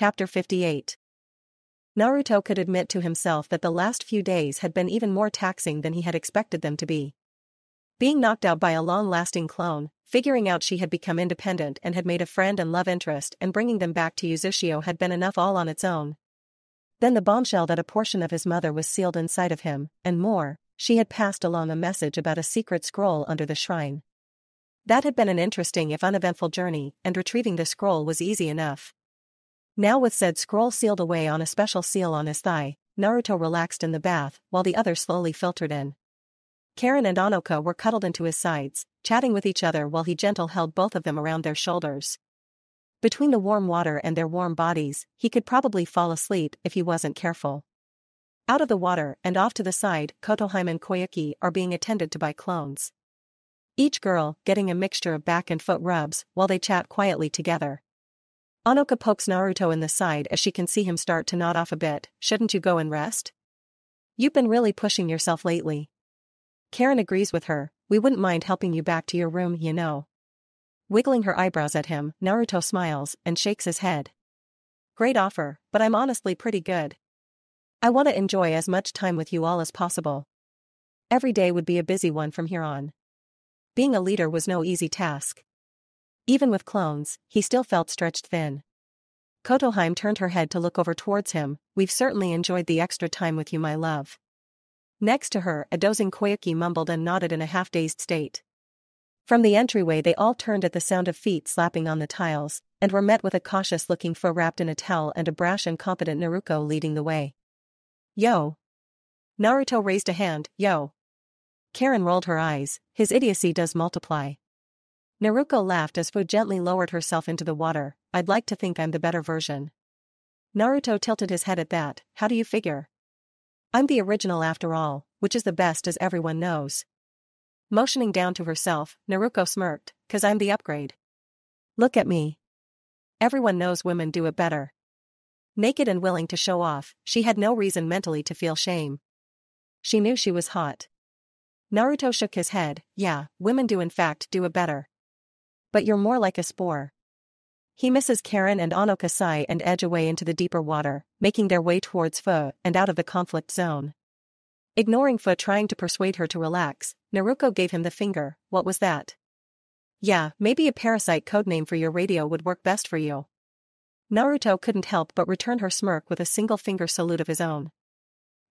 Chapter 58. Naruto could admit to himself that the last few days had been even more taxing than he had expected them to be. Being knocked out by a long-lasting clone, figuring out she had become independent and had made a friend and love interest, and bringing them back to Uzushio had been enough all on its own. Then the bombshell that a portion of his mother was sealed inside of him, and more, she had passed along a message about a secret scroll under the shrine. That had been an interesting if uneventful journey, and retrieving the scroll was easy enough. Now with said scroll sealed away on a special seal on his thigh, Naruto relaxed in the bath while the others slowly filtered in. Karen and Anoka were cuddled into his sides, chatting with each other while he gentle held both of them around their shoulders. Between the warm water and their warm bodies, he could probably fall asleep if he wasn't careful. Out of the water and off to the side, Kotohime and Koyuki are being attended to by clones. Each girl getting a mixture of back and foot rubs while they chat quietly together. Anoka pokes Naruto in the side as she can see him start to nod off a bit. Shouldn't you go and rest? You've been really pushing yourself lately. Karen agrees with her. We wouldn't mind helping you back to your room, you know. Wiggling her eyebrows at him, Naruto smiles and shakes his head. Great offer, but I'm honestly pretty good. I want to enjoy as much time with you all as possible. Every day would be a busy one from here on. Being a leader was no easy task. Even with clones, he still felt stretched thin. Kotohime turned her head to look over towards him. We've certainly enjoyed the extra time with you, my love. Next to her, a dozing Koyuki mumbled and nodded in a half-dazed state. From the entryway they all turned at the sound of feet slapping on the tiles, and were met with a cautious-looking foe wrapped in a towel and a brash and confident Naruto leading the way. Yo! Naruto raised a hand. Yo! Karen rolled her eyes. His idiocy does multiply. Naruto laughed as Fu gently lowered herself into the water. I'd like to think I'm the better version. Naruto tilted his head at that. How do you figure? I'm the original after all, which is the best as everyone knows. Motioning down to herself, Naruto smirked, 'Cause I'm the upgrade. Look at me. Everyone knows women do it better. Naked and willing to show off, she had no reason mentally to feel shame. She knew she was hot. Naruto shook his head. Yeah, women do in fact do it better. But you're more like a spore. He misses Karen and Anoka sigh and edge away into the deeper water, making their way towards Fu and out of the conflict zone. Ignoring Fu trying to persuade her to relax, Naruto gave him the finger. What was that? Yeah, maybe a parasite codename for your radio would work best for you. Naruto couldn't help but return her smirk with a single finger salute of his own.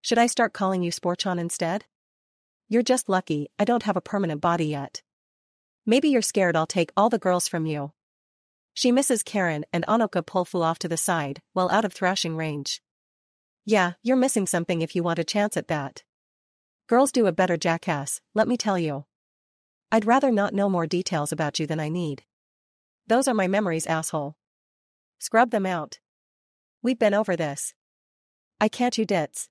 Should I start calling you Sporchon instead? You're just lucky I don't have a permanent body yet. Maybe you're scared I'll take all the girls from you. She misses Karen and Anoka pull Fu off to the side, well out of thrashing range. Yeah, you're missing something if you want a chance at that. Girls do a better, jackass, let me tell you. I'd rather not know more details about you than I need. Those are my memories, asshole. Scrub them out. We've been over this. I can't, you dits.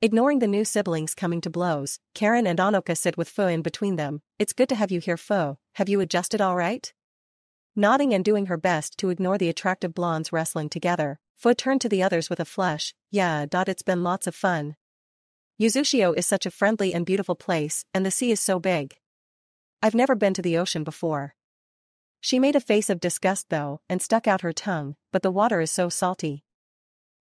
Ignoring the new siblings coming to blows, Karen and Anoka sit with Fu in between them. It's good to have you here, Fu. Have you adjusted all right? Nodding and doing her best to ignore the attractive blondes wrestling together, Fu turned to the others with a flush. Yeah, it's been lots of fun. Uzushio is such a friendly and beautiful place, and the sea is so big. I've never been to the ocean before. She made a face of disgust though, and stuck out her tongue, but the water is so salty.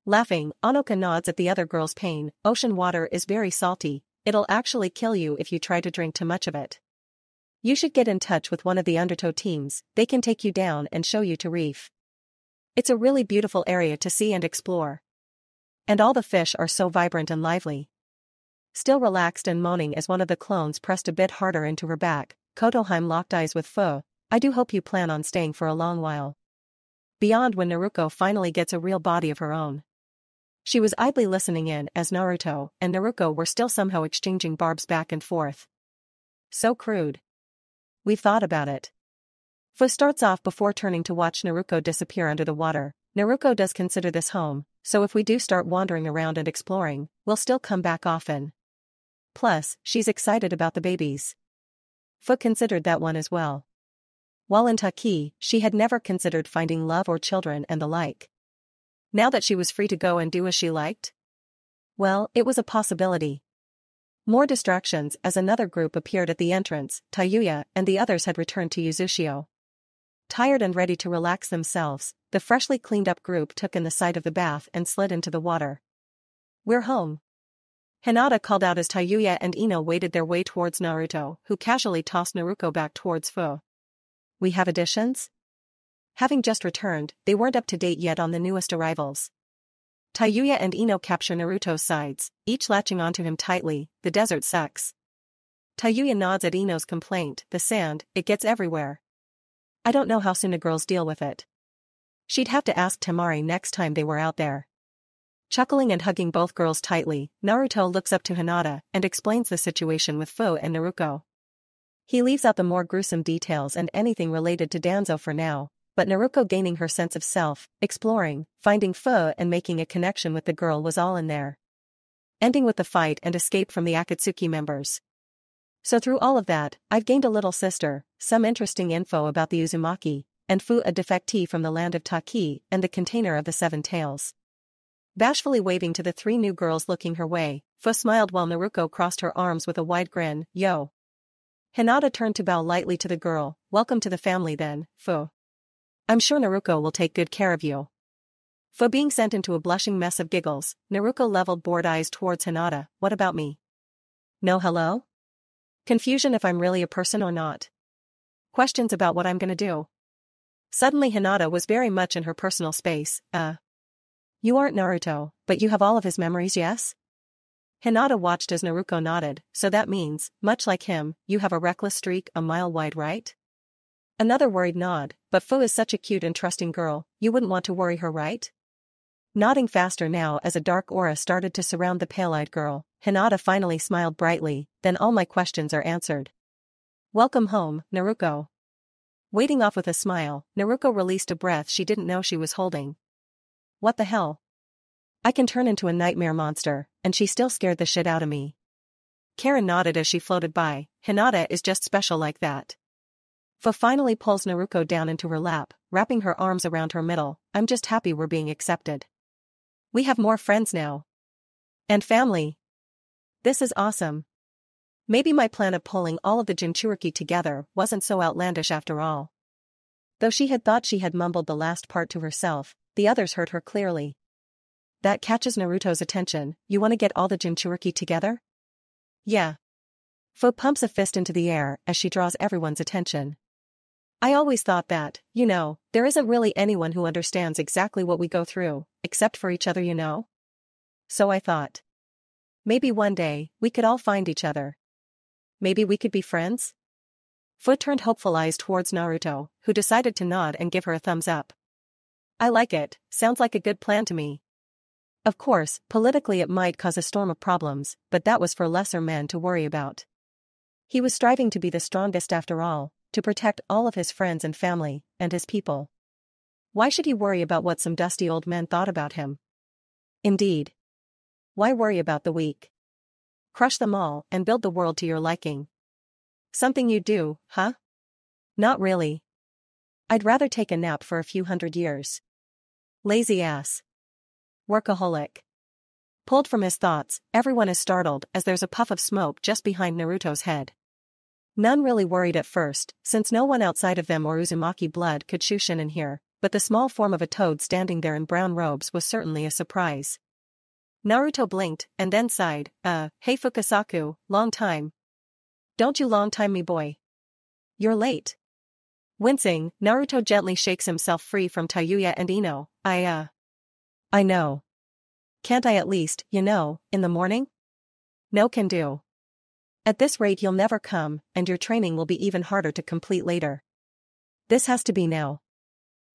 Laughing, Anoka nods at the other girl's pain. Ocean water is very salty, it'll actually kill you if you try to drink too much of it. You should get in touch with one of the Undertow teams, they can take you down and show you to reef. It's a really beautiful area to see and explore. And all the fish are so vibrant and lively. Still relaxed and moaning as one of the clones pressed a bit harder into her back, Kotohime locked eyes with Fu. I do hope you plan on staying for a long while. Beyond when Naruto finally gets a real body of her own. She was idly listening in as Naruto and Naruto were still somehow exchanging barbs back and forth. So crude. We've thought about it. Fu starts off before turning to watch Naruto disappear under the water. Naruto does consider this home, so if we do start wandering around and exploring, we'll still come back often. Plus, she's excited about the babies. Fu considered that one as well. While in Taki, she had never considered finding love or children and the like. Now that she was free to go and do as she liked? Well, it was a possibility. More distractions as another group appeared at the entrance. Tayuya and the others had returned to Uzushio. Tired and ready to relax themselves, the freshly cleaned up group took in the side of the bath and slid into the water. "We're home," Hinata called out as Tayuya and Ino waded their way towards Naruto, who casually tossed Naruto back towards Fu. "We have additions?" Having just returned, they weren't up to date yet on the newest arrivals. Tayuya and Ino capture Naruto's sides, each latching onto him tightly. "The desert sucks." Tayuya nods at Ino's complaint. "The sand, it gets everywhere. I don't know how soon the girls deal with it." She'd have to ask Temari next time they were out there. Chuckling and hugging both girls tightly, Naruto looks up to Hinata and explains the situation with Fu and Naruto. He leaves out the more gruesome details and anything related to Danzo for now, but Naruto gaining her sense of self, exploring, finding Fu and making a connection with the girl was all in there. Ending with the fight and escape from the Akatsuki members. So through all of that, I've gained a little sister, some interesting info about the Uzumaki, and Fu a defectee from the land of Taki and the container of the Seven Tails. Bashfully waving to the three new girls looking her way, Fu smiled while Naruto crossed her arms with a wide grin. "Yo." Hinata turned to bow lightly to the girl. "Welcome to the family then, Fu. I'm sure Naruto will take good care of you." Fu being sent into a blushing mess of giggles, Naruto leveled bored eyes towards Hinata. "What about me? No hello? Confusion if I'm really a person or not? Questions about what I'm gonna do?" Suddenly Hinata was very much in her personal space. You aren't Naruto, but you have all of his memories, yes?" Hinata watched as Naruto nodded. "So that means, much like him, you have a reckless streak a mile wide, right?" Another worried nod. "But Fu is such a cute and trusting girl, you wouldn't want to worry her, right?" Nodding faster now as a dark aura started to surround the pale-eyed girl, Hinata finally smiled brightly. "Then all my questions are answered. Welcome home, Naruto." Waiting off with a smile, Naruto released a breath she didn't know she was holding. "What the hell? I can turn into a nightmare monster, and she still scared the shit out of me." Karen nodded as she floated by. "Hinata is just special like that." Fu finally pulls Naruto down into her lap, wrapping her arms around her middle. "I'm just happy we're being accepted. We have more friends now. And family. This is awesome. Maybe my plan of pulling all of the Jinchuriki together wasn't so outlandish after all." Though she had thought she had mumbled the last part to herself, the others heard her clearly. That catches Naruto's attention. "You want to get all the Jinchuriki together?" "Yeah." Fu pumps a fist into the air as she draws everyone's attention. "I always thought that, there isn't really anyone who understands exactly what we go through, except for each other. So I thought. Maybe one day, we could all find each other. Maybe we could be friends?" Fu turned hopeful eyes towards Naruto, who decided to nod and give her a thumbs up. "I like it, sounds like a good plan to me." Of course, politically it might cause a storm of problems, but that was for lesser men to worry about. He was striving to be the strongest after all, to protect all of his friends and family, and his people. Why should he worry about what some dusty old men thought about him? Indeed. Why worry about the weak? Crush them all and build the world to your liking. Something you do, huh? Not really. I'd rather take a nap for a few hundred years. Lazy ass. Workaholic. Pulled from his thoughts, everyone is startled as there's a puff of smoke just behind Naruto's head. None really worried at first, since no one outside of them or Uzumaki blood could Shushin in here, but the small form of a toad standing there in brown robes was certainly a surprise. Naruto blinked, and then sighed. Hey Fukasaku, long time. Don't you long time me boy. You're late." Wincing, Naruto gently shakes himself free from Tayuya and Ino. I know. Can't I at least, in the morning? No can do. At this rate you'll never come, and your training will be even harder to complete later. This has to be now.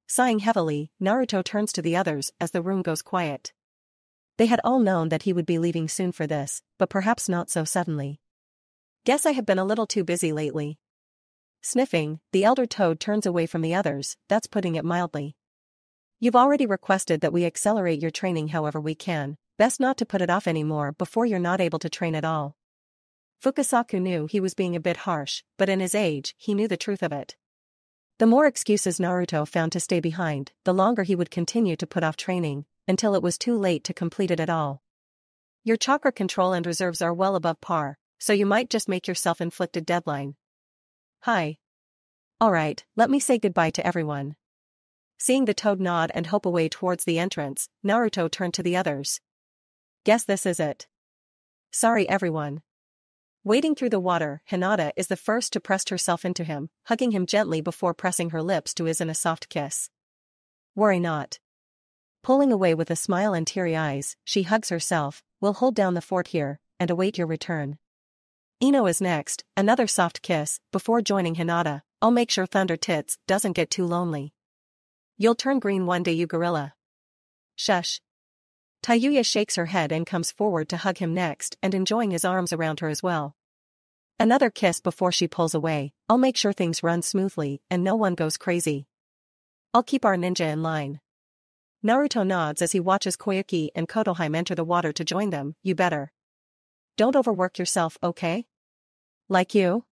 Sighing heavily, Naruto turns to the others as the room goes quiet. They had all known that he would be leaving soon for this, but perhaps not so suddenly. "Guess I have been a little too busy lately." Sniffing, the elder toad turns away from the others. "That's putting it mildly. You've already requested that we accelerate your training however we can, best not to put it off anymore before you're not able to train at all." Fukasaku knew he was being a bit harsh, but in his age, he knew the truth of it. The more excuses Naruto found to stay behind, the longer he would continue to put off training, until it was too late to complete it at all. "Your chakra control and reserves are well above par, so you might just make your self-inflicted deadline." "Hi. Alright, let me say goodbye to everyone. Seeing the toad nod and hope away towards the entrance, Naruto turned to the others. Guess this is it. Sorry everyone. Wading through the water, Hinata is the first to press herself into him, hugging him gently before pressing her lips to his in a soft kiss. Worry not. Pulling away with a smile and teary eyes, she hugs herself, we'll hold down the fort here, and await your return. Ino is next, another soft kiss, before joining Hinata. I'll make sure Thunder Tits doesn't get too lonely. You'll turn green one day, you gorilla. Shush. Tayuya shakes her head and comes forward to hug him next and enjoying his arms around her as well. Another kiss before she pulls away. I'll make sure things run smoothly and no one goes crazy. I'll keep our ninja in line. Naruto nods as he watches Koyuki and Kotohime enter the water to join them. You better. Don't overwork yourself, okay? Like you?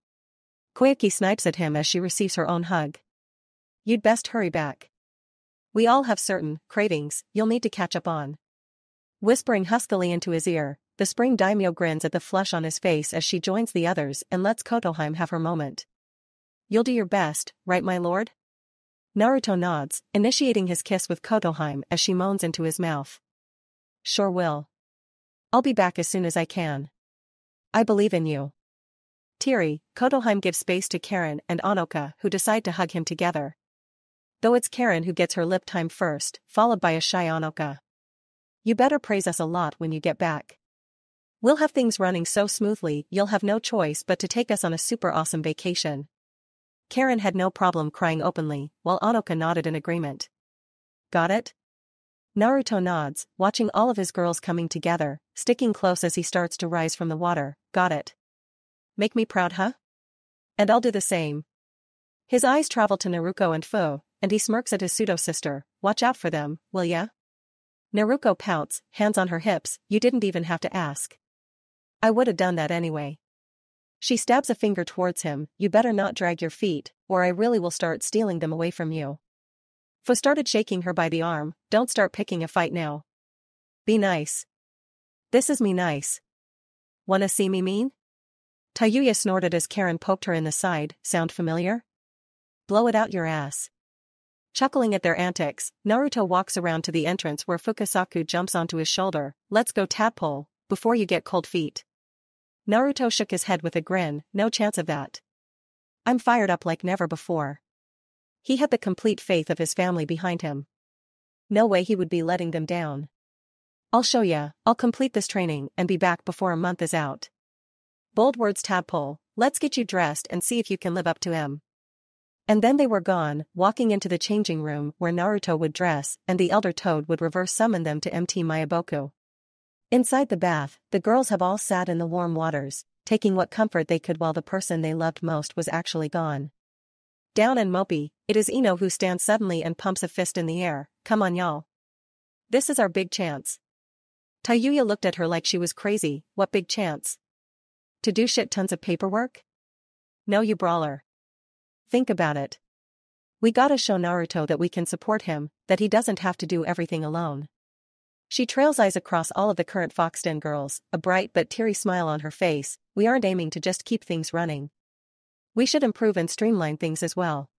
Koyuki snipes at him as she receives her own hug. You'd best hurry back. We all have certain cravings you'll need to catch up on. Whispering huskily into his ear, the spring daimyo grins at the flush on his face as she joins the others and lets Kotohime have her moment. You'll do your best, right my lord? Naruto nods, initiating his kiss with Kotohime as she moans into his mouth. Sure will. I'll be back as soon as I can. I believe in you. Teary, Kotohime gives space to Karen and Anoka who decide to hug him together. Though it's Karen who gets her lip time first, followed by a shy Anoka. You better praise us a lot when you get back. We'll have things running so smoothly you'll have no choice but to take us on a super awesome vacation. Karen had no problem crying openly, while Anoka nodded in agreement. Got it? Naruto nods, watching all of his girls coming together, sticking close as he starts to rise from the water. Got it. Make me proud, huh? And I'll do the same. His eyes travel to Naruko and Fu, and he smirks at his pseudo-sister. Watch out for them, will ya? Naruko pouts, hands on her hips. You didn't even have to ask. I would've done that anyway. She stabs a finger towards him. You better not drag your feet, or I really will start stealing them away from you. Fu started shaking her by the arm. Don't start picking a fight now. Be nice. This is me nice. Wanna see me mean? Tayuya snorted as Karen poked her in the side. Sound familiar? Blow it out your ass. Chuckling at their antics, Naruto walks around to the entrance where Fukasaku jumps onto his shoulder. Let's go tadpole, before you get cold feet. Naruto shook his head with a grin. No chance of that. I'm fired up like never before. He had the complete faith of his family behind him. No way he would be letting them down. I'll show ya. I'll complete this training and be back before a month is out. Bold words tadpole. Let's get you dressed and see if you can live up to him. And then they were gone, walking into the changing room where Naruto would dress and the elder toad would reverse summon them to MT Mayaboku. Inside the bath, the girls have all sat in the warm waters, taking what comfort they could while the person they loved most was actually gone. Down and mopey, it is Ino who stands suddenly and pumps a fist in the air. Come on y'all. This is our big chance. Tayuya looked at her like she was crazy. What big chance? To do shit tons of paperwork? No you brawler. Think about it. We gotta show Naruto that we can support him, that he doesn't have to do everything alone. She trails eyes across all of the current Foxden girls, a bright but teary smile on her face. We aren't aiming to just keep things running. We should improve and streamline things as well.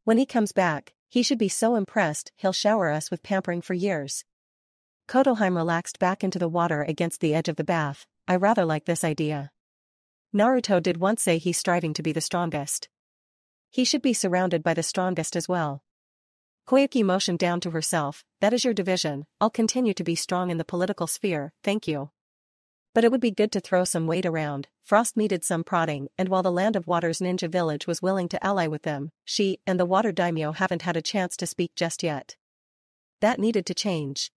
When he comes back, he should be so impressed he'll shower us with pampering for years. Kotohime relaxed back into the water against the edge of the bath. I rather like this idea. Naruto did once say he's striving to be the strongest. He should be surrounded by the strongest as well. Koyuki motioned down to herself. That is your division. I'll continue to be strong in the political sphere, thank you. But it would be good to throw some weight around. Frost needed some prodding, and while the Land of Water's ninja village was willing to ally with them, she and the Water Daimyo haven't had a chance to speak just yet. That needed to change.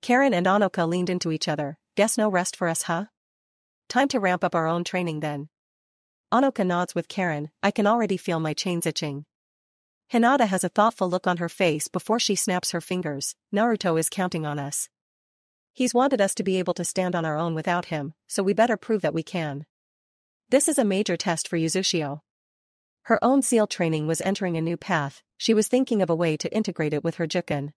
Karen and Anoka leaned into each other. Guess no rest for us, huh? Time to ramp up our own training then. Anoka nods with Karen. I can already feel my chains itching. Hinata has a thoughtful look on her face before she snaps her fingers. Naruto is counting on us. He's wanted us to be able to stand on our own without him, so we better prove that we can. This is a major test for Yuzushio. Her own seal training was entering a new path. She was thinking of a way to integrate it with her Juken.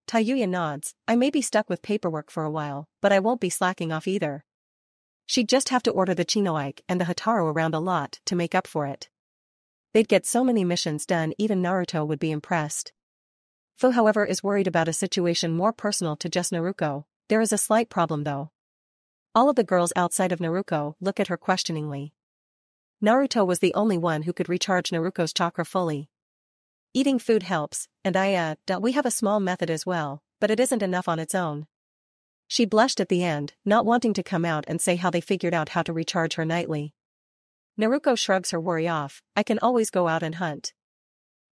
Tayuya nods. I may be stuck with paperwork for a while, but I won't be slacking off either. She'd just have to order the Chinoike and the Hataru around a lot to make up for it. They'd get so many missions done even Naruto would be impressed. Fu however is worried about a situation more personal to just Naruto. There is a slight problem though. All of the girls outside of Naruto look at her questioningly. Naruto was the only one who could recharge Naruto's chakra fully. Eating food helps, and we have a small method as well, but it isn't enough on its own. She blushed at the end, not wanting to come out and say how they figured out how to recharge her nightly. Naruto shrugs her worry off. I can always go out and hunt.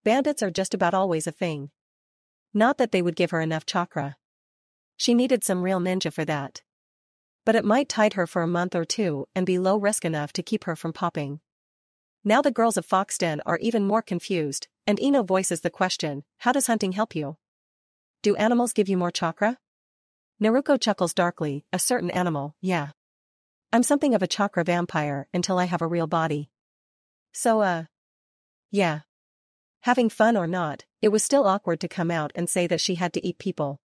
Bandits are just about always a thing. Not that they would give her enough chakra. She needed some real ninja for that. But it might tide her for a month or two and be low risk enough to keep her from popping. Now the girls of Foxden are even more confused, and Ino voices the question, how does hunting help you? Do animals give you more chakra? Naruto chuckles darkly, a certain animal, yeah. I'm something of a chakra vampire until I have a real body. So yeah. Having fun or not, it was still awkward to come out and say that she had to eat people.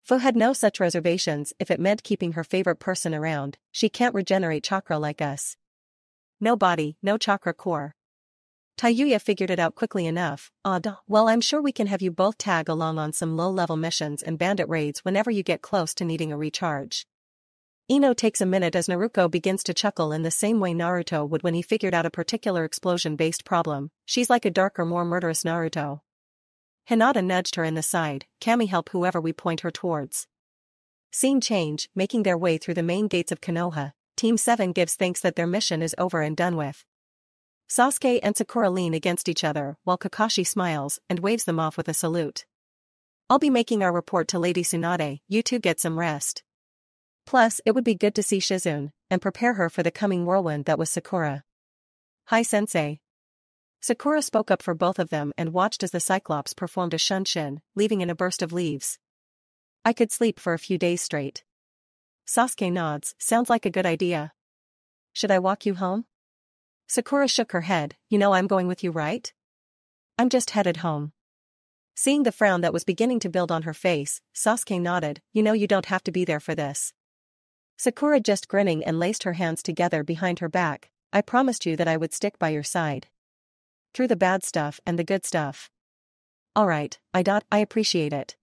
Fu had no such reservations if it meant keeping her favorite person around. She can't regenerate chakra like us. No body, no chakra core. Tayuya figured it out quickly enough. Well, I'm sure we can have you both tag along on some low-level missions and bandit raids whenever you get close to needing a recharge. Ino takes a minute as Naruto begins to chuckle in the same way Naruto would when he figured out a particular explosion-based problem. She's like a darker, more murderous Naruto. Hinata nudged her in the side. Kami, help whoever we point her towards. Scene change, making their way through the main gates of Konoha. Team 7 gives thanks that their mission is over and done with. Sasuke and Sakura lean against each other while Kakashi smiles and waves them off with a salute. I'll be making our report to Lady Tsunade, you two get some rest. Plus, it would be good to see Shizune and prepare her for the coming whirlwind that was Sakura. Hi sensei. Sakura spoke up for both of them and watched as the Cyclops performed a shunshin, leaving in a burst of leaves. I could sleep for a few days straight. Sasuke nods, sounds like a good idea. Should I walk you home? Sakura shook her head, you know I'm going with you, right? I'm just headed home. Seeing the frown that was beginning to build on her face, Sasuke nodded, you know you don't have to be there for this. Sakura just grinning and laced her hands together behind her back, I promised you that I would stick by your side. Through the bad stuff and the good stuff. Alright, I appreciate it.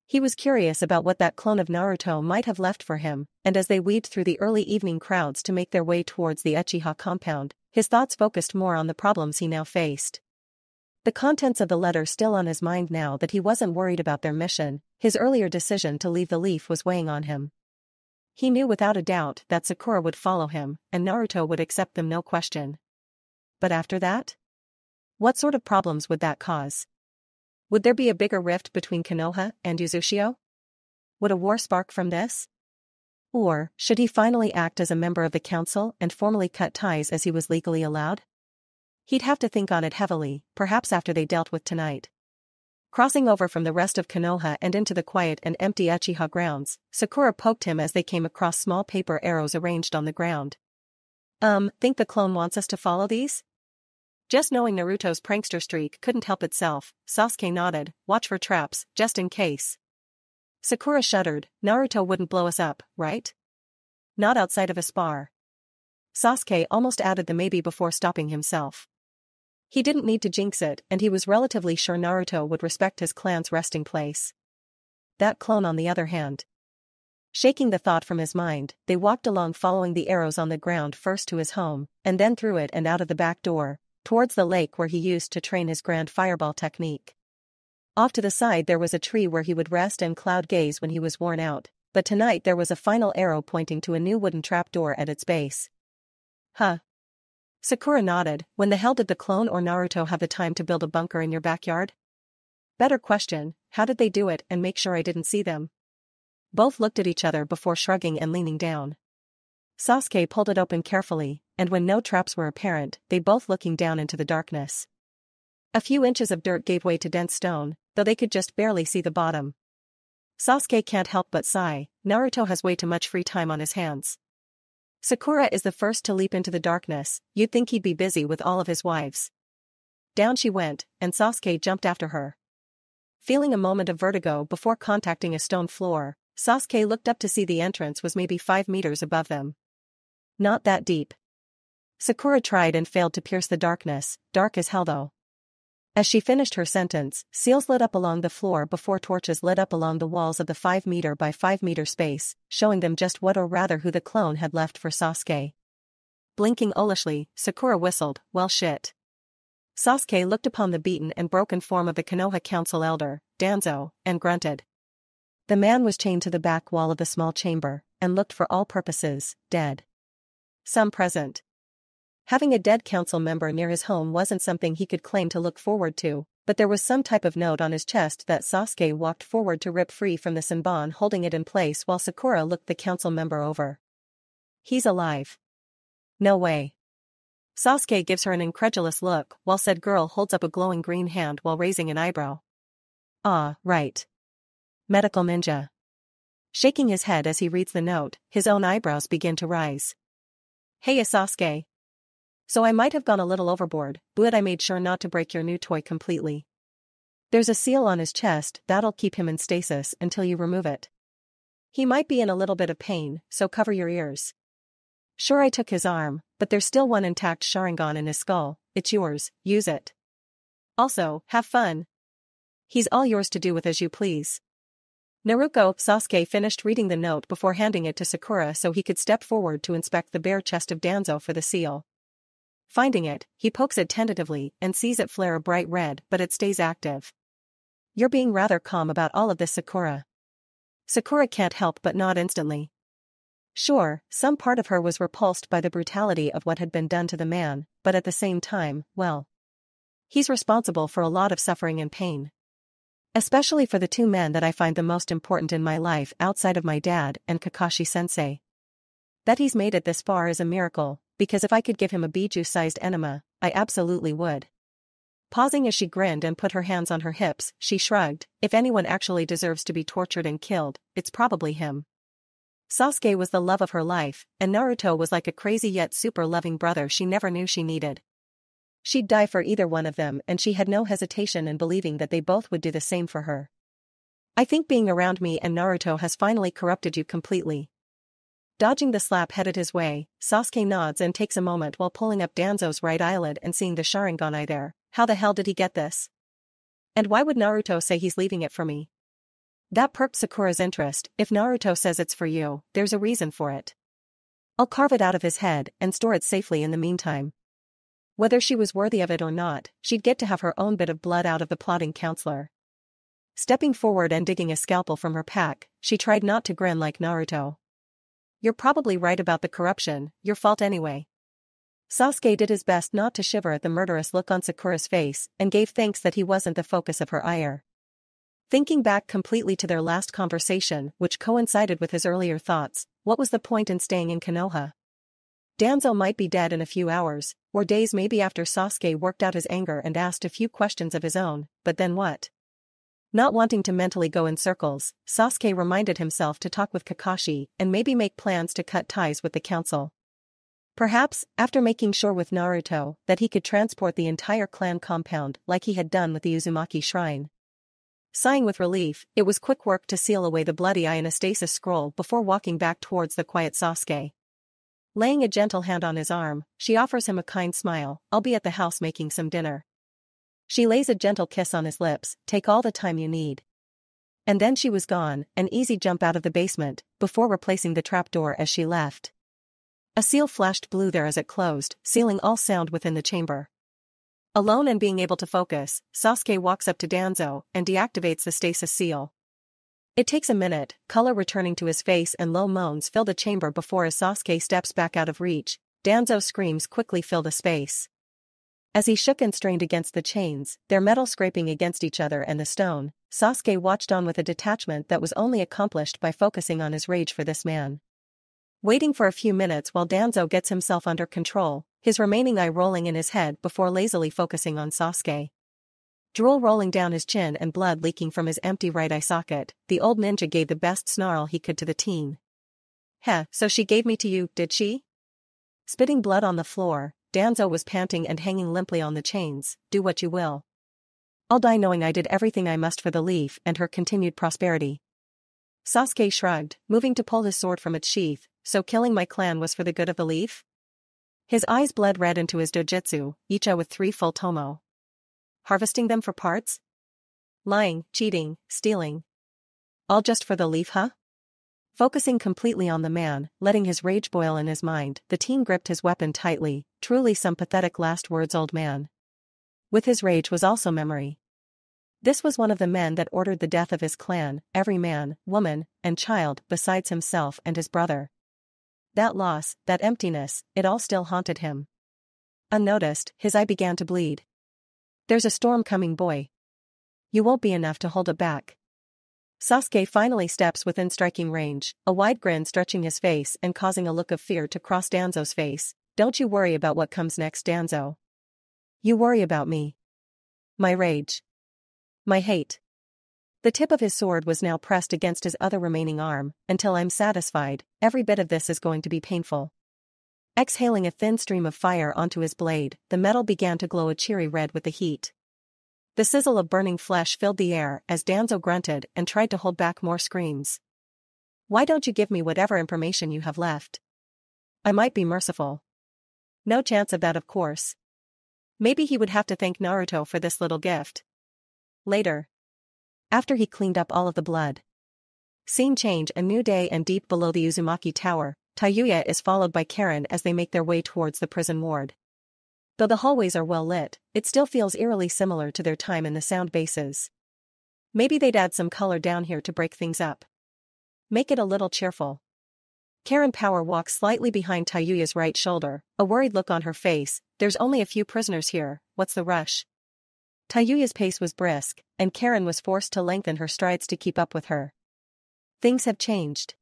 He was curious about what that clone of Naruto might have left for him, and as they weaved through the early evening crowds to make their way towards the Uchiha compound, his thoughts focused more on the problems he now faced. The contents of the letter still on his mind now that he wasn't worried about their mission, his earlier decision to leave the leaf was weighing on him. He knew without a doubt that Sakura would follow him, and Naruto would accept them no question. But after that? What sort of problems would that cause? Would there be a bigger rift between Konoha and Uzushio? Would a war spark from this? Or, should he finally act as a member of the council and formally cut ties as he was legally allowed? He'd have to think on it heavily, perhaps after they dealt with tonight. Crossing over from the rest of Konoha and into the quiet and empty Uchiha grounds, Sakura poked him as they came across small paper arrows arranged on the ground. Think the clone wants us to follow these? Just knowing Naruto's prankster streak couldn't help itself, Sasuke nodded, watch for traps, just in case. Sakura shuddered, Naruto wouldn't blow us up, right? Not outside of a spar. Sasuke almost added the maybe before stopping himself. He didn't need to jinx it, and he was relatively sure Naruto would respect his clan's resting place. That clone on the other hand. Shaking the thought from his mind, they walked along following the arrows on the ground first to his home, and then through it and out of the back door, towards the lake where he used to train his grand fireball technique. Off to the side there was a tree where he would rest and cloud gaze when he was worn out, but tonight there was a final arrow pointing to a new wooden trapdoor at its base. Huh. Sakura nodded, when the hell did the clone or Naruto have the time to build a bunker in your backyard? Better question, how did they do it and make sure I didn't see them? Both looked at each other before shrugging and leaning down. Sasuke pulled it open carefully, and when no traps were apparent, they both looking down into the darkness. A few inches of dirt gave way to dense stone, though they could just barely see the bottom. Sasuke can't help but sigh, Naruto has way too much free time on his hands. Sakura is the first to leap into the darkness, you'd think he'd be busy with all of his wives. Down she went, and Sasuke jumped after her. Feeling a moment of vertigo before contacting a stone floor, Sasuke looked up to see the entrance was maybe 5 meters above them. Not that deep. Sakura tried and failed to pierce the darkness, dark as hell though. As she finished her sentence, seals lit up along the floor before torches lit up along the walls of the 5 meter by 5 meter space, showing them just what or rather who the clone had left for Sasuke. Blinking owlishly, Sakura whistled, well shit. Sasuke looked upon the beaten and broken form of the Konoha Council elder, Danzo, and grunted. The man was chained to the back wall of the small chamber, and looked for all purposes, dead. Some present. Having a dead council member near his home wasn't something he could claim to look forward to, but there was some type of note on his chest that Sasuke walked forward to rip free from the Senbon, holding it in place while Sakura looked the council member over. He's alive. No way. Sasuke gives her an incredulous look while said girl holds up a glowing green hand while raising an eyebrow. Ah, right. Medical ninja. Shaking his head as he reads the note, his own eyebrows begin to rise. Hey Sasuke. So I might have gone a little overboard, but I made sure not to break your new toy completely. There's a seal on his chest that'll keep him in stasis until you remove it. He might be in a little bit of pain, so cover your ears. Sure, I took his arm, but there's still one intact Sharingan in his skull. It's yours, use it. Also, have fun. He's all yours to do with as you please. Naruto. Sasuke finished reading the note before handing it to Sakura so he could step forward to inspect the bare chest of Danzo for the seal. Finding it, he pokes it tentatively and sees it flare a bright red, but it stays active. You're being rather calm about all of this, Sakura. Sakura can't help but nod instantly. Sure, some part of her was repulsed by the brutality of what had been done to the man, but at the same time, well, he's responsible for a lot of suffering and pain. Especially for the two men that I find the most important in my life outside of my dad and Kakashi-sensei. That he's made it this far is a miracle, because if I could give him a Biju-sized enema, I absolutely would. Pausing as she grinned and put her hands on her hips, she shrugged, if anyone actually deserves to be tortured and killed, it's probably him. Sasuke was the love of her life, and Naruto was like a crazy yet super loving brother she never knew she needed. She'd die for either one of them and she had no hesitation in believing that they both would do the same for her. I think being around me and Naruto has finally corrupted you completely. Dodging the slap headed his way, Sasuke nods and takes a moment while pulling up Danzo's right eyelid and seeing the Sharingan eye there. How the hell did he get this? And why would Naruto say he's leaving it for me? That perked Sakura's interest. If Naruto says it's for you, there's a reason for it. I'll carve it out of his head and store it safely in the meantime. Whether she was worthy of it or not, she'd get to have her own bit of blood out of the plotting counselor. Stepping forward and digging a scalpel from her pack, she tried not to grin like Naruto. You're probably right about the corruption, your fault anyway. Sasuke did his best not to shiver at the murderous look on Sakura's face and gave thanks that he wasn't the focus of her ire. Thinking back completely to their last conversation, which coincided with his earlier thoughts, what was the point in staying in Konoha? Danzo might be dead in a few hours, or days maybe after Sasuke worked out his anger and asked a few questions of his own, but then what? Not wanting to mentally go in circles, Sasuke reminded himself to talk with Kakashi and maybe make plans to cut ties with the council. Perhaps, after making sure with Naruto that he could transport the entire clan compound like he had done with the Uzumaki shrine. Sighing with relief, it was quick work to seal away the bloody eye in a stasis scroll before walking back towards the quiet Sasuke. Laying a gentle hand on his arm, she offers him a kind smile. I'll be at the house making some dinner. She lays a gentle kiss on his lips. Take all the time you need. And then she was gone, an easy jump out of the basement, before replacing the trapdoor as she left. A seal flashed blue there as it closed, sealing all sound within the chamber. Alone and being able to focus, Sasuke walks up to Danzo and deactivates the stasis seal. It takes a minute, color returning to his face and low moans fill the chamber before as Sasuke steps back out of reach, Danzo's screams quickly fill the space. As he shook and strained against the chains, their metal scraping against each other and the stone, Sasuke watched on with a detachment that was only accomplished by focusing on his rage for this man. Waiting for a few minutes while Danzo gets himself under control, his remaining eye rolling in his head before lazily focusing on Sasuke. Drool rolling down his chin and blood leaking from his empty right eye socket, the old ninja gave the best snarl he could to the teen. Heh, so she gave me to you, did she? Spitting blood on the floor, Danzo was panting and hanging limply on the chains. Do what you will. I'll die knowing I did everything I must for the leaf and her continued prosperity. Sasuke shrugged, moving to pull his sword from its sheath. So killing my clan was for the good of the leaf? His eyes bled red into his dojutsu, Icha with 3 full tomo. Harvesting them for parts? Lying, cheating, stealing. All just for the leaf, huh? Focusing completely on the man, letting his rage boil in his mind, the teen gripped his weapon tightly, truly some pathetic last words, old man. With his rage was also memory. This was one of the men that ordered the death of his clan, every man, woman, and child besides himself and his brother. That loss, that emptiness, it all still haunted him. Unnoticed, his eye began to bleed. There's a storm coming, boy. You won't be enough to hold it back. Sasuke finally steps within striking range, a wide grin stretching his face and causing a look of fear to cross Danzo's face. Don't you worry about what comes next, Danzo. You worry about me. My rage. My hate. The tip of his sword was now pressed against his other remaining arm. Until I'm satisfied, every bit of this is going to be painful. Exhaling a thin stream of fire onto his blade, the metal began to glow a cheery red with the heat. The sizzle of burning flesh filled the air as Danzo grunted and tried to hold back more screams. Why don't you give me whatever information you have left? I might be merciful. No chance of that, of course. Maybe he would have to thank Naruto for this little gift. Later. After he cleaned up all of the blood. Scene change, a new day, and deep below the Uzumaki Tower, Tayuya is followed by Karen as they make their way towards the prison ward. Though the hallways are well lit, it still feels eerily similar to their time in the sound bases. Maybe they'd add some color down here to break things up. Make it a little cheerful. Karen Power walks slightly behind Tayuya's right shoulder, a worried look on her face. There's only a few prisoners here, what's the rush? Tayuya's pace was brisk, and Karen was forced to lengthen her strides to keep up with her. Things have changed.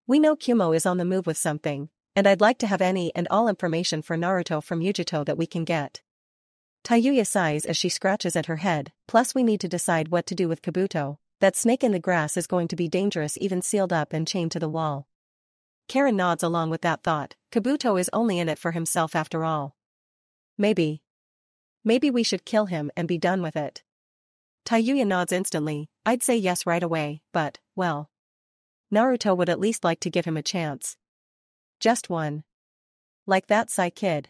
We know Kumo is on the move with something, and I'd like to have any and all information for Naruto from Yujito that we can get. Tayuya sighs as she scratches at her head, plus we need to decide what to do with Kabuto. That snake in the grass is going to be dangerous even sealed up and chained to the wall. Karen nods along with that thought. Kabuto is only in it for himself after all. Maybe we should kill him and be done with it. Tayuya nods instantly. I'd say yes right away, but, well. Naruto would at least like to give him a chance. Just one. Like that Sai kid.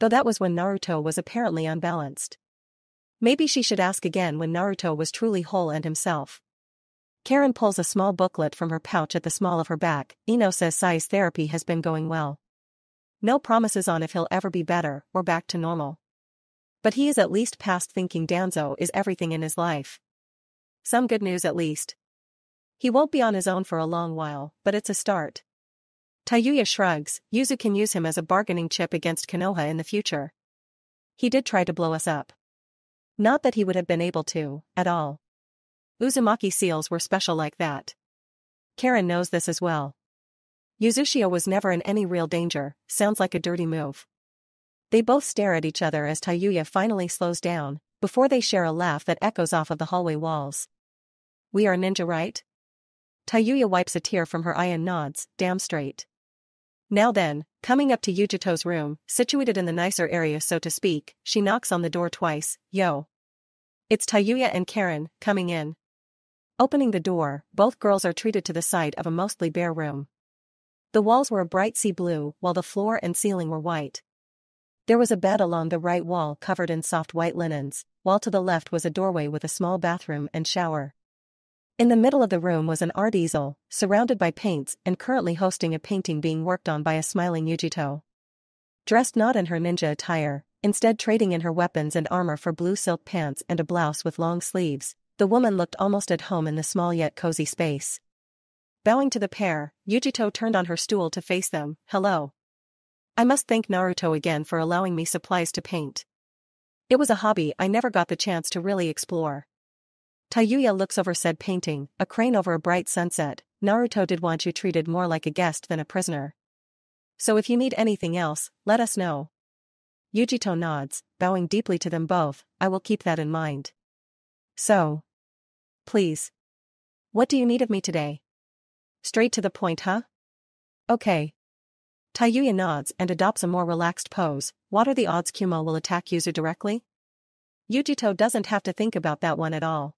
Though that was when Naruto was apparently unbalanced. Maybe she should ask again when Naruto was truly whole and himself. Karen pulls a small booklet from her pouch at the small of her back. Ino says Sai's therapy has been going well. No promises on if he'll ever be better or back to normal. But he is at least past thinking Danzo is everything in his life. Some good news at least. He won't be on his own for a long while, but it's a start. Tayuya shrugs. Yuzu can use him as a bargaining chip against Konoha in the future. He did try to blow us up. Not that he would have been able to, at all. Uzumaki seals were special like that. Karen knows this as well. Uzushio was never in any real danger, sounds like a dirty move. They both stare at each other as Tayuya finally slows down, before they share a laugh that echoes off of the hallway walls. We are ninja, right? Tayuya wipes a tear from her eye and nods, damn straight. Now then, coming up to Yujito's room, situated in the nicer area so to speak, she knocks on the door twice. Yo. It's Tayuya and Karen, coming in. Opening the door, both girls are treated to the sight of a mostly bare room. The walls were a bright sea blue, while the floor and ceiling were white. There was a bed along the right wall covered in soft white linens, while to the left was a doorway with a small bathroom and shower. In the middle of the room was an art easel, surrounded by paints and currently hosting a painting being worked on by a smiling Yujito. Dressed not in her ninja attire, instead trading in her weapons and armor for blue silk pants and a blouse with long sleeves, the woman looked almost at home in the small yet cozy space. Bowing to the pair, Yujito turned on her stool to face them. Hello. I must thank Naruto again for allowing me supplies to paint. It was a hobby I never got the chance to really explore. Tayuya looks over said painting, a crane over a bright sunset. Naruto did want you treated more like a guest than a prisoner. So if you need anything else, let us know. Yujito nods, bowing deeply to them both. I will keep that in mind. So. Please. What do you need of me today? Straight to the point, huh? Okay. Tayuya nods and adopts a more relaxed pose. What are the odds Kumo will attack Yuzu directly? Yujito doesn't have to think about that one at all.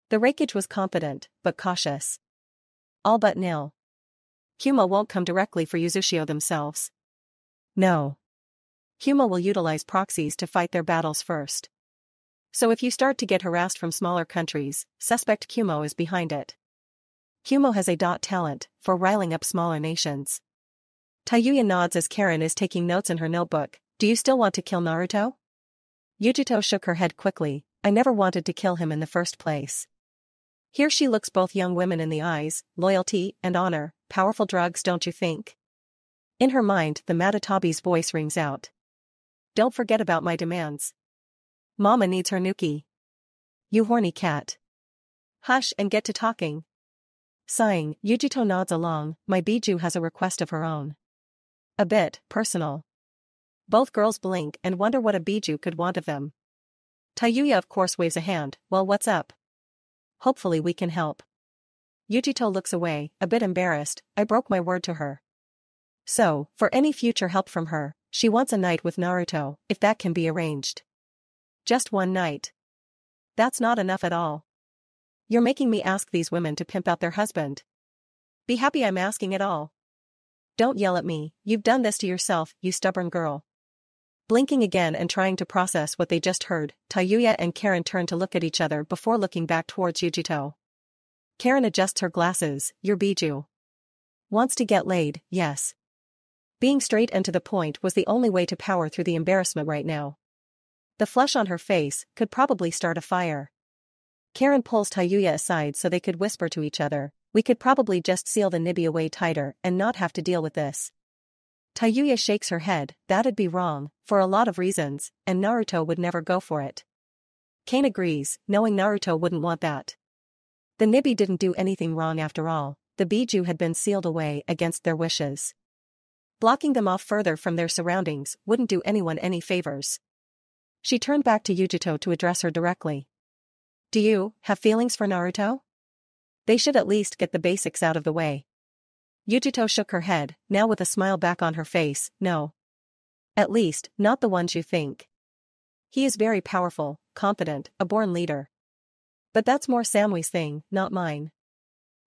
The Reikage was confident, but cautious. All but nil. Kumo won't come directly for Uzushio themselves. No. Humo will utilize proxies to fight their battles first. So if you start to get harassed from smaller countries, suspect Humo is behind it. Humo has a talent for riling up smaller nations. Tayuya nods as Karen is taking notes in her notebook. Do you still want to kill Naruto? Yujito shook her head quickly. I never wanted to kill him in the first place. Here she looks both young women in the eyes, loyalty and honor, powerful drugs, don't you think? In her mind, the Matatabi's voice rings out. Don't forget about my demands. Mama needs her Nuki. You horny cat. Hush and get to talking. Sighing, Yujito nods along. My Biju has a request of her own. A bit personal. Both girls blink and wonder what a Biju could want of them. Tayuya of course waves a hand. Well, what's up? Hopefully we can help. Yujito looks away, a bit embarrassed. I broke my word to her. So, for any future help from her, she wants a night with Naruto, if that can be arranged. Just one night. That's not enough at all. You're making me ask these women to pimp out their husband. Be happy I'm asking it all. Don't yell at me, you've done this to yourself, you stubborn girl. Blinking again and trying to process what they just heard, Tayuya and Karen turn to look at each other before looking back towards Yujito. Karen adjusts her glasses. Your Biju wants to get laid, yes. Being straight and to the point was the only way to power through the embarrassment right now. The flush on her face could probably start a fire. Karen pulls Tayuya aside so they could whisper to each other. We could probably just seal the Nibi away tighter and not have to deal with this. Tayuya shakes her head. That'd be wrong, for a lot of reasons, and Naruto would never go for it. Kane agrees, knowing Naruto wouldn't want that. The Nibi didn't do anything wrong after all. The Biju had been sealed away against their wishes. Blocking them off further from their surroundings wouldn't do anyone any favors. She turned back to Yujito to address her directly. Do you have feelings for Naruto? They should at least get the basics out of the way. Yujito shook her head, now with a smile back on her face. No. At least, not the ones you think. He is very powerful, confident, a born leader. But that's more Samui's thing, not mine.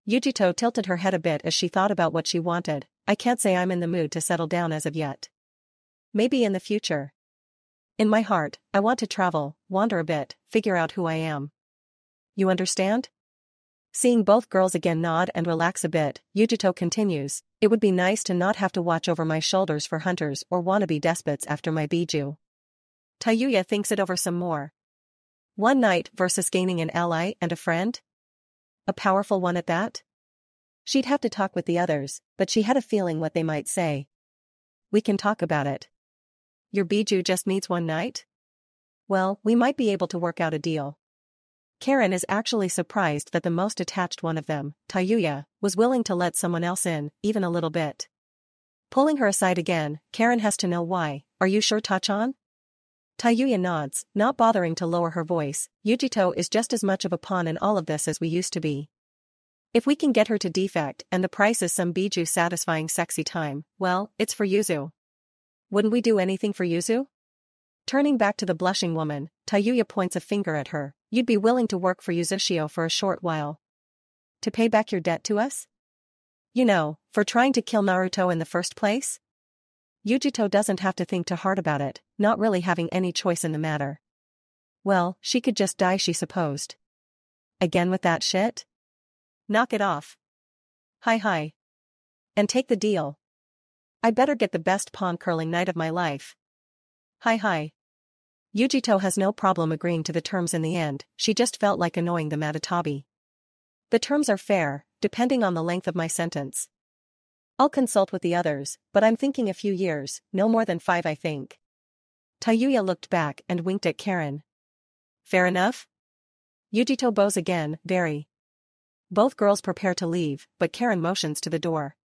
Yujito tilted her head a bit as she thought about what she wanted. I can't say I'm in the mood to settle down as of yet. Maybe in the future. In my heart, I want to travel, wander a bit, figure out who I am. You understand? Seeing both girls again nod and relax a bit, Yujito continues, it would be nice to not have to watch over my shoulders for hunters or wannabe despots after my Biju. Tayuya thinks it over some more. One night versus gaining an ally and a friend? A powerful one at that? She'd have to talk with the others, but she had a feeling what they might say. We can talk about it. Your Biju just needs one night? Well, we might be able to work out a deal. Karen is actually surprised that the most attached one of them, Tayuya, was willing to let someone else in, even a little bit. Pulling her aside again, Karen has to know why. Are you sure, Tachan? Tayuya nods, not bothering to lower her voice. Yujito is just as much of a pawn in all of this as we used to be. If we can get her to defect and the price is some Biju satisfying sexy time, well, it's for Yuzu. Wouldn't we do anything for Yuzu? Turning back to the blushing woman, Tayuya points a finger at her. You'd be willing to work for Yuzashio for a short while. To pay back your debt to us? You know, for trying to kill Naruto in the first place? Yujito doesn't have to think too hard about it, not really having any choice in the matter. Well, she could just die, she supposed. Again with that shit? Knock it off. Hi. And take the deal. I better get the best pawn curling night of my life. Hi. Yujito has no problem agreeing to the terms in the end, she just felt like annoying the Matatabi. The terms are fair, depending on the length of my sentence. I'll consult with the others, but I'm thinking a few years, no more than 5 I think. Tayuya looked back and winked at Karen. Fair enough? Yujito bows again, very. Both girls prepare to leave, but Karen motions to the door.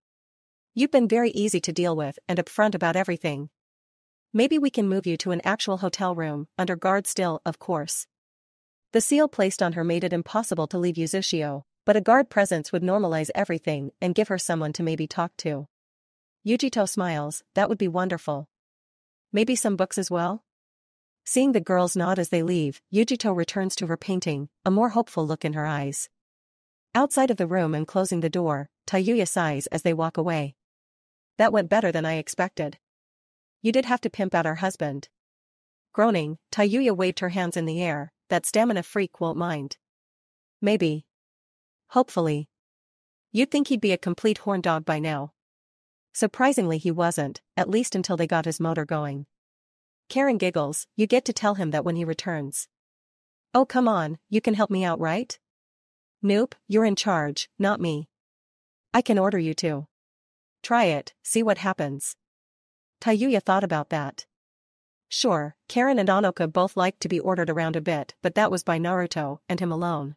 You've been very easy to deal with and upfront about everything. Maybe we can move you to an actual hotel room, under guard still, of course. The seal placed on her made it impossible to leave Yuzashio, but a guard presence would normalize everything and give her someone to maybe talk to. Yujito smiles, that would be wonderful. Maybe some books as well? Seeing the girls nod as they leave, Yujito returns to her painting, a more hopeful look in her eyes. Outside of the room and closing the door, Tayuya sighs as they walk away. That went better than I expected. you did have to pimp out our husband. Groaning, Tayuya waved her hands in the air, that stamina freak won't mind. Maybe. Hopefully. You'd think he'd be a complete horn dog by now. Surprisingly he wasn't, at least until they got his motor going. Karen giggles, you get to tell him that when he returns. Oh come on, you can help me out right? Nope, you're in charge, not me. I can order you to. Try it, see what happens. Tayuya thought about that. Sure, Karen and Anoka both liked to be ordered around a bit, but that was by Naruto and him alone.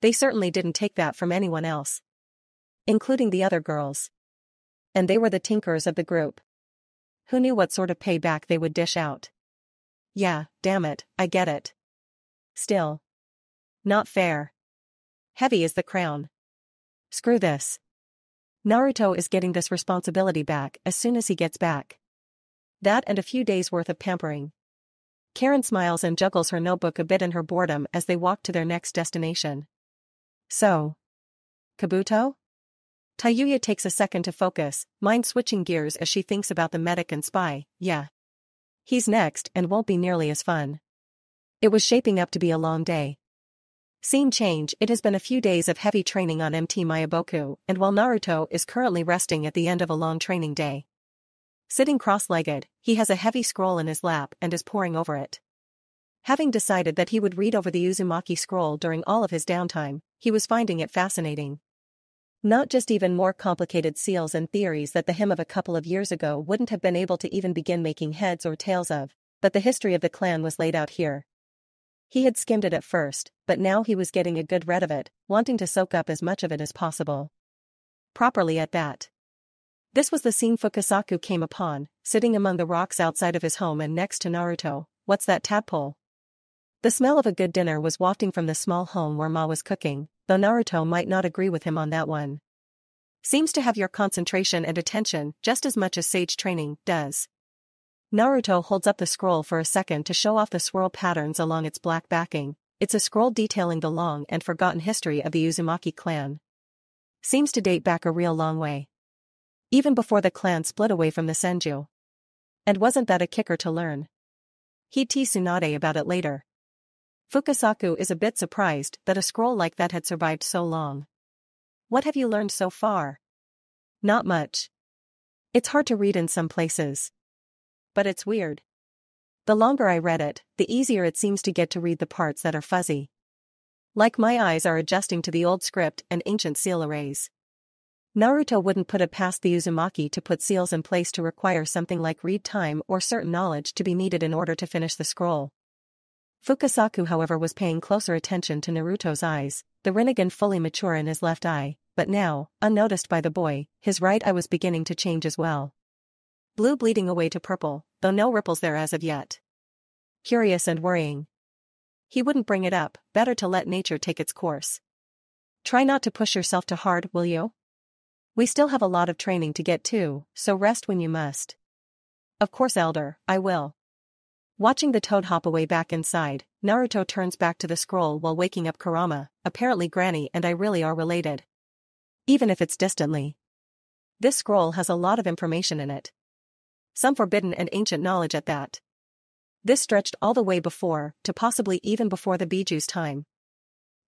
They certainly didn't take that from anyone else. Including the other girls. And they were the tinkers of the group. Who knew what sort of payback they would dish out? Yeah, damn it, I get it. Still. Not fair. Heavy is the crown. Screw this. Naruto is getting this responsibility back as soon as he gets back. That and a few days' worth of pampering. Karen smiles and juggles her notebook a bit in her boredom as they walk to their next destination. So. Kabuto? Tayuya takes a second to focus, mind switching gears as she thinks about the medic and spy. Yeah. He's next and won't be nearly as fun. It was shaping up to be a long day. Scene change. It has been a few days of heavy training on MT Mayaboku, and while Naruto is currently resting at the end of a long training day. Sitting cross-legged, he has a heavy scroll in his lap and is poring over it. Having decided that he would read over the Uzumaki scroll during all of his downtime, he was finding it fascinating. Not just even more complicated seals and theories that the him of a couple of years ago wouldn't have been able to even begin making heads or tails of, but the history of the clan was laid out here. He had skimmed it at first, but now he was getting a good read of it, wanting to soak up as much of it as possible. Properly at that. This was the scene Fukasaku came upon, sitting among the rocks outside of his home and next to Naruto. What's that tadpole? The smell of a good dinner was wafting from the small home where Ma was cooking, though Naruto might not agree with him on that one. Seems to have your concentration and attention just as much as sage training does. Naruto holds up the scroll for a second to show off the swirl patterns along its black backing. It's a scroll detailing the long and forgotten history of the Uzumaki clan. Seems to date back a real long way. Even before the clan split away from the Senju. And wasn't that a kicker to learn? He'd tease Tsunade about it later. Fukasaku is a bit surprised that a scroll like that had survived so long. What have you learned so far? Not much. It's hard to read in some places. But it's weird. The longer I read it, the easier it seems to get to read the parts that are fuzzy. Like my eyes are adjusting to the old script and ancient seal arrays. Naruto wouldn't put it past the Uzumaki to put seals in place to require something like read time or certain knowledge to be needed in order to finish the scroll. Fukasaku however was paying closer attention to Naruto's eyes, the Rinnegan fully mature in his left eye, but now, unnoticed by the boy, his right eye was beginning to change as well. Blue bleeding away to purple, though no ripples there as of yet. Curious and worrying. He wouldn't bring it up, better to let nature take its course. Try not to push yourself too hard, will you? We still have a lot of training to get to, so rest when you must. Of course elder, I will. Watching the toad hop away back inside, Naruto turns back to the scroll while waking up Kurama. Apparently Granny and I really are related. Even if it's distantly. This scroll has a lot of information in it. Some forbidden and ancient knowledge at that. This stretched all the way before, to possibly even before the Biju's time.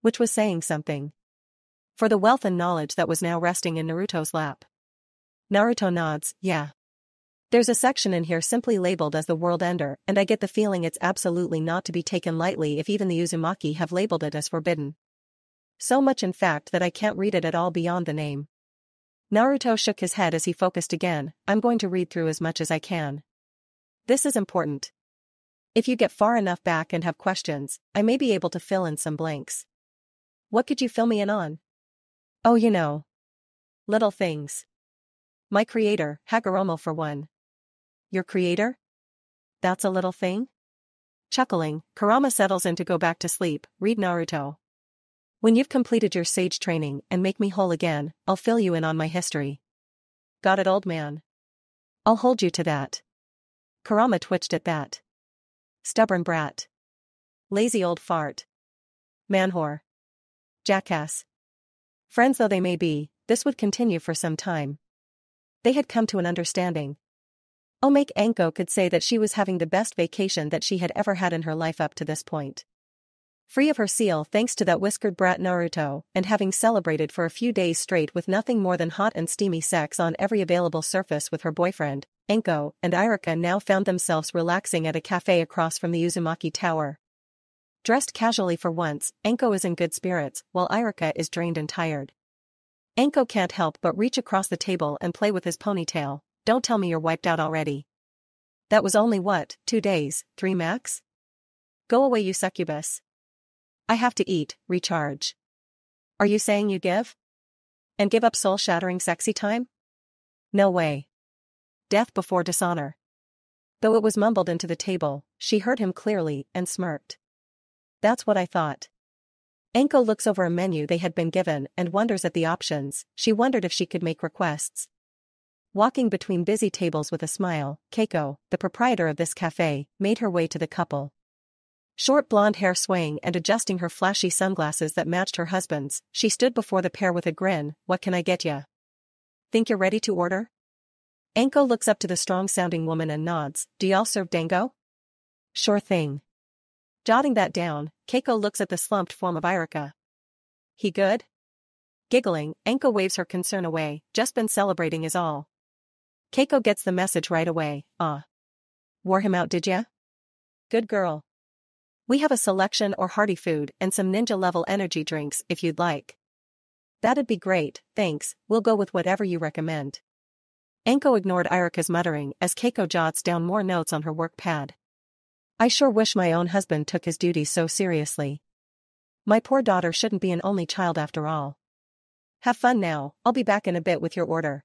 Which was saying something. For the wealth and knowledge that was now resting in Naruto's lap. Naruto nods, yeah. There's a section in here simply labeled as the World Ender, and I get the feeling it's absolutely not to be taken lightly if even the Uzumaki have labeled it as forbidden. So much in fact that I can't read it at all beyond the name. Naruto shook his head as he focused again. I'm going to read through as much as I can. This is important. If you get far enough back and have questions, I may be able to fill in some blanks. What could you fill me in on? Oh, you know. Little things. My creator, Hagoromo for one. Your creator? That's a little thing? Chuckling, Kurama settles in to go back to sleep. Read Naruto. When you've completed your sage training and make me whole again, I'll fill you in on my history. Got it, old man? I'll hold you to that. Kurama twitched at that. Stubborn brat. Lazy old fart. Man-whore. Jackass. Friends though they may be, this would continue for some time. They had come to an understanding. Oh, make Anko could say that she was having the best vacation that she had ever had in her life up to this point. Free of her seal thanks to that whiskered brat Naruto, and having celebrated for a few days straight with nothing more than hot and steamy sex on every available surface with her boyfriend, Anko and Irika now found themselves relaxing at a cafe across from the Uzumaki Tower. Dressed casually for once, Anko is in good spirits, while Irika is drained and tired. Anko can't help but reach across the table and play with his ponytail. Don't tell me you're wiped out already. That was only what, 2 days, 3 max? Go away, you succubus. I have to eat, recharge. Are you saying you give? And give up soul-shattering sexy time? No way. Death before dishonor. Though it was mumbled into the table, she heard him clearly and smirked. That's what I thought. Anko looks over a menu they had been given and wonders at the options. She wondered if she could make requests. Walking between busy tables with a smile, Keiko, the proprietor of this cafe, made her way to the couple. Short blonde hair swaying and adjusting her flashy sunglasses that matched her husband's, she stood before the pair with a grin. What can I get ya? Think you're ready to order? Anko looks up to the strong-sounding woman and nods. Do y'all serve dango? Sure thing. Jotting that down, Keiko looks at the slumped form of Irika. He good? Giggling, Anko waves her concern away. Just been celebrating is all. Keiko gets the message right away. Wore him out, did ya? Good girl. We have a selection or hearty food and some ninja-level energy drinks if you'd like. That'd be great, thanks, we'll go with whatever you recommend. Anko ignored Irika's muttering as Keiko jots down more notes on her work pad. I sure wish my own husband took his duties so seriously. My poor daughter shouldn't be an only child after all. Have fun now, I'll be back in a bit with your order.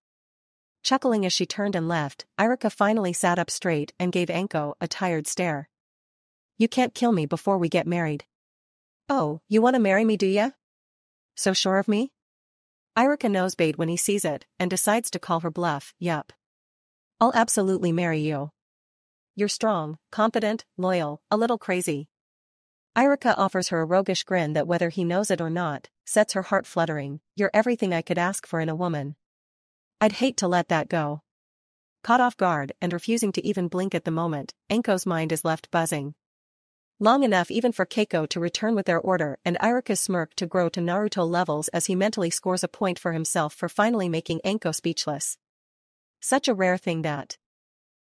Chuckling as she turned and left, Irika finally sat up straight and gave Anko a tired stare. You can't kill me before we get married. Oh, you wanna marry me, do ya? So sure of me? Irika nosebait when he sees it, and decides to call her bluff. Yup. I'll absolutely marry you. You're strong, confident, loyal, a little crazy. Irika offers her a roguish grin that whether he knows it or not, sets her heart fluttering. You're everything I could ask for in a woman. I'd hate to let that go. Caught off guard and refusing to even blink at the moment, Anko's mind is left buzzing. Long enough even for Keiko to return with their order and Irika's smirk to grow to Naruto levels as he mentally scores a point for himself for finally making Anko speechless. Such a rare thing that.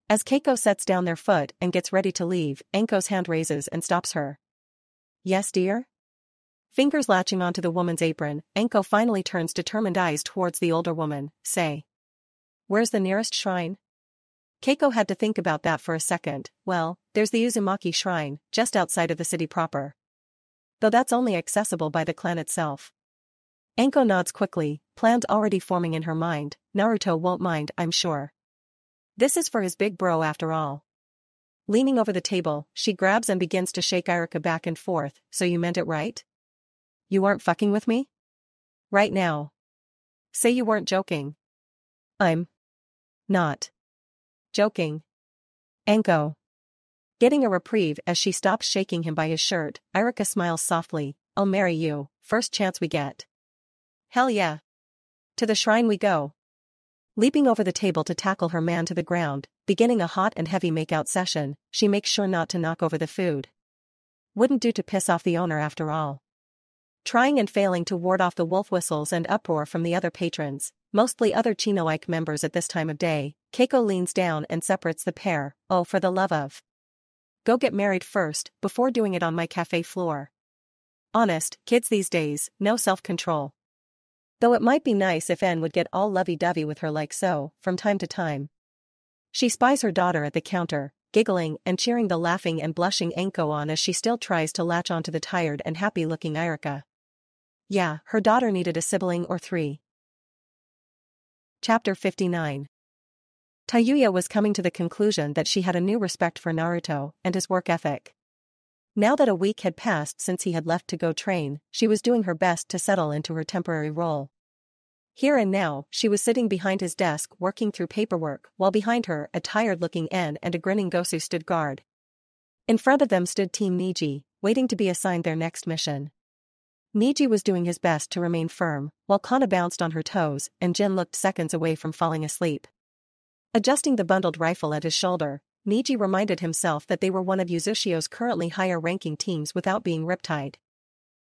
As Keiko sets down their foot and gets ready to leave, Anko's hand raises and stops her. Yes, dear? Fingers latching onto the woman's apron, Anko finally turns determined eyes towards the older woman. Say. Where's the nearest shrine? Keiko had to think about that for a second. Well, there's the Uzumaki shrine, just outside of the city proper. Though that's only accessible by the clan itself. Anko nods quickly, plans already forming in her mind. Naruto won't mind, I'm sure. This is for his big bro after all. Leaning over the table, she grabs and begins to shake Irika back and forth. So you meant it right? You aren't fucking with me? Right now. Say you weren't joking. I'm not joking. Anko. Getting a reprieve as she stops shaking him by his shirt, Irika smiles softly. I'll marry you, first chance we get. Hell yeah. To the shrine we go. Leaping over the table to tackle her man to the ground, beginning a hot and heavy makeout session, she makes sure not to knock over the food. Wouldn't do to piss off the owner after all. Trying and failing to ward off the wolf whistles and uproar from the other patrons, mostly other Chinoike members at this time of day, Keiko leans down and separates the pair. Oh, for the love of. Go get married first, before doing it on my cafe floor. Honest, kids these days, no self-control. Though it might be nice if Anne would get all lovey-dovey with her like so, from time to time. She spies her daughter at the counter, giggling and cheering the laughing and blushing Anko on as she still tries to latch onto the tired and happy-looking Irika. Yeah, her daughter needed a sibling or 3. Chapter 59. Tayuya was coming to the conclusion that she had a new respect for Naruto and his work ethic. Now that a week had passed since he had left to go train, she was doing her best to settle into her temporary role. Here and now, she was sitting behind his desk working through paperwork, while behind her, a tired-looking En and a grinning Gosu stood guard. In front of them stood Team Niji, waiting to be assigned their next mission. Niji was doing his best to remain firm, while Kana bounced on her toes, and Jin looked seconds away from falling asleep. Adjusting the bundled rifle at his shoulder, Niji reminded himself that they were one of Yuzushio's currently higher-ranking teams without being riptide.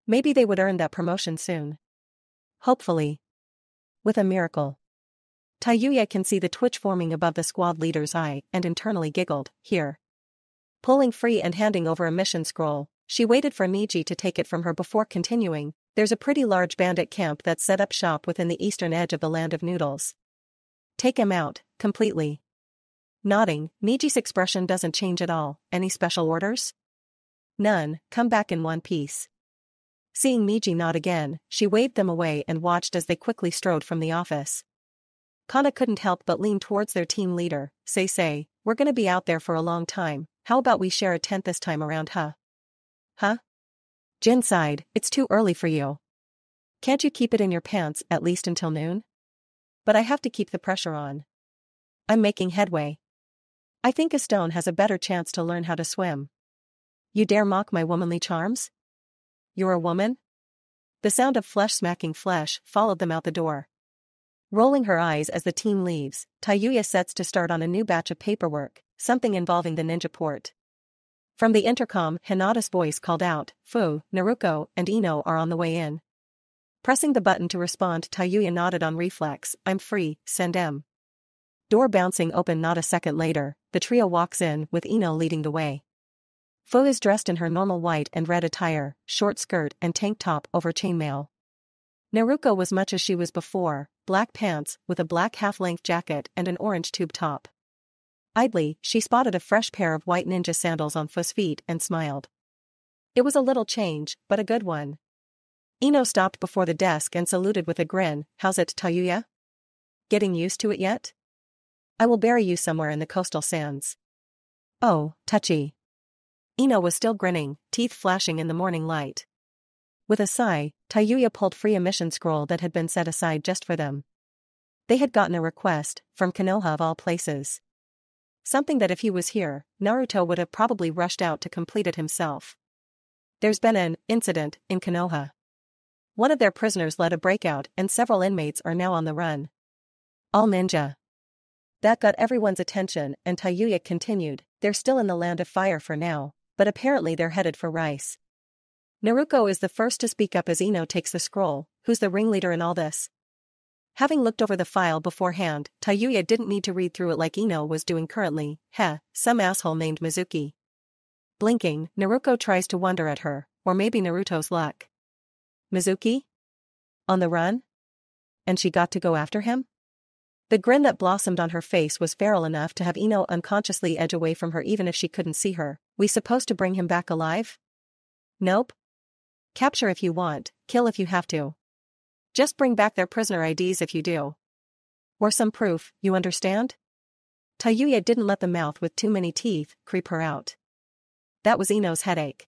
Maybe they would earn that promotion soon. Hopefully. With a miracle. Tayuya can see the twitch forming above the squad leader's eye and internally giggled, here. Pulling free and handing over a mission scroll, she waited for Niji to take it from her before continuing. There's a pretty large bandit camp that's set up shop within the eastern edge of the Land of Noodles. Take him out, completely. Nodding, Niji's expression doesn't change at all. Any special orders? None, come back in one piece. Seeing Niji nod again, she waved them away and watched as they quickly strode from the office. Kana couldn't help but lean towards their team leader. Say, we're gonna be out there for a long time, how about we share a tent this time around, huh? Huh? Jin sighed, it's too early for you. Can't you keep it in your pants at least until noon? But I have to keep the pressure on. I'm making headway. I think a stone has a better chance to learn how to swim. You dare mock my womanly charms? You're a woman? The sound of flesh smacking flesh followed them out the door. Rolling her eyes as the team leaves, Tayuya sets to start on a new batch of paperwork, something involving the ninja port. From the intercom, Hinata's voice called out, Fu, Naruto, and Ino are on the way in. Pressing the button to respond, Tayuya nodded on reflex, I'm free, send M. Door bouncing open not a second later, the trio walks in with Ino leading the way. Fu is dressed in her normal white and red attire, short skirt and tank top over chainmail. Naruto was much as she was before, black pants with a black half-length jacket and an orange tube top. Idly, she spotted a fresh pair of white ninja sandals on Fu's feet and smiled. It was a little change, but a good one. Ino stopped before the desk and saluted with a grin, how's it, Tayuya? Getting used to it yet? I will bury you somewhere in the coastal sands. Oh, touchy. Ino was still grinning, teeth flashing in the morning light. With a sigh, Tayuya pulled free a mission scroll that had been set aside just for them. They had gotten a request, from Konoha of all places. Something that if he was here, Naruto would have probably rushed out to complete it himself. There's been an incident in Konoha. One of their prisoners led a breakout and several inmates are now on the run. All ninja. That got everyone's attention and Tayuya continued, they're still in the Land of Fire for now, but apparently they're headed for Rice. Naruto is the first to speak up as Ino takes the scroll, who's the ringleader in all this? Having looked over the file beforehand, Tayuya didn't need to read through it like Ino was doing currently, some asshole named Mizuki. Blinking, Naruto tries to wonder at her, or maybe Naruto's luck. Mizuki? On the run? And she got to go after him? The grin that blossomed on her face was feral enough to have Ino unconsciously edge away from her even if she couldn't see her. We supposed to bring him back alive? Nope. Capture if you want, kill if you have to. Just bring back their prisoner IDs if you do. Or some proof, you understand? Tayuya didn't let the mouth with too many teeth creep her out. That was Ino's headache.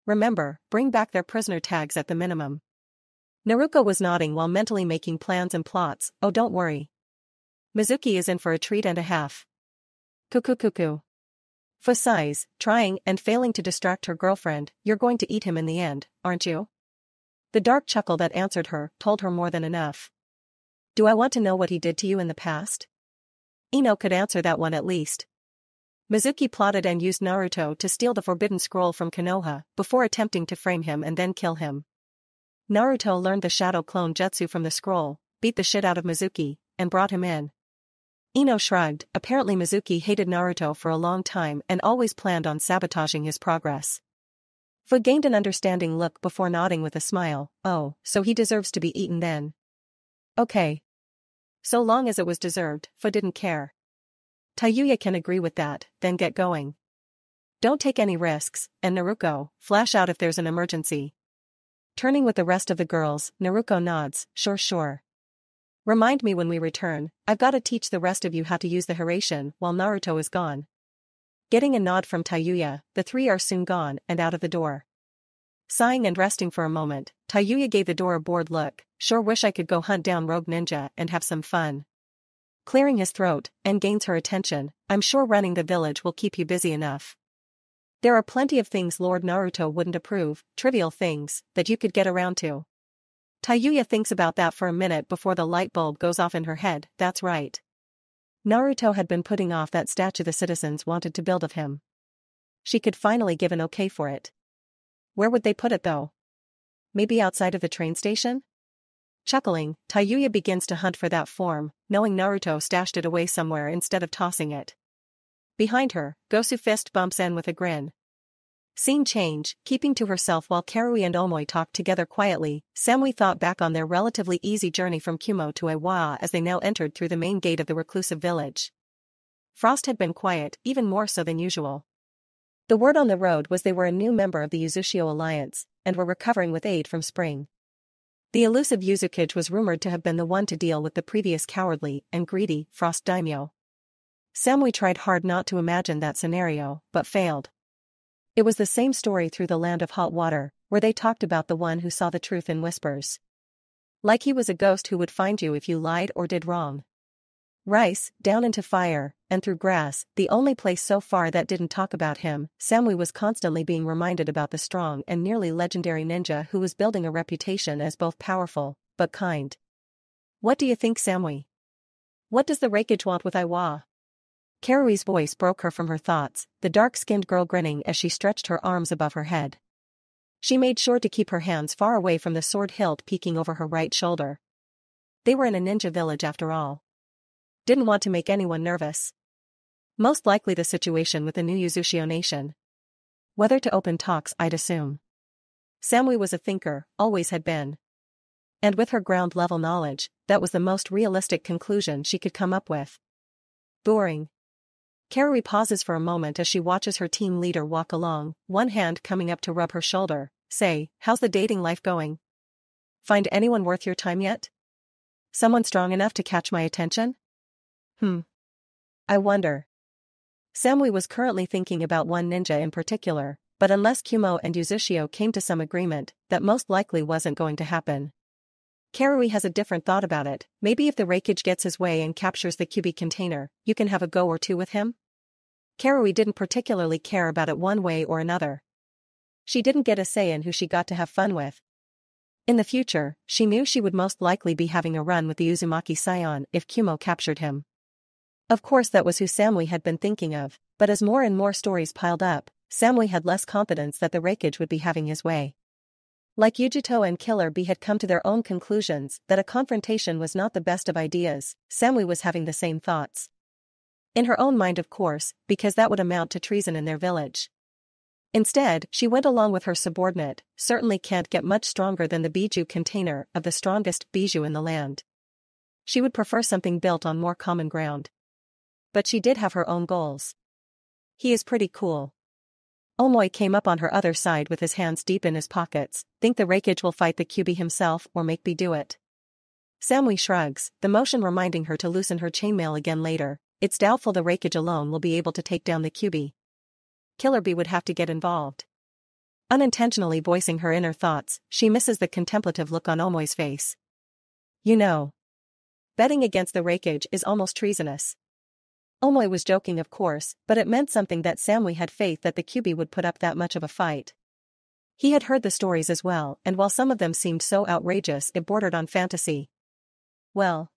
Remember, bring back their prisoner tags at the minimum. Naruto was nodding while mentally making plans and plots. Oh, don't worry. Mizuki is in for a treat and a half. Cuckoo. Fu sighs, trying and failing to distract her girlfriend, you're going to eat him in the end, aren't you? The dark chuckle that answered her told her more than enough. Do I want to know what he did to you in the past? Ino could answer that one at least. Mizuki plotted and used Naruto to steal the forbidden scroll from Konoha before attempting to frame him and then kill him. Naruto learned the shadow clone jutsu from the scroll, beat the shit out of Mizuki, and brought him in. Ino shrugged, apparently Mizuki hated Naruto for a long time and always planned on sabotaging his progress. Fu gained an understanding look before nodding with a smile, oh, so he deserves to be eaten then. Okay. So long as it was deserved, Fu didn't care. Tayuya can agree with that, then get going. Don't take any risks, and Naruto, flash out if there's an emergency. Turning with the rest of the girls, Naruto nods, sure. Remind me when we return, I've got to teach the rest of you how to use the Hiraishin while Naruto is gone. Getting a nod from Tayuya, the three are soon gone and out of the door. Sighing and resting for a moment, Tayuya gave the door a bored look, sure wish I could go hunt down Rogue Ninja and have some fun. Clearing his throat, and gains her attention, I'm sure running the village will keep you busy enough. There are plenty of things Lord Naruto wouldn't approve, trivial things, that you could get around to. Tayuya thinks about that for a minute before the light bulb goes off in her head, that's right. Naruto had been putting off that statue the citizens wanted to build of him. She could finally give an okay for it. Where would they put it though? Maybe outside of the train station? Chuckling, Tayuya begins to hunt for that form, knowing Naruto stashed it away somewhere instead of tossing it. Behind her, Gosu fist bumps in with a grin. Scene change, keeping to herself while Karui and Omoi talked together quietly, Samui thought back on their relatively easy journey from Kumo to Iwa as they now entered through the main gate of the reclusive village. Frost had been quiet, even more so than usual. The word on the road was they were a new member of the Uzushio Alliance, and were recovering with aid from Spring. The elusive Yuzukage was rumored to have been the one to deal with the previous cowardly and greedy Frost Daimyo. Samui tried hard not to imagine that scenario, but failed. It was the same story through the land of hot water, where they talked about the one who saw the truth in whispers. Like he was a ghost who would find you if you lied or did wrong. Rice, down into fire, and through grass, the only place so far that didn't talk about him, Samui was constantly being reminded about the strong and nearly legendary ninja who was building a reputation as both powerful, but kind. What do you think, Samui? What does the Raikage want with Iwa? Karui's voice broke her from her thoughts, the dark-skinned girl grinning as she stretched her arms above her head. She made sure to keep her hands far away from the sword hilt peeking over her right shoulder. They were in a ninja village after all. Didn't want to make anyone nervous. Most likely the situation with the new Uzushio nation. Whether to open talks, I'd assume. Samui was a thinker, always had been. And with her ground-level knowledge, that was the most realistic conclusion she could come up with. Boring. Karui pauses for a moment as she watches her team leader walk along, one hand coming up to rub her shoulder. Say, how's the dating life going? Find anyone worth your time yet? Someone strong enough to catch my attention? I wonder. Samui was currently thinking about one ninja in particular, but unless Kumo and Uzushio came to some agreement, that most likely wasn't going to happen. Karui has a different thought about it. Maybe if the Raikage gets his way and captures the Kyubi container, you can have a go or two with him? Karui didn't particularly care about it one way or another. She didn't get a say in who she got to have fun with. In the future, she knew she would most likely be having a run with the Uzumaki Scion if Kumo captured him. Of course that was who Samui had been thinking of, but as more and more stories piled up, Samui had less confidence that the Raikage would be having his way. Like Yujito and Killer Bee had come to their own conclusions that a confrontation was not the best of ideas, Samui was having the same thoughts. In her own mind, of course, because that would amount to treason in their village. Instead, she went along with her subordinate, certainly can't get much stronger than the bijou container of the strongest bijou in the land. She would prefer something built on more common ground. But she did have her own goals. He is pretty cool. Omoi came up on her other side with his hands deep in his pockets. Think the Raikage will fight the Kyubi himself or make Bee do it? Samui shrugs, the motion reminding her to loosen her chainmail again later. It's doubtful the Raikage alone will be able to take down the Kyubi. Killer Bee would have to get involved. Unintentionally voicing her inner thoughts, she misses the contemplative look on Omoi's face. You know. Betting against the Raikage is almost treasonous. Omoi was joking, of course, but it meant something that Samui had faith that the Kyubi would put up that much of a fight. He had heard the stories as well, and while some of them seemed so outrageous it bordered on fantasy. Well,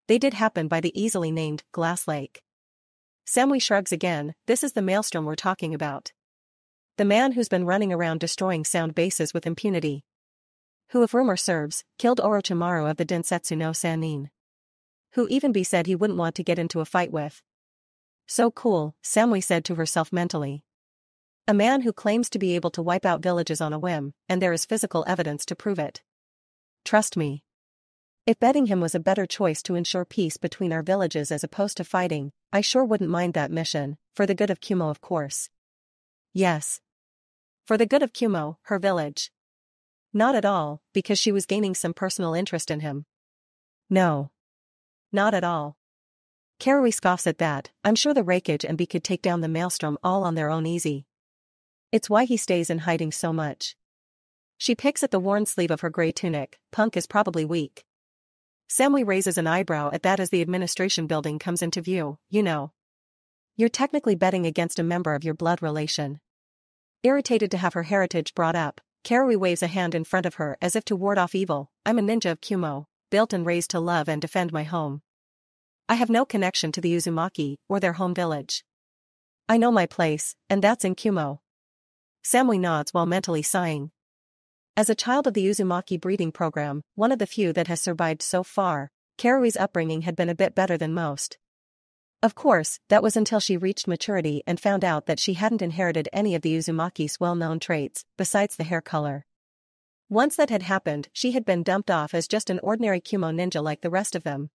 they did happen by the easily named Glass Lake. Samui shrugs again. This is the maelstrom we're talking about. The man who's been running around destroying sound bases with impunity. Who, if rumor serves, killed Orochimaru of the Densetsu no Sannin. Who even Bee said he wouldn't want to get into a fight with. So cool, Samui said to herself mentally. A man who claims to be able to wipe out villages on a whim, and there is physical evidence to prove it. Trust me. If betting him was a better choice to ensure peace between our villages as opposed to fighting, I sure wouldn't mind that mission, for the good of Kumo, of course. Yes. For the good of Kumo, her village. Not at all, because she was gaining some personal interest in him. No. Not at all. Karui scoffs at that. I'm sure the Raikage and Bee could take down the maelstrom all on their own easy. It's why he stays in hiding so much. She picks at the worn sleeve of her gray tunic. Punk is probably weak. Samui raises an eyebrow at that as the administration building comes into view. You know. You're technically betting against a member of your blood relation. Irritated to have her heritage brought up, Karui waves a hand in front of her as if to ward off evil. I'm a ninja of Kumo, built and raised to love and defend my home. I have no connection to the Uzumaki or their home village. I know my place, and that's in Kumo. Samui nods while mentally sighing. As a child of the Uzumaki breeding program, one of the few that has survived so far, Karui's upbringing had been a bit better than most. Of course, that was until she reached maturity and found out that she hadn't inherited any of the Uzumaki's well-known traits, besides the hair color. Once that had happened, she had been dumped off as just an ordinary Kumo ninja like the rest of them.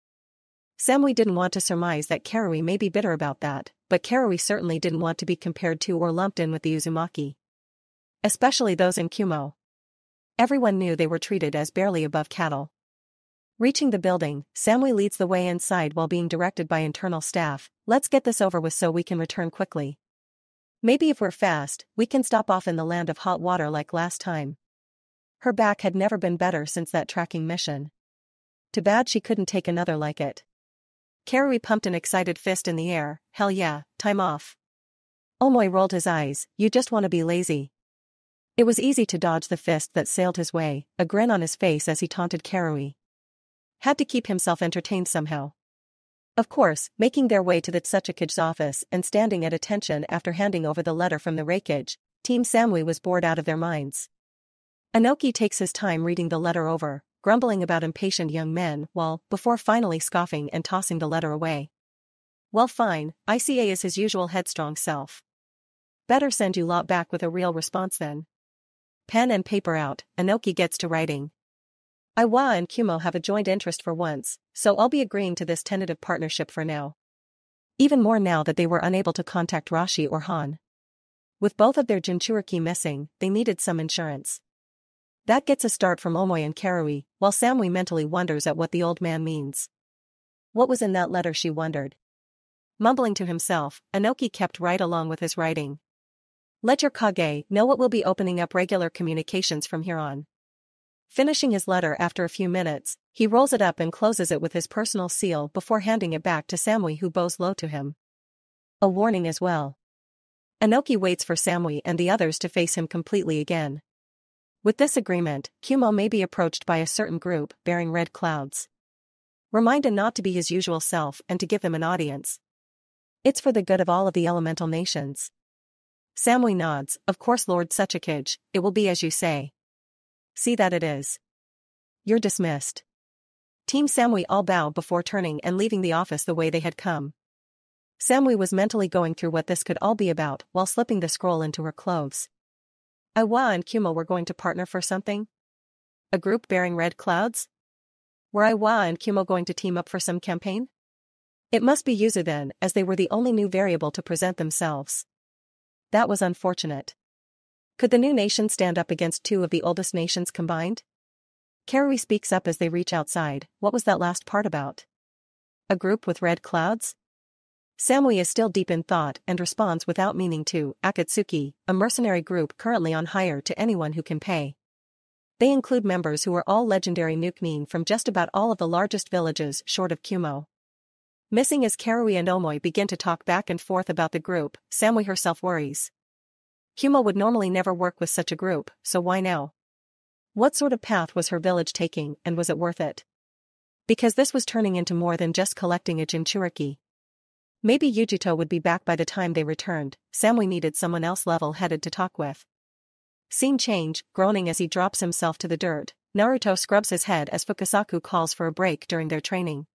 Samui didn't want to surmise that Karui may be bitter about that, but Karui certainly didn't want to be compared to or lumped in with the Uzumaki. Especially those in Kumo. Everyone knew they were treated as barely above cattle. Reaching the building, Samui leads the way inside while being directed by internal staff. Let's get this over with so we can return quickly. Maybe if we're fast, we can stop off in the land of hot water like last time. Her back had never been better since that tracking mission. Too bad she couldn't take another like it. Karui pumped an excited fist in the air. Hell yeah, time off. Omoi rolled his eyes. You just want to be lazy. It was easy to dodge the fist that sailed his way, a grin on his face as he taunted Karui. Had to keep himself entertained somehow. Of course, making their way to the Tsuchikage's office and standing at attention after handing over the letter from the Reikage, Team Samui was bored out of their minds. Inoki takes his time reading the letter over, grumbling about impatient young men before finally scoffing and tossing the letter away. Well fine, ICA is his usual headstrong self. Better send you lot back with a real response then. Pen and paper out, Inoki gets to writing. Iwa and Kumo have a joint interest for once, so I'll be agreeing to this tentative partnership for now. Even more now that they were unable to contact Rashi or Han. With both of their Jinchuriki missing, they needed some insurance. That gets a start from Omoi and Karui, while Samui mentally wonders at what the old man means. What was in that letter, she wondered. Mumbling to himself, Inoki kept right along with his writing. Let your Kage know it will be opening up regular communications from here on. Finishing his letter after a few minutes, he rolls it up and closes it with his personal seal before handing it back to Samui, who bows low to him. A warning as well. Inoki waits for Samui and the others to face him completely again. With this agreement, Kumo may be approached by a certain group bearing red clouds. Remind him not to be his usual self and to give them an audience. It's for the good of all of the elemental nations. Samui nods. Of course, Lord Tsuchikage, it will be as you say. See that it is. You're dismissed. Team Samui all bow before turning and leaving the office the way they had come. Samui was mentally going through what this could all be about while slipping the scroll into her clothes. Iwa and Kumo were going to partner for something? A group bearing red clouds? Were Iwa and Kumo going to team up for some campaign? It must be Yuzu then, as they were the only new variable to present themselves. That was unfortunate. Could the new nation stand up against two of the oldest nations combined? Karui speaks up as they reach outside. What was that last part about? A group with red clouds? Samui is still deep in thought and responds without meaning to Akatsuki, a mercenary group currently on hire to anyone who can pay. They include members who are all legendary Nukenin from just about all of the largest villages short of Kumo. Missing as Karui and Omoi begin to talk back and forth about the group, Samui herself worries. Kumo would normally never work with such a group, so why now? What sort of path was her village taking, and was it worth it? Because this was turning into more than just collecting a Jinchuriki. Maybe Yujito would be back by the time they returned. Samui needed someone else level-headed to talk with. Scene change, groaning as he drops himself to the dirt, Naruto scrubs his head as Fukasaku calls for a break during their training.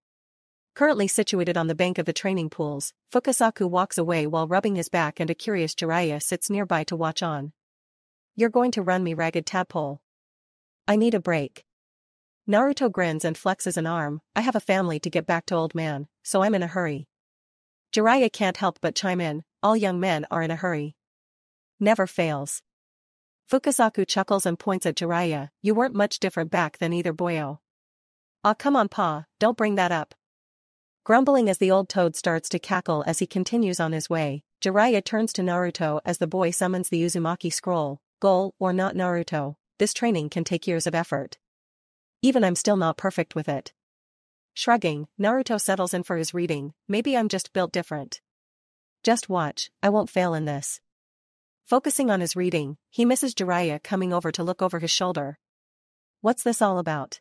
Currently situated on the bank of the training pools, Fukasaku walks away while rubbing his back and a curious Jiraiya sits nearby to watch on. You're going to run me, ragged tadpole. I need a break. Naruto grins and flexes an arm. I have a family to get back to, old man, so I'm in a hurry. Jiraiya can't help but chime in. All young men are in a hurry. Never fails. Fukasaku chuckles and points at Jiraiya. You weren't much different back then either, boyo. Aw, come on, pa, don't bring that up. Grumbling as the old toad starts to cackle as he continues on his way, Jiraiya turns to Naruto as the boy summons the Uzumaki scroll. Goal or not, Naruto, this training can take years of effort. Even I'm still not perfect with it. Shrugging, Naruto settles in for his reading. Maybe I'm just built different. Just watch, I won't fail in this. Focusing on his reading, he misses Jiraiya coming over to look over his shoulder. What's this all about?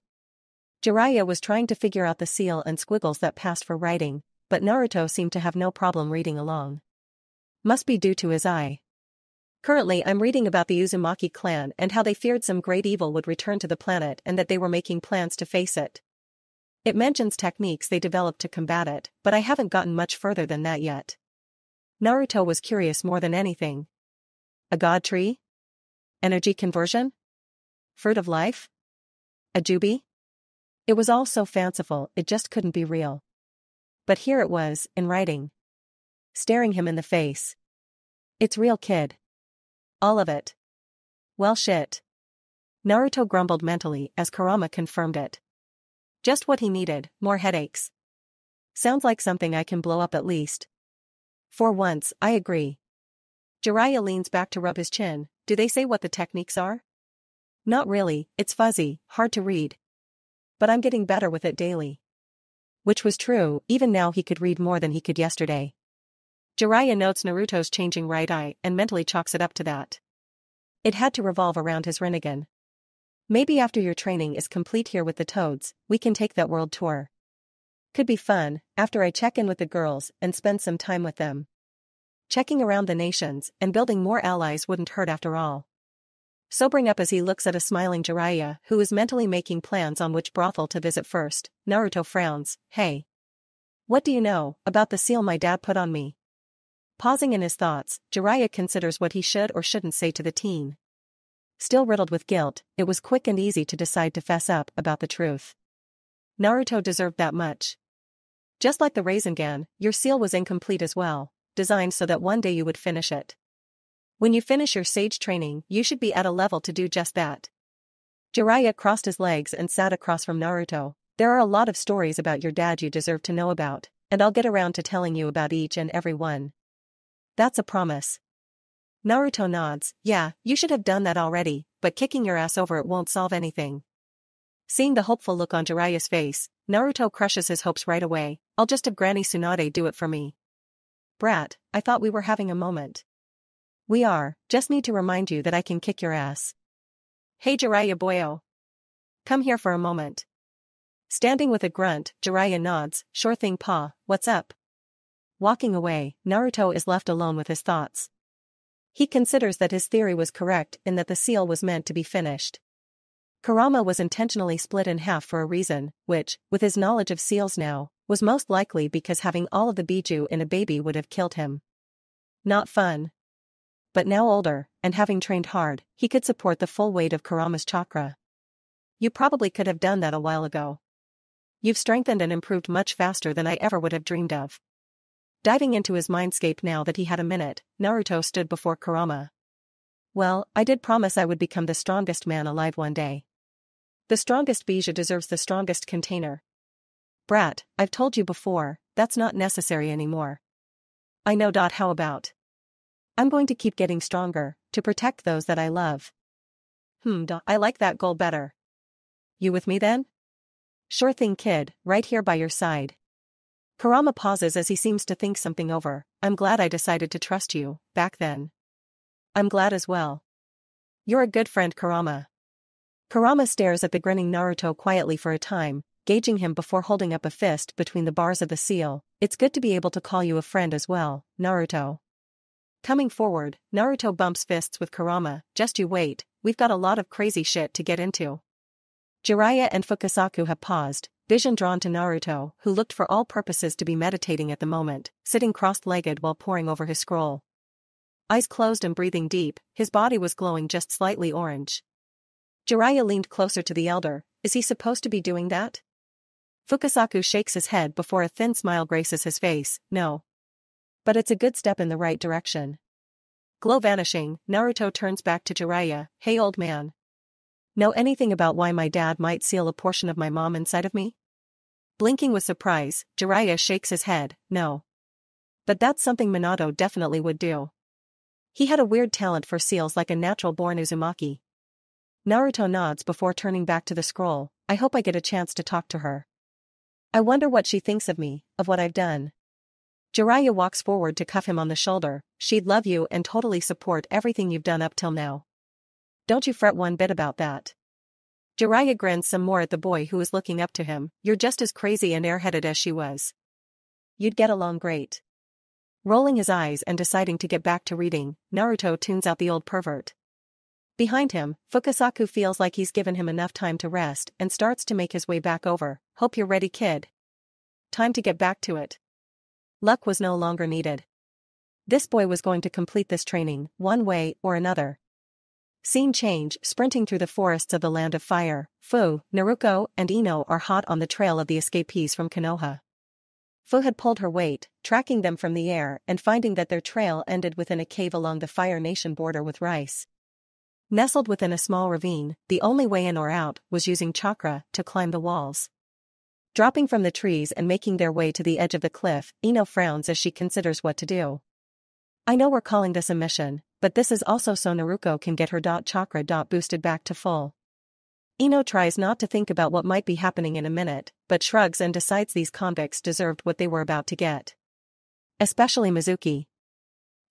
Jiraiya was trying to figure out the seal and squiggles that passed for writing, but Naruto seemed to have no problem reading along. Must be due to his eye. Currently I'm reading about the Uzumaki clan and how they feared some great evil would return to the planet and that they were making plans to face it. It mentions techniques they developed to combat it, but I haven't gotten much further than that yet. Naruto was curious more than anything. A god tree? Energy conversion? Fruit of life? A jubi? It was all so fanciful, it just couldn't be real. But here it was, in writing. Staring him in the face. It's real, kid. All of it. Well shit. Naruto grumbled mentally as Kurama confirmed it. Just what he needed, more headaches. Sounds like something I can blow up at least. For once, I agree. Jiraiya leans back to rub his chin. Do they say what the techniques are? Not really, it's fuzzy, hard to read. But I'm getting better with it daily. Which was true, even now he could read more than he could yesterday. Jiraiya notes Naruto's changing right eye and mentally chalks it up to that. It had to revolve around his Rinnegan. Maybe after your training is complete here with the Toads, we can take that world tour. Could be fun, after I check in with the girls and spend some time with them. Checking around the nations and building more allies wouldn't hurt after all. Sobering up as he looks at a smiling Jiraiya who is mentally making plans on which brothel to visit first, Naruto frowns. Hey. What do you know about the seal my dad put on me? Pausing in his thoughts, Jiraiya considers what he should or shouldn't say to the teen. Still riddled with guilt, it was quick and easy to decide to fess up about the truth. Naruto deserved that much. Just like the Rasengan, your seal was incomplete as well, designed so that one day you would finish it. When you finish your sage training, you should be at a level to do just that. Jiraiya crossed his legs and sat across from Naruto. There are a lot of stories about your dad you deserve to know about, and I'll get around to telling you about each and every one. That's a promise. Naruto nods. Yeah, you should have done that already, but kicking your ass over it won't solve anything. Seeing the hopeful look on Jiraiya's face, Naruto crushes his hopes right away. I'll just have Granny Tsunade do it for me. Brat, I thought we were having a moment. We are, just need to remind you that I can kick your ass. Hey Jiraiya boyo. Come here for a moment. Standing with a grunt, Jiraiya nods. Sure thing pa, what's up? Walking away, Naruto is left alone with his thoughts. He considers that his theory was correct in that the seal was meant to be finished. Kurama was intentionally split in half for a reason, which, with his knowledge of seals now, was most likely because having all of the Biju in a baby would have killed him. Not fun. But now older, and having trained hard, he could support the full weight of Kurama's chakra. You probably could have done that a while ago. You've strengthened and improved much faster than I ever would have dreamed of. Diving into his mindscape now that he had a minute, Naruto stood before Kurama. Well, I did promise I would become the strongest man alive one day. The strongest Biju deserves the strongest container. Brat, I've told you before, that's not necessary anymore. I know. How about? I'm going to keep getting stronger, to protect those that I love. I like that goal better. You with me then? Sure thing kid, right here by your side. Kurama pauses as he seems to think something over. I'm glad I decided to trust you, back then. I'm glad as well. You're a good friend Kurama. Kurama stares at the grinning Naruto quietly for a time, gauging him before holding up a fist between the bars of the seal. It's good to be able to call you a friend as well, Naruto. Coming forward, Naruto bumps fists with Kurama. Just you wait, we've got a lot of crazy shit to get into. Jiraiya and Fukasaku have paused, vision drawn to Naruto, who looked for all purposes to be meditating at the moment, sitting crossed-legged while poring over his scroll. Eyes closed and breathing deep, his body was glowing just slightly orange. Jiraiya leaned closer to the elder. Is he supposed to be doing that? Fukasaku shakes his head before a thin smile graces his face. No. But it's a good step in the right direction. Glow vanishing, Naruto turns back to Jiraiya. Hey old man. Know anything about why my dad might seal a portion of my mom inside of me? Blinking with surprise, Jiraiya shakes his head. No. But that's something Minato definitely would do. He had a weird talent for seals like a natural-born Uzumaki. Naruto nods before turning back to the scroll. I hope I get a chance to talk to her. I wonder what she thinks of me, of what I've done. Jiraiya walks forward to cuff him on the shoulder. She'd love you and totally support everything you've done up till now. Don't you fret one bit about that. Jiraiya grins some more at the boy who was looking up to him. You're just as crazy and airheaded as she was. You'd get along great. Rolling his eyes and deciding to get back to reading, Naruto tunes out the old pervert. Behind him, Fukasaku feels like he's given him enough time to rest and starts to make his way back over. Hope you're ready, kid. Time to get back to it. Luck was no longer needed. This boy was going to complete this training, one way or another. Scene change, sprinting through the forests of the Land of Fire. Fu, Naruto, and Ino are hot on the trail of the escapees from Konoha. Fu had pulled her weight, tracking them from the air and finding that their trail ended within a cave along the Fire Nation border with Rice. Nestled within a small ravine, the only way in or out was using chakra to climb the walls. Dropping from the trees and making their way to the edge of the cliff, Ino frowns as she considers what to do. I know we're calling this a mission, but this is also so Naruto can get her chakra boosted back to full. Ino tries not to think about what might be happening in a minute, but shrugs and decides these convicts deserved what they were about to get. Especially Mizuki.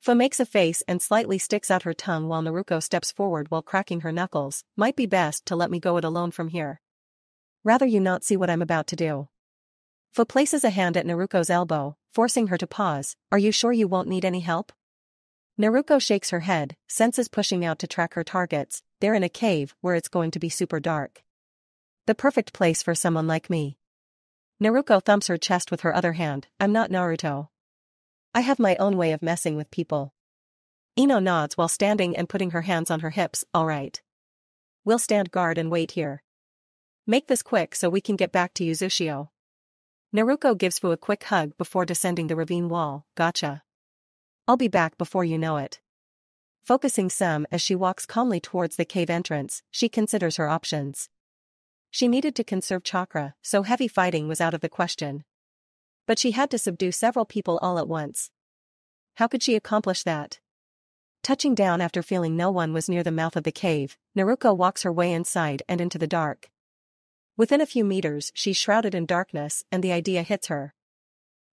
Fu makes a face and slightly sticks out her tongue while Naruto steps forward while cracking her knuckles. Might be best to let me go it alone from here. Rather you not see what I'm about to do. Fu places a hand at Naruto's elbow, forcing her to pause. Are you sure you won't need any help? Naruto shakes her head, senses pushing out to track her targets. They're in a cave where it's going to be super dark. The perfect place for someone like me. Naruto thumps her chest with her other hand. I'm not Naruto. I have my own way of messing with people. Ino nods while standing and putting her hands on her hips. All right. We'll stand guard and wait here. Make this quick so we can get back to Uzushio. Naruto gives Fu a quick hug before descending the ravine wall. Gotcha. I'll be back before you know it. Focusing some as she walks calmly towards the cave entrance, she considers her options. She needed to conserve chakra, so heavy fighting was out of the question. But she had to subdue several people all at once. How could she accomplish that? Touching down after feeling no one was near the mouth of the cave, Naruto walks her way inside and into the dark. Within a few meters, she's shrouded in darkness and the idea hits her.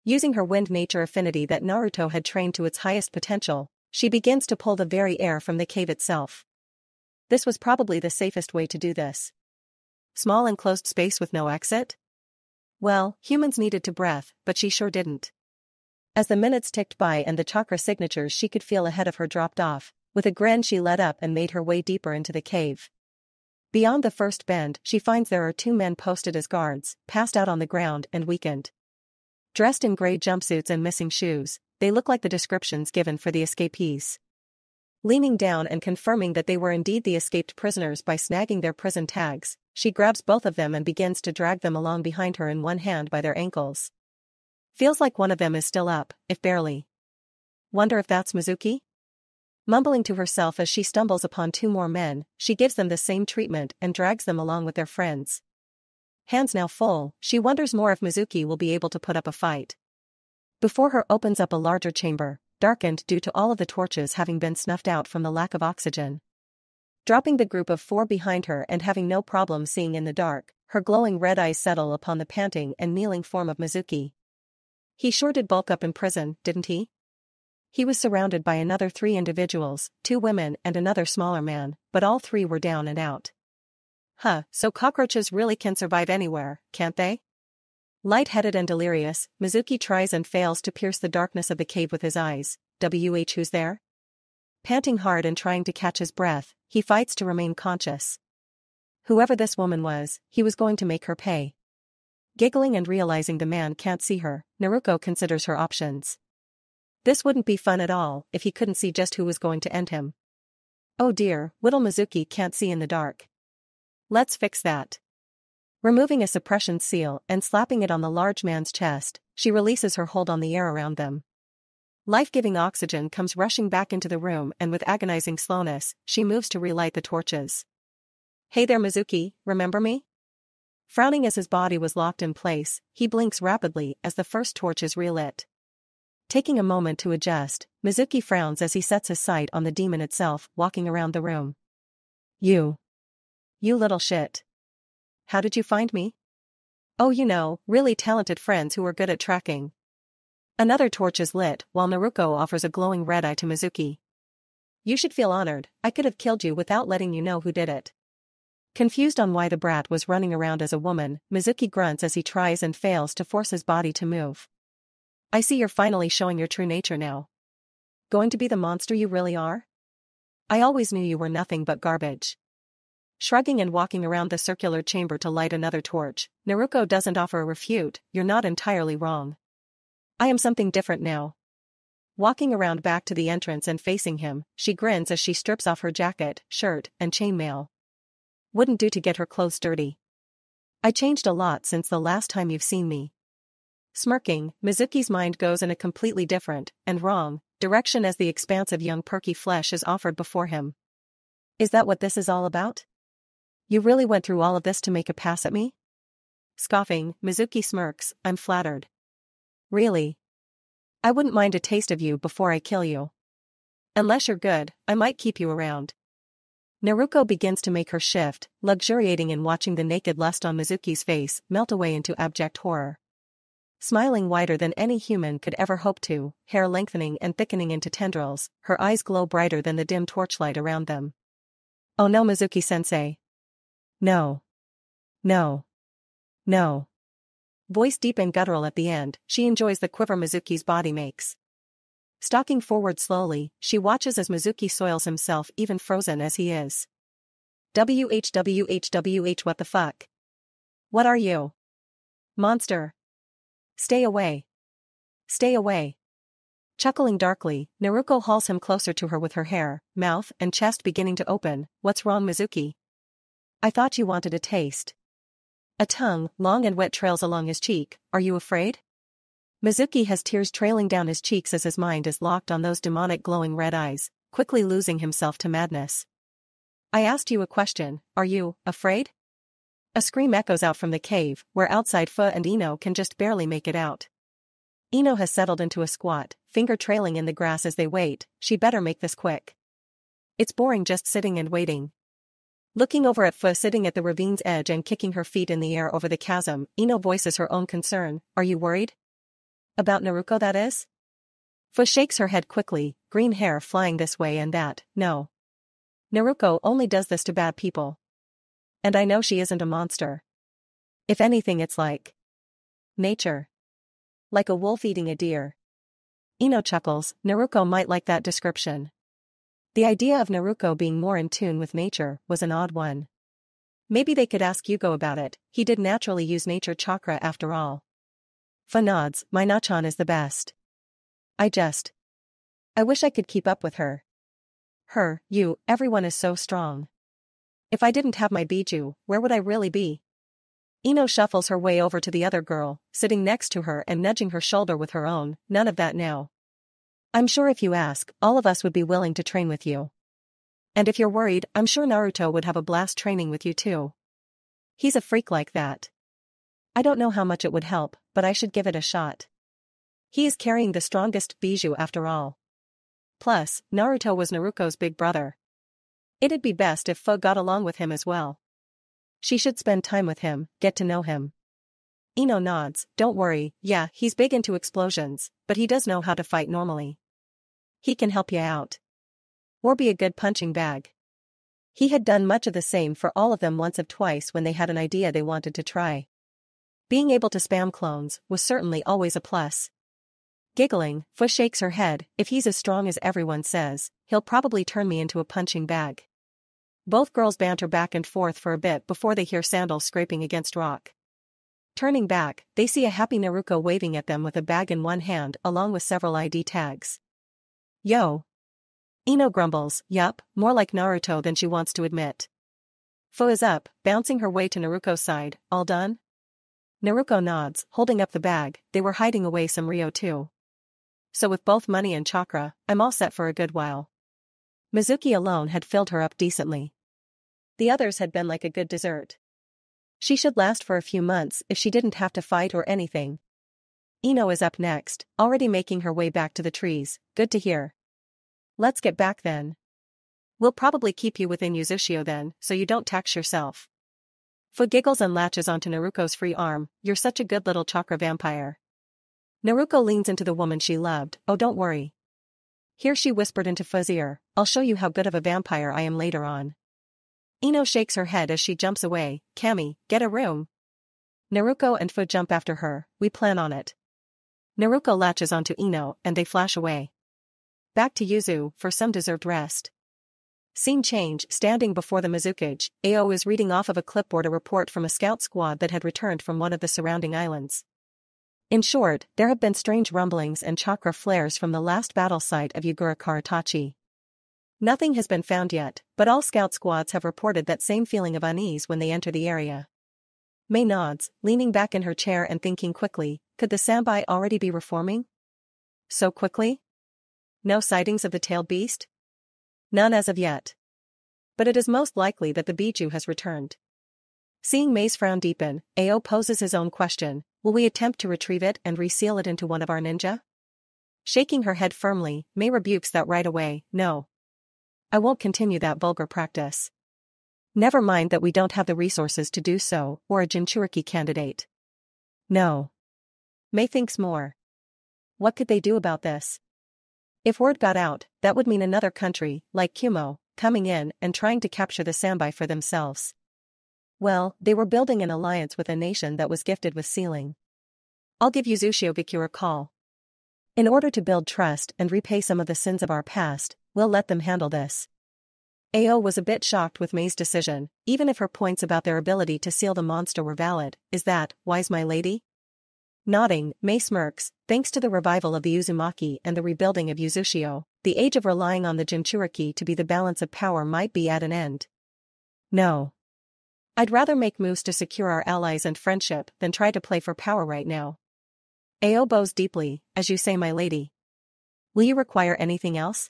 Using her wind nature affinity that Naruto had trained to its highest potential, she begins to pull the very air from the cave itself. This was probably the safest way to do this. Small enclosed space with no exit? Well, humans needed to breath, but she sure didn't. As the minutes ticked by and the chakra signatures she could feel ahead of her dropped off, with a grin she led up and made her way deeper into the cave. Beyond the first bend, she finds there are two men posted as guards, passed out on the ground and weakened. Dressed in gray jumpsuits and missing shoes, they look like the descriptions given for the escapees. Leaning down and confirming that they were indeed the escaped prisoners by snagging their prison tags, she grabs both of them and begins to drag them along behind her in one hand by their ankles. Feels like one of them is still up, if barely. Wonder if that's Mizuki? Mumbling to herself as she stumbles upon two more men, she gives them the same treatment and drags them along with their friends. Hands now full, she wonders more if Mizuki will be able to put up a fight. Before her opens up a larger chamber, darkened due to all of the torches having been snuffed out from the lack of oxygen. Dropping the group of four behind her and having no problem seeing in the dark, her glowing red eyes settle upon the panting and kneeling form of Mizuki. He sure did bulk up in prison, didn't he? He was surrounded by another 3 individuals, 2 women and another smaller man, but all 3 were down and out. So cockroaches really can survive anywhere, can't they? Light-headed and delirious, Mizuki tries and fails to pierce the darkness of the cave with his eyes. Who's there? Panting hard and trying to catch his breath, he fights to remain conscious. Whoever this woman was, he was going to make her pay. Giggling and realizing the man can't see her, Naruto considers her options. This wouldn't be fun at all if he couldn't see just who was going to end him. Oh dear, little Mizuki can't see in the dark. Let's fix that. Removing a suppression seal and slapping it on the large man's chest, she releases her hold on the air around them. Life-giving oxygen comes rushing back into the room and with agonizing slowness, she moves to relight the torches. Hey there Mizuki, remember me? Frowning as his body was locked in place, he blinks rapidly as the first torch is relit. Taking a moment to adjust, Mizuki frowns as he sets his sight on the demon itself walking around the room. You little shit. How did you find me? Oh, really talented friends who are good at tracking. Another torch is lit while Naruto offers a glowing red eye to Mizuki. You should feel honored, I could have killed you without letting you know who did it. Confused on why the brat was running around as a woman, Mizuki grunts as he tries and fails to force his body to move. I see you're finally showing your true nature now. Going to be the monster you really are? I always knew you were nothing but garbage. Shrugging and walking around the circular chamber to light another torch, Naruto doesn't offer a refute. You're not entirely wrong. I am something different now. Walking around back to the entrance and facing him, she grins as she strips off her jacket, shirt, and chainmail. Wouldn't do to get her clothes dirty. I changed a lot since the last time you've seen me. Smirking, Mizuki's mind goes in a completely different, and wrong, direction as the expansive young perky flesh is offered before him. Is that what this is all about? You really went through all of this to make a pass at me? Scoffing, Mizuki smirks, I'm flattered. Really? I wouldn't mind a taste of you before I kill you. Unless you're good, I might keep you around. Naruto begins to make her shift, luxuriating in watching the naked lust on Mizuki's face melt away into abject horror. Smiling wider than any human could ever hope to, hair lengthening and thickening into tendrils, her eyes glow brighter than the dim torchlight around them. Oh no, Mizuki-sensei. No. No. No. Voice deep and guttural at the end, she enjoys the quiver Mizuki's body makes. Stalking forward slowly, she watches as Mizuki soils himself even frozen as he is. WHWHWH what the fuck? What are you? Monster. Stay away. Stay away. Chuckling darkly, Naruto hauls him closer to her with her hair, mouth, and chest beginning to open. What's wrong, Mizuki? I thought you wanted a taste. A tongue, long and wet, trails along his cheek. Are you afraid? Mizuki has tears trailing down his cheeks as his mind is locked on those demonic glowing red eyes, quickly losing himself to madness. I asked you a question, are you afraid? A scream echoes out from the cave, where outside Fu and Ino can just barely make it out. Ino has settled into a squat, finger trailing in the grass as they wait. She better make this quick. It's boring just sitting and waiting. Looking over at Fu sitting at the ravine's edge and kicking her feet in the air over the chasm, Ino voices her own concern. Are you worried? About Naruto, that is? Fu shakes her head quickly, green hair flying this way and that. No. Naruto only does this to bad people. And I know she isn't a monster. If anything, it's like nature. Like a wolf eating a deer. Ino chuckles. Naruto might like that description. The idea of Naruto being more in tune with nature was an odd one. Maybe they could ask Yugo about it. He did naturally use nature chakra after all. Fu nods. My Nachan is the best. I wish I could keep up with her. Her, you, everyone is so strong. If I didn't have my Biju, where would I really be? Ino shuffles her way over to the other girl, sitting next to her and nudging her shoulder with her own. None of that now. I'm sure if you ask, all of us would be willing to train with you. And if you're worried, I'm sure Naruto would have a blast training with you too. He's a freak like that. I don't know how much it would help, but I should give it a shot. He is carrying the strongest Biju after all. Plus, Naruto was Naruto's big brother. It'd be best if Fu got along with him as well. She should spend time with him, get to know him. Ino nods. Don't worry, yeah, he's big into explosions, but he does know how to fight normally. He can help you out. Or be a good punching bag. He had done much of the same for all of them once or twice when they had an idea they wanted to try. Being able to spam clones was certainly always a plus. Giggling, Fu shakes her head. If he's as strong as everyone says, he'll probably turn me into a punching bag. Both girls banter back and forth for a bit before they hear sandals scraping against rock. Turning back, they see a happy Naruto waving at them with a bag in one hand along with several ID tags. Yo. Ino grumbles. Yup, more like Naruto than she wants to admit. Fu is up, bouncing her way to Naruto's side. All done? Naruto nods, holding up the bag. They were hiding away some Ryo too. So with both money and chakra, I'm all set for a good while. Mizuki alone had filled her up decently. The others had been like a good dessert. She should last for a few months if she didn't have to fight or anything. Ino is up next, already making her way back to the trees. Good to hear. Let's get back then. We'll probably keep you within Yuzushio then, so you don't tax yourself. Fu giggles and latches onto Naruto's free arm. You're such a good little chakra vampire. Naruto leans into the woman she loved. Oh, don't worry. Here she whispered into Fu's ear. I'll show you how good of a vampire I am later on. Ino shakes her head as she jumps away. Cammy, get a room. Naruto and Fu jump after her. We plan on it. Naruto latches onto Ino and they flash away. Back to Yuzu for some deserved rest. Scene change. Standing before the Mizukage, Ao is reading off of a clipboard a report from a scout squad that had returned from one of the surrounding islands. In short, there have been strange rumblings and chakra flares from the last battle site of Yugura Karatachi. Nothing has been found yet, but all scout squads have reported that same feeling of unease when they enter the area. Mei nods, leaning back in her chair and thinking quickly, could the Sambai already be reforming? So quickly? No sightings of the tailed beast? None as of yet. But it is most likely that the Biju has returned. Seeing Mei's frown deepen, Ao poses his own question, will we attempt to retrieve it and reseal it into one of our ninja? Shaking her head firmly, Mei rebukes that right away. No. I won't continue that vulgar practice. Never mind that we don't have the resources to do so, or a Jinchuriki candidate. No. Mei thinks more. What could they do about this? If word got out, that would mean another country, like Kumo, coming in and trying to capture the Sambai for themselves. Well, they were building an alliance with a nation that was gifted with sealing. I'll give Yuzushiogekure a call. In order to build trust and repay some of the sins of our past, we'll let them handle this. Ao was a bit shocked with Mei's decision, even if her points about their ability to seal the monster were valid. Is that wise, my lady? Nodding, Mei smirks. Thanks to the revival of the Uzumaki and the rebuilding of Yuzushio, the age of relying on the Jinchuriki to be the balance of power might be at an end. No. I'd rather make moves to secure our allies and friendship than try to play for power right now. Ao bows deeply, as you say, my lady. Will you require anything else?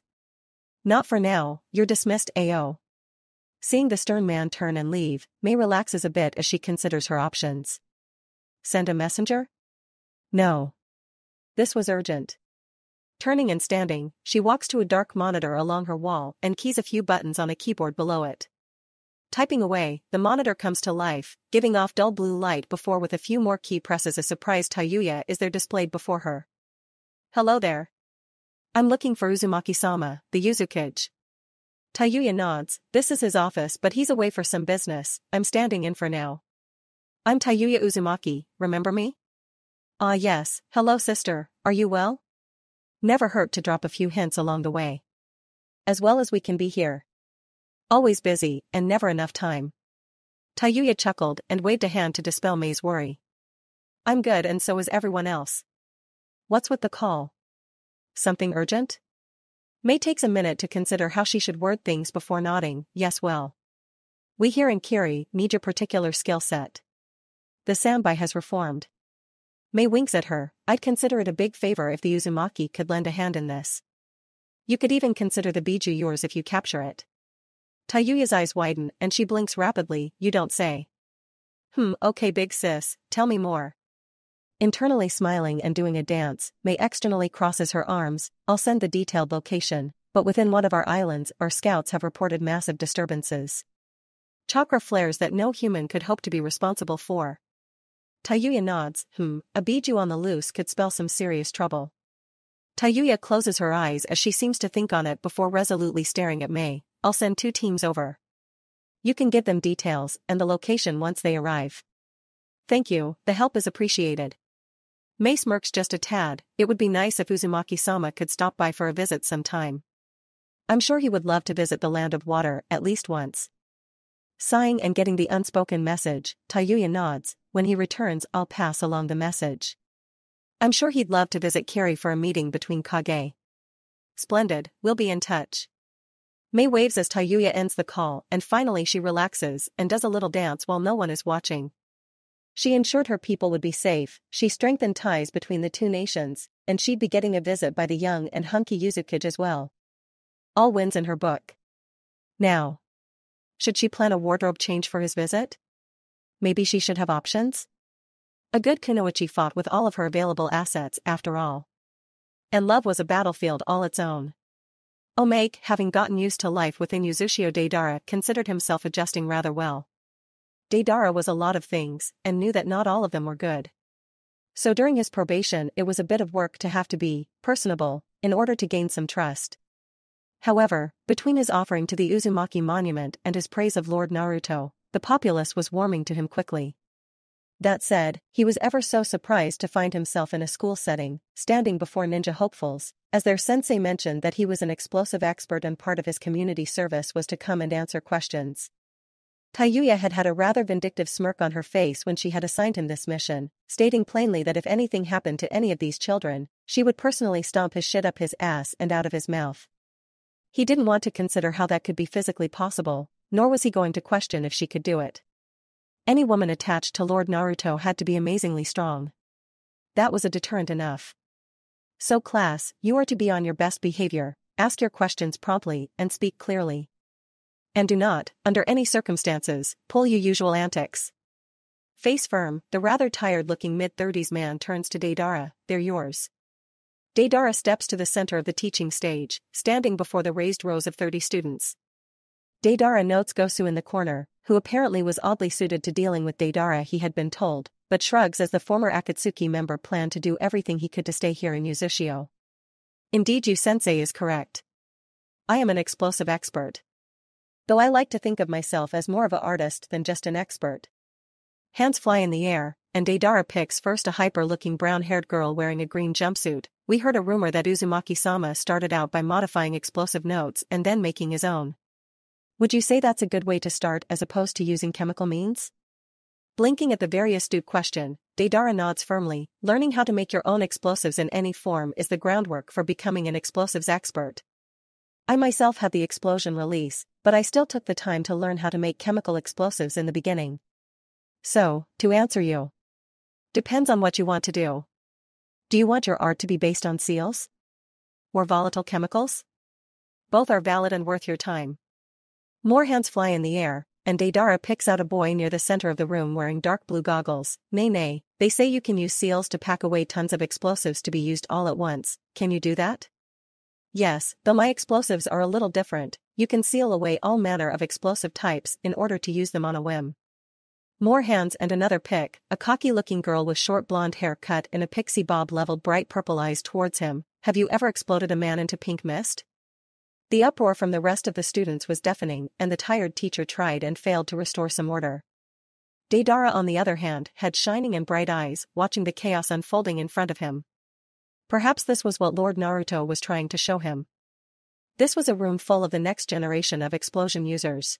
Not for now, you're dismissed, Ao. Seeing the stern man turn and leave, Mei relaxes a bit as she considers her options. Send a messenger? No. This was urgent. Turning and standing, she walks to a dark monitor along her wall and keys a few buttons on a keyboard below it. Typing away, the monitor comes to life, giving off dull blue light before with a few more key presses a surprised Tayuya is there displayed before her. Hello there. I'm looking for Uzumaki-sama, the Yuzukage. Tayuya nods. This is his office but he's away for some business, I'm standing in for now. I'm Tayuya Uzumaki, remember me? Ah yes, hello sister, are you well? Never hurt to drop a few hints along the way. As well as we can be here. Always busy, and never enough time. Tayuya chuckled and waved a hand to dispel Mei's worry. I'm good and so is everyone else. What's with the call? Something urgent? Mei takes a minute to consider how she should word things before nodding. Yes, well. We here in Kiri need your particular skill set. The Sambai has reformed. Mei winks at her. I'd consider it a big favor if the Uzumaki could lend a hand in this. You could even consider the Biju yours if you capture it. Tayuya's eyes widen and she blinks rapidly. You don't say. Okay big sis, tell me more. Internally smiling and doing a dance, Mei externally crosses her arms. I'll send the detailed location, but within one of our islands our scouts have reported massive disturbances. Chakra flares that no human could hope to be responsible for. Tayuya nods. A Biju on the loose could spell some serious trouble. Tayuya closes her eyes as she seems to think on it before resolutely staring at Mei. I'll send 2 teams over. You can give them details and the location once they arrive. Thank you, the help is appreciated. Mei smirks just a tad. It would be nice if Uzumaki-sama could stop by for a visit sometime. I'm sure he would love to visit the land of water at least once. Sighing and getting the unspoken message, Tayuya nods. When he returns I'll pass along the message. I'm sure he'd love to visit Kiri for a meeting between Kage. Splendid, we'll be in touch. Mei waves as Tayuya ends the call and finally she relaxes and does a little dance while no one is watching. She ensured her people would be safe, she strengthened ties between the 2 nations, and she'd be getting a visit by the young and hunky Yuzukage as well. All wins in her book. Now. Should she plan a wardrobe change for his visit? Maybe she should have options? A good kunoichi fought with all of her available assets after all. And love was a battlefield all its own. Omake, having gotten used to life within Yuzushio Deidara, considered himself adjusting rather well. Deidara was a lot of things, and knew that not all of them were good. So during his probation it was a bit of work to have to be personable, in order to gain some trust. However, between his offering to the Uzumaki monument and his praise of Lord Naruto, the populace was warming to him quickly. That said, he was ever so surprised to find himself in a school setting, standing before ninja hopefuls, as their sensei mentioned that he was an explosive expert and part of his community service was to come and answer questions. Tayuya had had a rather vindictive smirk on her face when she had assigned him this mission, stating plainly that if anything happened to any of these children, she would personally stomp his shit up his ass and out of his mouth. He didn't want to consider how that could be physically possible, nor was he going to question if she could do it. Any woman attached to Lord Naruto had to be amazingly strong. That was a deterrent enough. So class, you are to be on your best behavior, ask your questions promptly and speak clearly. And do not, under any circumstances, pull your usual antics. Face firm, the rather tired-looking mid-30s man turns to Deidara, they're yours. Deidara steps to the center of the teaching stage, standing before the raised rows of 30 students. Deidara notes Gosu in the corner, who apparently was oddly suited to dealing with Deidara he had been told, but shrugs as the former Akatsuki member planned to do everything he could to stay here in Uzushio. Indeed, you-sensei is correct. I am an explosive expert. Though I like to think of myself as more of an artist than just an expert. Hands fly in the air, and Deidara picks first a hyper-looking brown-haired girl wearing a green jumpsuit. We heard a rumor that Uzumaki-sama started out by modifying explosive notes and then making his own. Would you say that's a good way to start as opposed to using chemical means? Blinking at the very astute question, Deidara nods firmly. Learning how to make your own explosives in any form is the groundwork for becoming an explosives expert. I myself had the explosion release, but I still took the time to learn how to make chemical explosives in the beginning. So, to answer you. Depends on what you want to do. Do you want your art to be based on seals? Or volatile chemicals? Both are valid and worth your time. More hands fly in the air, and Deidara picks out a boy near the center of the room wearing dark blue goggles. Nay, they say you can use seals to pack away tons of explosives to be used all at once. Can you do that? Yes, though my explosives are a little different, you can seal away all manner of explosive types in order to use them on a whim. More hands and another pick, a cocky-looking girl with short blonde hair cut in a pixie bob leveled bright purple eyes towards him. Have you ever exploded a man into pink mist? The uproar from the rest of the students was deafening, and the tired teacher tried and failed to restore some order. Deidara, on the other hand, had shining and bright eyes, watching the chaos unfolding in front of him. Perhaps this was what Lord Naruto was trying to show him. This was a room full of the next generation of explosion users.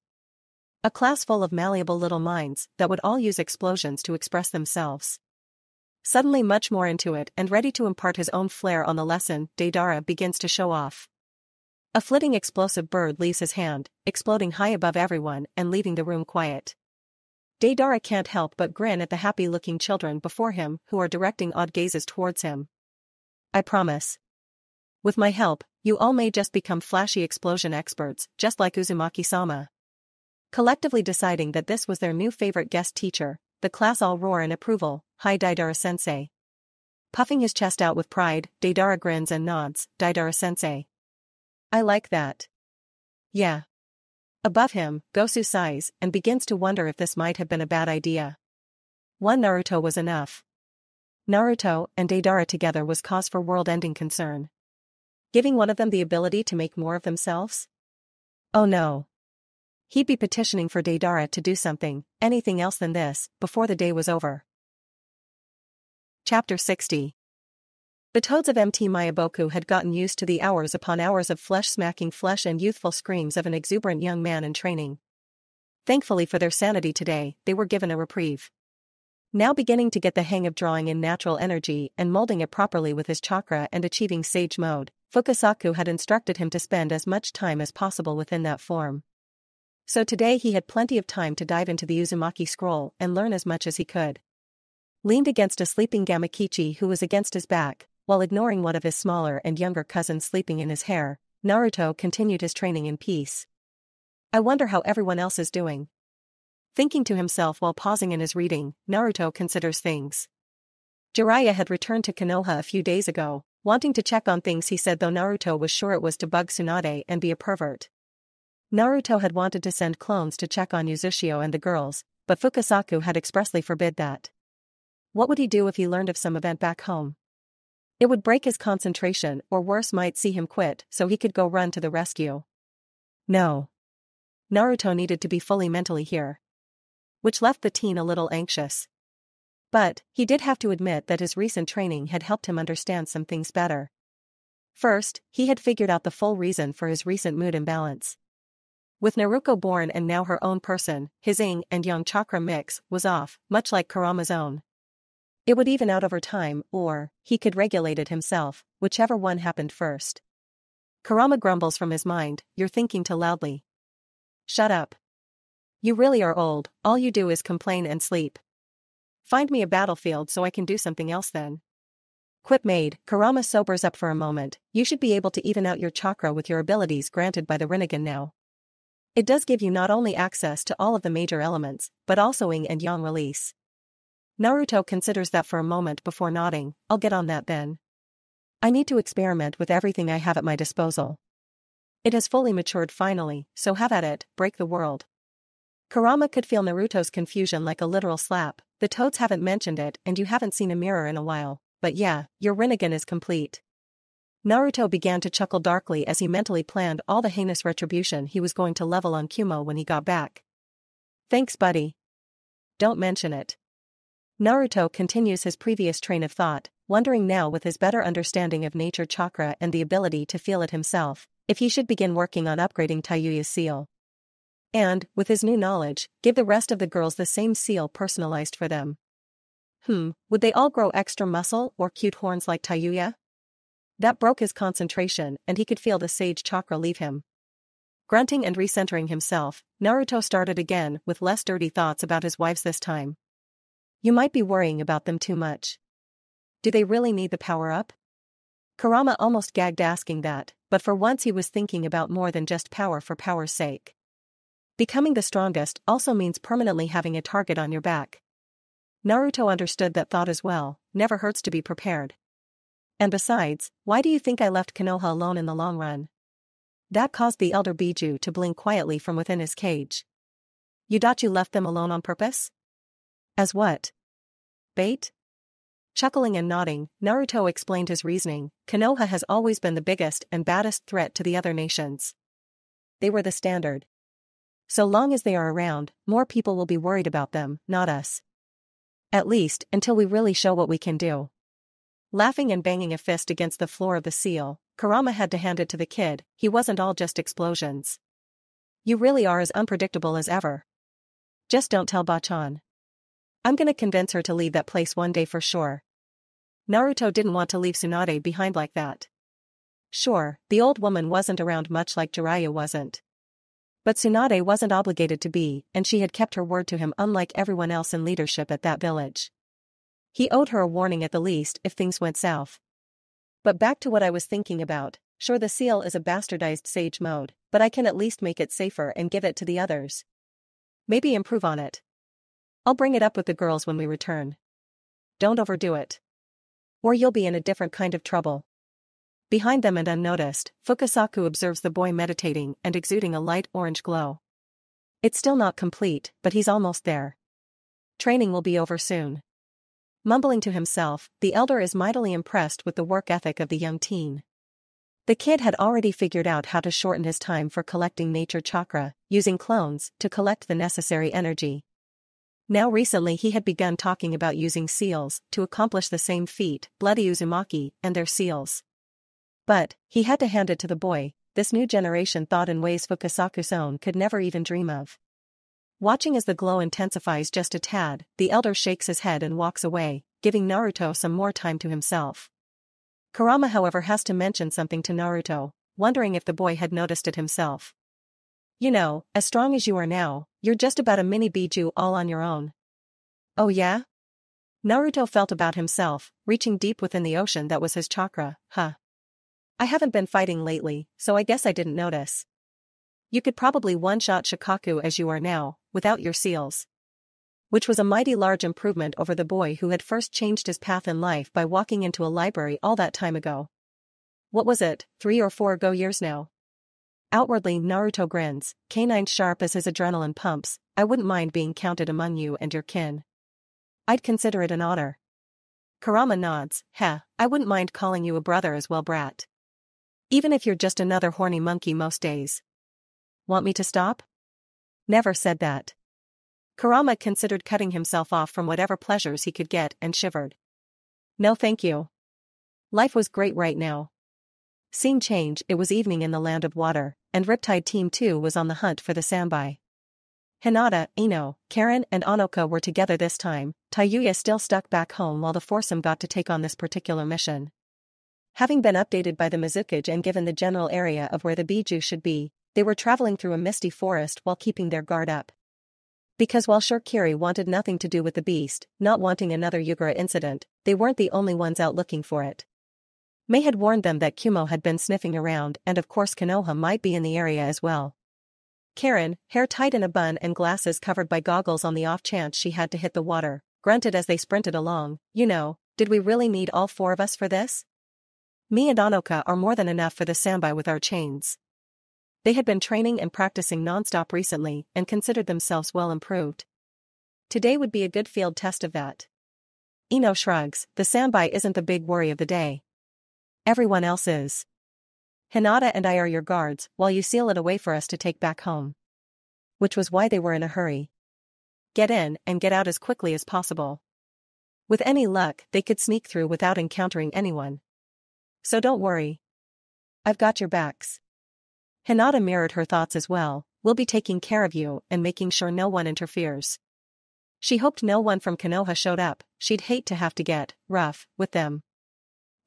A class full of malleable little minds that would all use explosions to express themselves. Suddenly much more into it and ready to impart his own flair on the lesson, Deidara begins to show off. A flitting explosive bird leaves his hand, exploding high above everyone and leaving the room quiet. Deidara can't help but grin at the happy-looking children before him who are directing odd gazes towards him. I promise. With my help, you all may just become flashy explosion experts, just like Uzumaki-sama. Collectively deciding that this was their new favorite guest teacher, the class all roar in approval. Hi Deidara-sensei. Puffing his chest out with pride, Deidara grins and nods. Deidara-sensei. I like that. Yeah. Above him, Gosu sighs and begins to wonder if this might have been a bad idea. One Naruto was enough. Naruto and Deidara together was cause for world-ending concern. Giving one of them the ability to make more of themselves? Oh no. He'd be petitioning for Deidara to do something, anything else than this, before the day was over. Chapter 60. The toads of MT Mayaboku had gotten used to the hours upon hours of flesh-smacking flesh and youthful screams of an exuberant young man in training. Thankfully for their sanity today, they were given a reprieve. Now beginning to get the hang of drawing in natural energy and molding it properly with his chakra and achieving sage mode, Fukasaku had instructed him to spend as much time as possible within that form. So today he had plenty of time to dive into the Uzumaki scroll and learn as much as he could. Leaned against a sleeping Gamakichi who was against his back, while ignoring one of his smaller and younger cousins sleeping in his hair, Naruto continued his training in peace. I wonder how everyone else is doing. Thinking to himself while pausing in his reading, Naruto considers things. Jiraiya had returned to Konoha a few days ago, wanting to check on things he said, though Naruto was sure it was to bug Tsunade and be a pervert. Naruto had wanted to send clones to check on Uzushio and the girls, but Fukasaku had expressly forbid that. What would he do if he learned of some event back home? It would break his concentration or worse might see him quit so he could go run to the rescue. No. Naruto needed to be fully mentally here. Which left the teen a little anxious. But, he did have to admit that his recent training had helped him understand some things better. First, he had figured out the full reason for his recent mood imbalance. With Naruto born and now her own person, his yin and yang chakra mix was off, much like Kurama's own. It would even out over time, or, he could regulate it himself, whichever one happened first. Kurama grumbles from his mind, "You're thinking too loudly." "Shut up. You really are old, all you do is complain and sleep. Find me a battlefield so I can do something else then." Quip made, Kurama sobers up for a moment. "You should be able to even out your chakra with your abilities granted by the Rinnegan now. It does give you not only access to all of the major elements, but also yin and yang release." Naruto considers that for a moment before nodding. "I'll get on that then. I need to experiment with everything I have at my disposal. It has fully matured finally, so have at it, break the world." Kurama could feel Naruto's confusion like a literal slap. "The toads haven't mentioned it and you haven't seen a mirror in a while, but yeah, your Rinnegan is complete." Naruto began to chuckle darkly as he mentally planned all the heinous retribution he was going to level on Kumo when he got back. "Thanks buddy. Don't mention it." Naruto continues his previous train of thought, wondering now with his better understanding of nature chakra and the ability to feel it himself, if he should begin working on upgrading Tayuya's seal. And, with his new knowledge, give the rest of the girls the same seal personalized for them. Would they all grow extra muscle or cute horns like Tayuya? That broke his concentration and he could feel the sage chakra leave him. Grunting and recentering himself, Naruto started again with less dirty thoughts about his wives this time. You might be worrying about them too much. Do they really need the power-up? Kurama almost gagged asking that, but for once he was thinking about more than just power for power's sake. Becoming the strongest also means permanently having a target on your back. Naruto understood that thought as well, never hurts to be prepared. And besides, why do you think I left Konoha alone in the long run? That caused the elder Biju to blink quietly from within his cage. You left them alone on purpose? As what? Bait? Chuckling and nodding, Naruto explained his reasoning. Konoha has always been the biggest and baddest threat to the other nations. They were the standard. So long as they are around, more people will be worried about them, not us. At least, until we really show what we can do. Laughing and banging a fist against the floor of the seal, Kurama had to hand it to the kid. He wasn't all just explosions. You really are as unpredictable as ever. Just don't tell Bachan. I'm gonna convince her to leave that place one day for sure. Naruto didn't want to leave Tsunade behind like that. Sure, the old woman wasn't around much like Jiraiya wasn't. But Tsunade wasn't obligated to be, and she had kept her word to him unlike everyone else in leadership at that village. He owed her a warning at the least if things went south. But back to what I was thinking about, sure the seal is a bastardized sage mode, but I can at least make it safer and give it to the others. Maybe improve on it. I'll bring it up with the girls when we return. Don't overdo it. Or you'll be in a different kind of trouble. Behind them and unnoticed, Fukasaku observes the boy meditating and exuding a light orange glow. It's still not complete, but he's almost there. Training will be over soon. Mumbling to himself, the elder is mightily impressed with the work ethic of the young teen. The kid had already figured out how to shorten his time for collecting nature chakra, using clones to collect the necessary energy. Now recently he had begun talking about using seals to accomplish the same feat, Bloody Uzumaki and their seals. But, he had to hand it to the boy, this new generation thought in ways Fukasaku's own could never even dream of. Watching as the glow intensifies just a tad, the elder shakes his head and walks away, giving Naruto some more time to himself. Kurama however has to mention something to Naruto, wondering if the boy had noticed it himself. You know, as strong as you are now, you're just about a mini Biju all on your own. Oh yeah? Naruto felt about himself, reaching deep within the ocean that was his chakra. I haven't been fighting lately, so I guess I didn't notice. You could probably one-shot Shikaku as you are now, without your seals. Which was a mighty large improvement over the boy who had first changed his path in life by walking into a library all that time ago. What was it, 3 or 4 years now? Outwardly Naruto grins, canines sharp as his adrenaline pumps. I wouldn't mind being counted among you and your kin. I'd consider it an honor. Kurama nods. Heh, I wouldn't mind calling you a brother as well, brat. Even if you're just another horny monkey most days. Want me to stop? Never said that. Kurama considered cutting himself off from whatever pleasures he could get and shivered. No thank you. Life was great right now. Scene change, it was evening in the land of water, and Riptide Team 2 was on the hunt for the Sambai. Hinata, Ino, Karen and Anoka were together this time, Tayuya still stuck back home while the foursome got to take on this particular mission. Having been updated by the Mizukage and given the general area of where the Biju should be, they were traveling through a misty forest while keeping their guard up. Because while Shurikiri wanted nothing to do with the beast, not wanting another Yugura incident, they weren't the only ones out looking for it. Mei had warned them that Kumo had been sniffing around and of course Konoha might be in the area as well. Karen, hair tied in a bun and glasses covered by goggles on the off chance she had to hit the water, grunted as they sprinted along. Did we really need all four of us for this? Me and Anoka are more than enough for the Sambai with our chains. They had been training and practicing non-stop recently and considered themselves well improved. Today would be a good field test of that. Ino shrugs, the Sambai isn't the big worry of the day. Everyone else is. Hinata and I are your guards while you seal it away for us to take back home. Which was why they were in a hurry. Get in and get out as quickly as possible. With any luck, they could sneak through without encountering anyone. So don't worry. I've got your backs. Hinata mirrored her thoughts as well. We'll be taking care of you and making sure no one interferes. She hoped no one from Konoha showed up. She'd hate to have to get rough with them.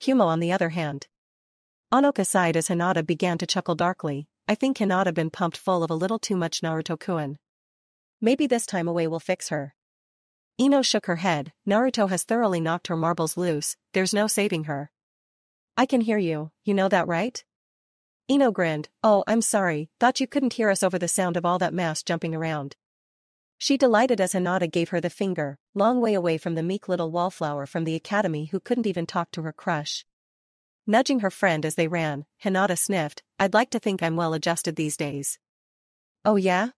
Kumo on the other hand. Anoka sighed as Hinata began to chuckle darkly. I think Hinata been pumped full of a little too much Naruto-kun. Maybe this time away will fix her. Ino shook her head. Naruto has thoroughly knocked her marbles loose, there's no saving her. I can hear you, you know that right? Ino grinned. Oh, I'm sorry, thought you couldn't hear us over the sound of all that mass jumping around. She delighted as Hinata gave her the finger, long way away from the meek little wallflower from the academy who couldn't even talk to her crush. Nudging her friend as they ran, Hinata sniffed, I'd like to think I'm well adjusted these days. Oh yeah?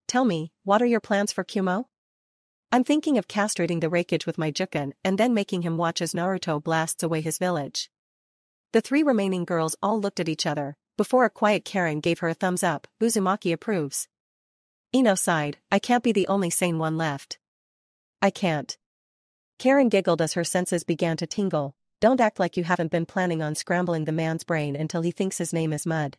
Tell me, what are your plans for Kumo? I'm thinking of castrating the Raikage with my Juken and then making him watch as Naruto blasts away his village. The three remaining girls all looked at each other, before a quiet Karen gave her a thumbs up. Uzumaki approves. Ino sighed, I can't be the only sane one left. I can't. Karen giggled as her senses began to tingle. Don't act like you haven't been planning on scrambling the man's brain until he thinks his name is Mud.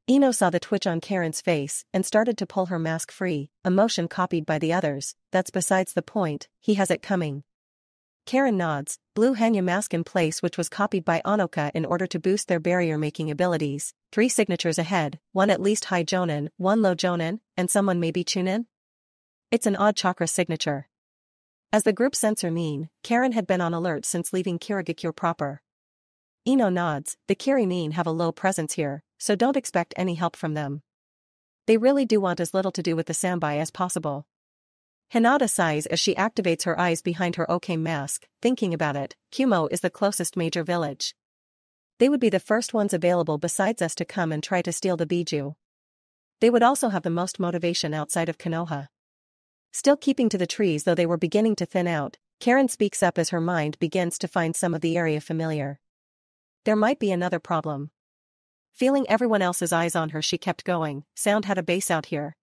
Ino saw the twitch on Karen's face and started to pull her mask free, a motion copied by the others. That's besides the point, he has it coming. Karen nods, blue Hanya mask in place which was copied by Anoka in order to boost their barrier-making abilities. 3 signatures ahead, 1 at least high Jonin, 1 low Jonin, and someone maybe Chunin? It's an odd chakra signature. As the group censor Nin, Karen had been on alert since leaving Kirigakure proper. Ino nods, the Kiri Nin have a low presence here, so don't expect any help from them. They really do want as little to do with the Sambai as possible. Hinata sighs as she activates her eyes behind her Okame mask, thinking about it, Kumo is the closest major village. They would be the first ones available besides us to come and try to steal the Biju. They would also have the most motivation outside of Konoha. Still keeping to the trees though they were beginning to thin out, Karen speaks up as her mind begins to find some of the area familiar. There might be another problem. Feeling everyone else's eyes on her she kept going, sound had a base out here.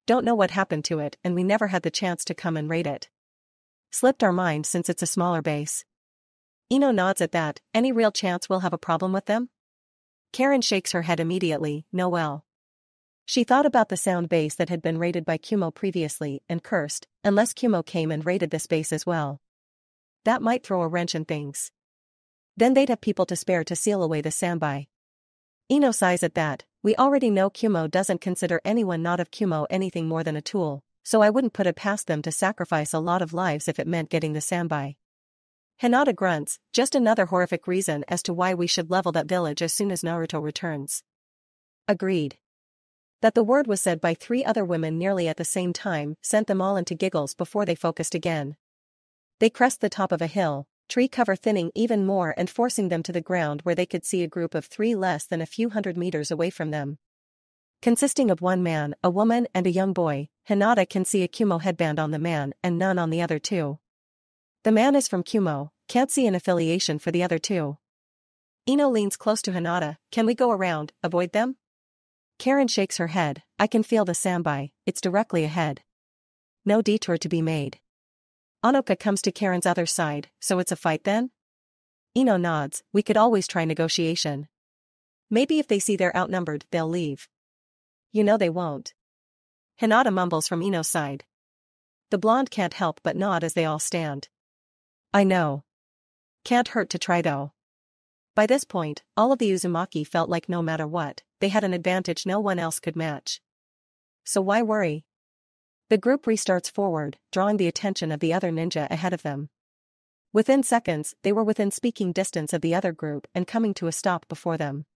Don't know what happened to it and we never had the chance to come and raid it. Slipped our mind since it's a smaller base. Ino nods at that, any real chance we'll have a problem with them? Karen shakes her head immediately, no well. She thought about the sound base that had been raided by Kumo previously and cursed, unless Kumo came and raided this base as well. That might throw a wrench in things. Then they'd have people to spare to seal away the Sambai. Ino sighs at that, we already know Kumo doesn't consider anyone not of Kumo anything more than a tool, so I wouldn't put it past them to sacrifice a lot of lives if it meant getting the Sambai. Hinata grunts, just another horrific reason as to why we should level that village as soon as Naruto returns. Agreed. That the word was said by 3 other women nearly at the same time sent them all into giggles before they focused again. They crest the top of a hill, tree cover thinning even more and forcing them to the ground where they could see a group of 3 less than a few hundred meters away from them. Consisting of 1 man, a woman and a young boy, Hinata can see a Kumo headband on the man and none on the other 2. The man is from Kumo, can't see an affiliation for the other two. Ino leans close to Hinata, can we go around, avoid them? Karen shakes her head, I can feel the sambai, it's directly ahead. No detour to be made. Anoka comes to Karen's other side, so it's a fight then? Ino nods, we could always try negotiation. Maybe if they see they're outnumbered, they'll leave. You know they won't. Hinata mumbles from Ino's side. The blonde can't help but nod as they all stand. I know. Can't hurt to try though. By this point, all of the Uzumaki felt like no matter what, they had an advantage no one else could match. So why worry? The group restarts forward, drawing the attention of the other ninja ahead of them. Within seconds, they were within speaking distance of the other group and coming to a stop before them.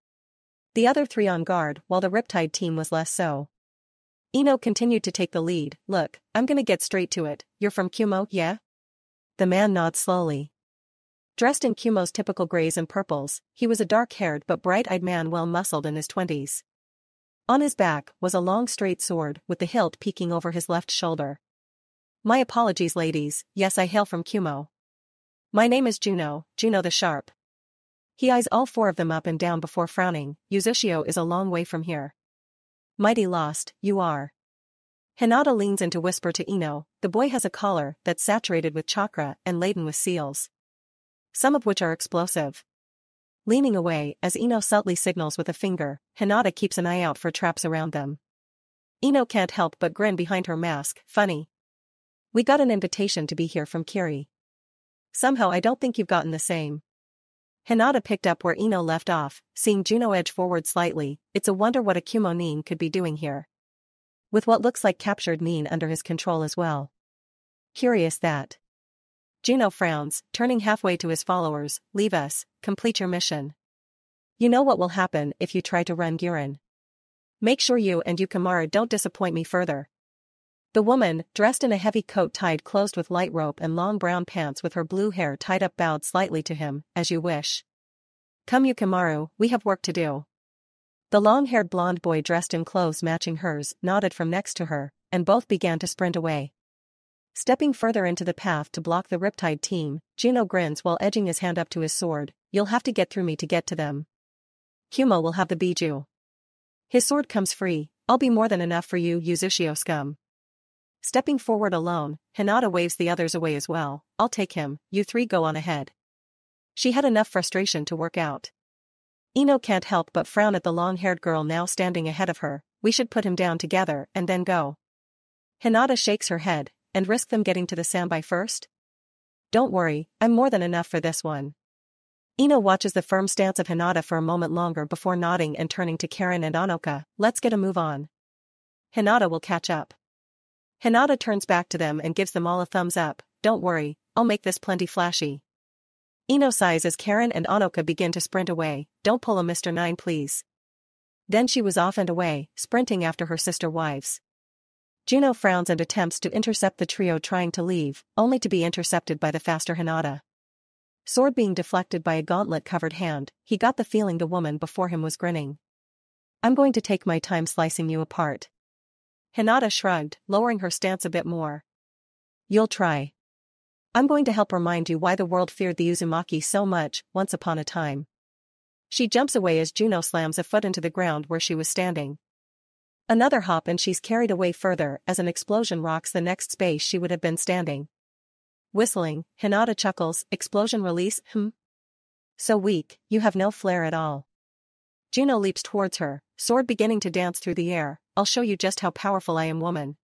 The other three on guard, while the Riptide team was less so. Ino continued to take the lead, look, I'm gonna get straight to it, you're from Kumo, yeah? The man nods slowly. Dressed in Kumo's typical grays and purples, he was a dark-haired but bright-eyed man well-muscled in his 20s. On his back was a long straight sword with the hilt peeking over his left shoulder. My apologies ladies, yes I hail from Kumo. My name is Juno the Sharp. He eyes all four of them up and down before frowning, Uzushio is a long way from here. Mighty lost, you are. Hinata leans in to whisper to Ino, the boy has a collar that's saturated with chakra and laden with seals. Some of which are explosive. Leaning away as Ino subtly signals with a finger, Hinata keeps an eye out for traps around them. Ino can't help but grin behind her mask, funny. We got an invitation to be here from Kiri. Somehow I don't think you've gotten the same. Hinata picked up where Ino left off, seeing Juno edge forward slightly, it's a wonder what a Kumo nin could be doing here. With what looks like captured nin under his control as well. Curious that. Juno frowns, turning halfway to his followers, leave us, complete your mission. You know what will happen if you try to run Guren. Make sure you and Yukimura don't disappoint me further. The woman, dressed in a heavy coat tied closed with light rope and long brown pants with her blue hair tied up bowed slightly to him, as you wish. Come Yukimaru, we have work to do. The long-haired blonde boy dressed in clothes matching hers nodded from next to her, and both began to sprint away. Stepping further into the path to block the Riptide team, Juno grins while edging his hand up to his sword, you'll have to get through me to get to them. Kumo will have the Biju. His sword comes free, I'll be more than enough for you Uzushio scum. Stepping forward alone, Hinata waves the others away as well, I'll take him, you three go on ahead. She had enough frustration to work out. Ino can't help but frown at the long-haired girl now standing ahead of her, we should put him down together and then go. Hinata shakes her head, and risk them getting to the sambai first? Don't worry, I'm more than enough for this one. Ino watches the firm stance of Hinata for a moment longer before nodding and turning to Karen and Anoka, let's get a move on. Hinata will catch up. Hinata turns back to them and gives them all a thumbs up, don't worry, I'll make this plenty flashy. Ino sighs as Karen and Anoka begin to sprint away, don't pull a Mr. 9 please. Then she was off and away, sprinting after her sister wives. Juno frowns and attempts to intercept the trio trying to leave, only to be intercepted by the faster Hinata. Sword being deflected by a gauntlet-covered hand, he got the feeling the woman before him was grinning. I'm going to take my time slicing you apart. Hinata shrugged, lowering her stance a bit more. You'll try. I'm going to help remind you why the world feared the Uzumaki so much, once upon a time. She jumps away as Juno slams a foot into the ground where she was standing. Another hop and she's carried away further as an explosion rocks the next space she would have been standing. Whistling, Hinata chuckles, explosion release, So weak, you have no flair at all. Juno leaps towards her, sword beginning to dance through the air, I'll show you just how powerful I am woman.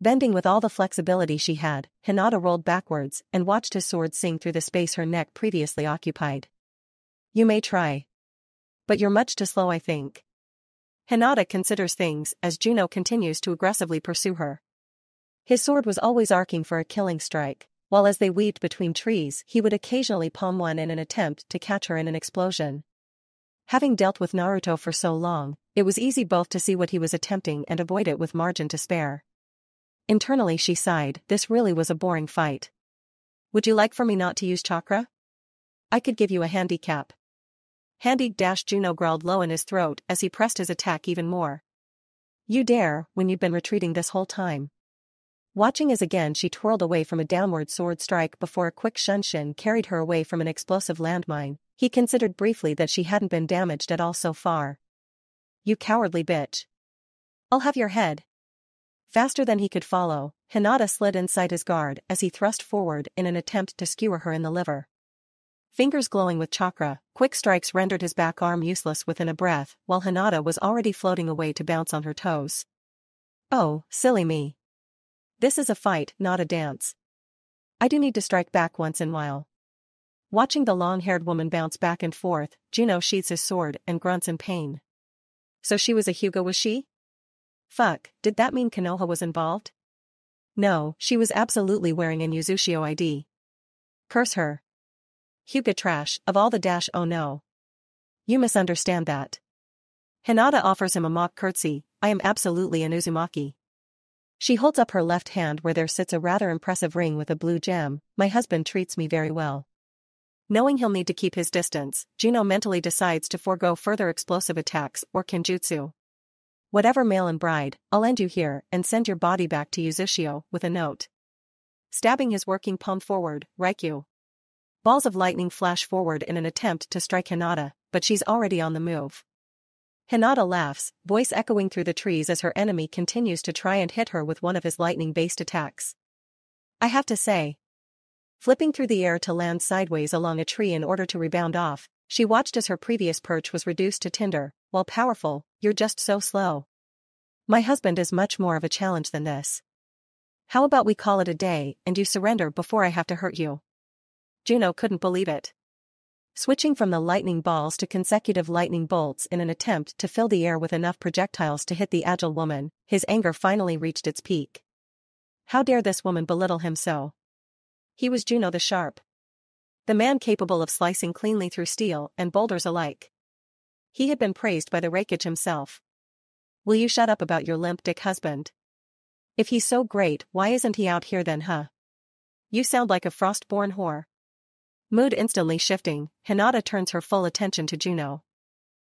Bending with all the flexibility she had, Hinata rolled backwards and watched his sword sing through the space her neck previously occupied. You may try. But you're much too slow I think. Hinata considers things as Juno continues to aggressively pursue her. His sword was always arcing for a killing strike, while as they weaved between trees he would occasionally palm one in an attempt to catch her in an explosion. Having dealt with Naruto for so long, it was easy both to see what he was attempting and avoid it with margin to spare. Internally she sighed, this really was a boring fight. Would you like for me not to use chakra? I could give you a handicap. Handy-Juno growled low in his throat as he pressed his attack even more. You dare, when you've been retreating this whole time. Watching as again she twirled away from a downward sword strike before a quick shunshin carried her away from an explosive landmine, he considered briefly that she hadn't been damaged at all so far. You cowardly bitch. I'll have your head. Faster than he could follow, Hinata slid inside his guard as he thrust forward in an attempt to skewer her in the liver. Fingers glowing with chakra, quick strikes rendered his back arm useless within a breath, while Hinata was already floating away to bounce on her toes. Oh, silly me. This is a fight, not a dance. I do need to strike back once in a while. Watching the long-haired woman bounce back and forth, Juno sheathes his sword and grunts in pain. So she was a Hyuga, was she? Fuck, did that mean Konoha was involved? No, she was absolutely wearing an Yuzushio ID. Curse her. Hyuga trash, of all the dash, oh no. You misunderstand that. Hinata offers him a mock curtsy, I am absolutely an Uzumaki. She holds up her left hand where there sits a rather impressive ring with a blue gem, my husband treats me very well. Knowing he'll need to keep his distance, Juno mentally decides to forego further explosive attacks or kenjutsu. Whatever male and bride, I'll end you here and send your body back to Yuzushio with a note. Stabbing his working palm forward, Raikyu. Balls of lightning flash forward in an attempt to strike Hinata, but she's already on the move. Hinata laughs, voice echoing through the trees as her enemy continues to try and hit her with one of his lightning-based attacks. I have to say. Flipping through the air to land sideways along a tree in order to rebound off, she watched as her previous perch was reduced to tinder. While powerful, you're just so slow. My husband is much more of a challenge than this. How about we call it a day and you surrender before I have to hurt you? Juno couldn't believe it. Switching from the lightning balls to consecutive lightning bolts in an attempt to fill the air with enough projectiles to hit the agile woman, his anger finally reached its peak. How dare this woman belittle him so? He was Juno the Sharp. The man capable of slicing cleanly through steel and boulders alike. He had been praised by the Raikage himself. Will you shut up about your limp dick husband? If he's so great, why isn't he out here then, huh? You sound like a frost-born whore. Mood instantly shifting, Hinata turns her full attention to Juno.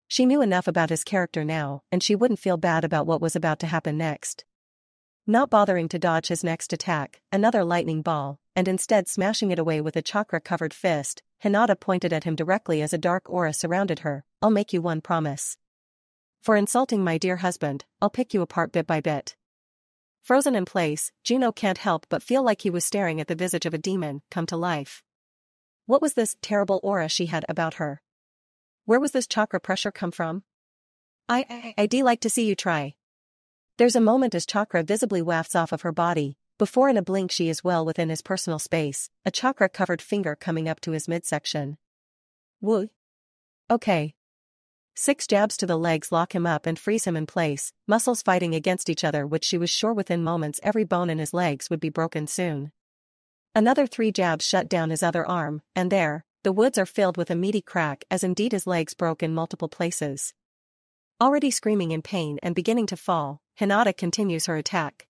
She knew enough about his character now, and she wouldn't feel bad about what was about to happen next. Not bothering to dodge his next attack, another lightning ball, and instead smashing it away with a chakra-covered fist, Hinata pointed at him directly as a dark aura surrounded her. I'll make you one promise. For insulting my dear husband, I'll pick you apart bit by bit. Frozen in place, Juno can't help but feel like he was staring at the visage of a demon come to life. What was this terrible aura she had about her? Where was this chakra pressure come from? I'd like to see you try. There's a moment as chakra visibly wafts off of her body, before in a blink she is well within his personal space, a chakra-covered finger coming up to his midsection. Woo. Okay. 6 jabs to the legs lock him up and freeze him in place, muscles fighting against each other which she was sure within moments every bone in his legs would be broken soon. Another 3 jabs shut down his other arm, and there, the woods are filled with a meaty crack as indeed his legs broke in multiple places. Already screaming in pain and beginning to fall, Hinata continues her attack.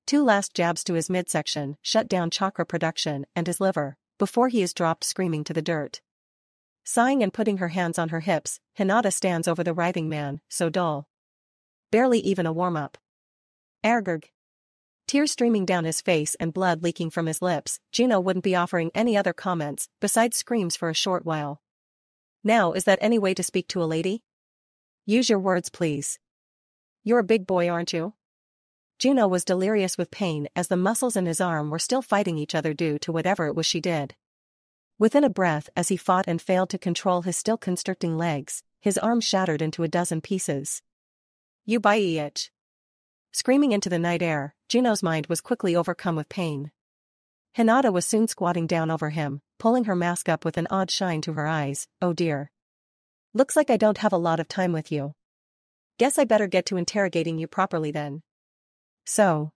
2 last jabs to his midsection shut down chakra production and his liver, before he is dropped screaming to the dirt. Sighing and putting her hands on her hips, Hinata stands over the writhing man, so dull. Barely even a warm-up. Ergurg. Tears streaming down his face and blood leaking from his lips, Juno wouldn't be offering any other comments besides screams for a short while. Now is that any way to speak to a lady? Use your words please. You're a big boy aren't you? Juno was delirious with pain as the muscles in his arm were still fighting each other due to whatever it was she did. Within a breath as he fought and failed to control his still constricting legs, his arm shattered into a dozen pieces. You bitch. Screaming into the night air, Juno's mind was quickly overcome with pain. Hinata was soon squatting down over him, pulling her mask up with an odd shine to her eyes. Oh dear. Looks like I don't have a lot of time with you. Guess I better get to interrogating you properly then. So.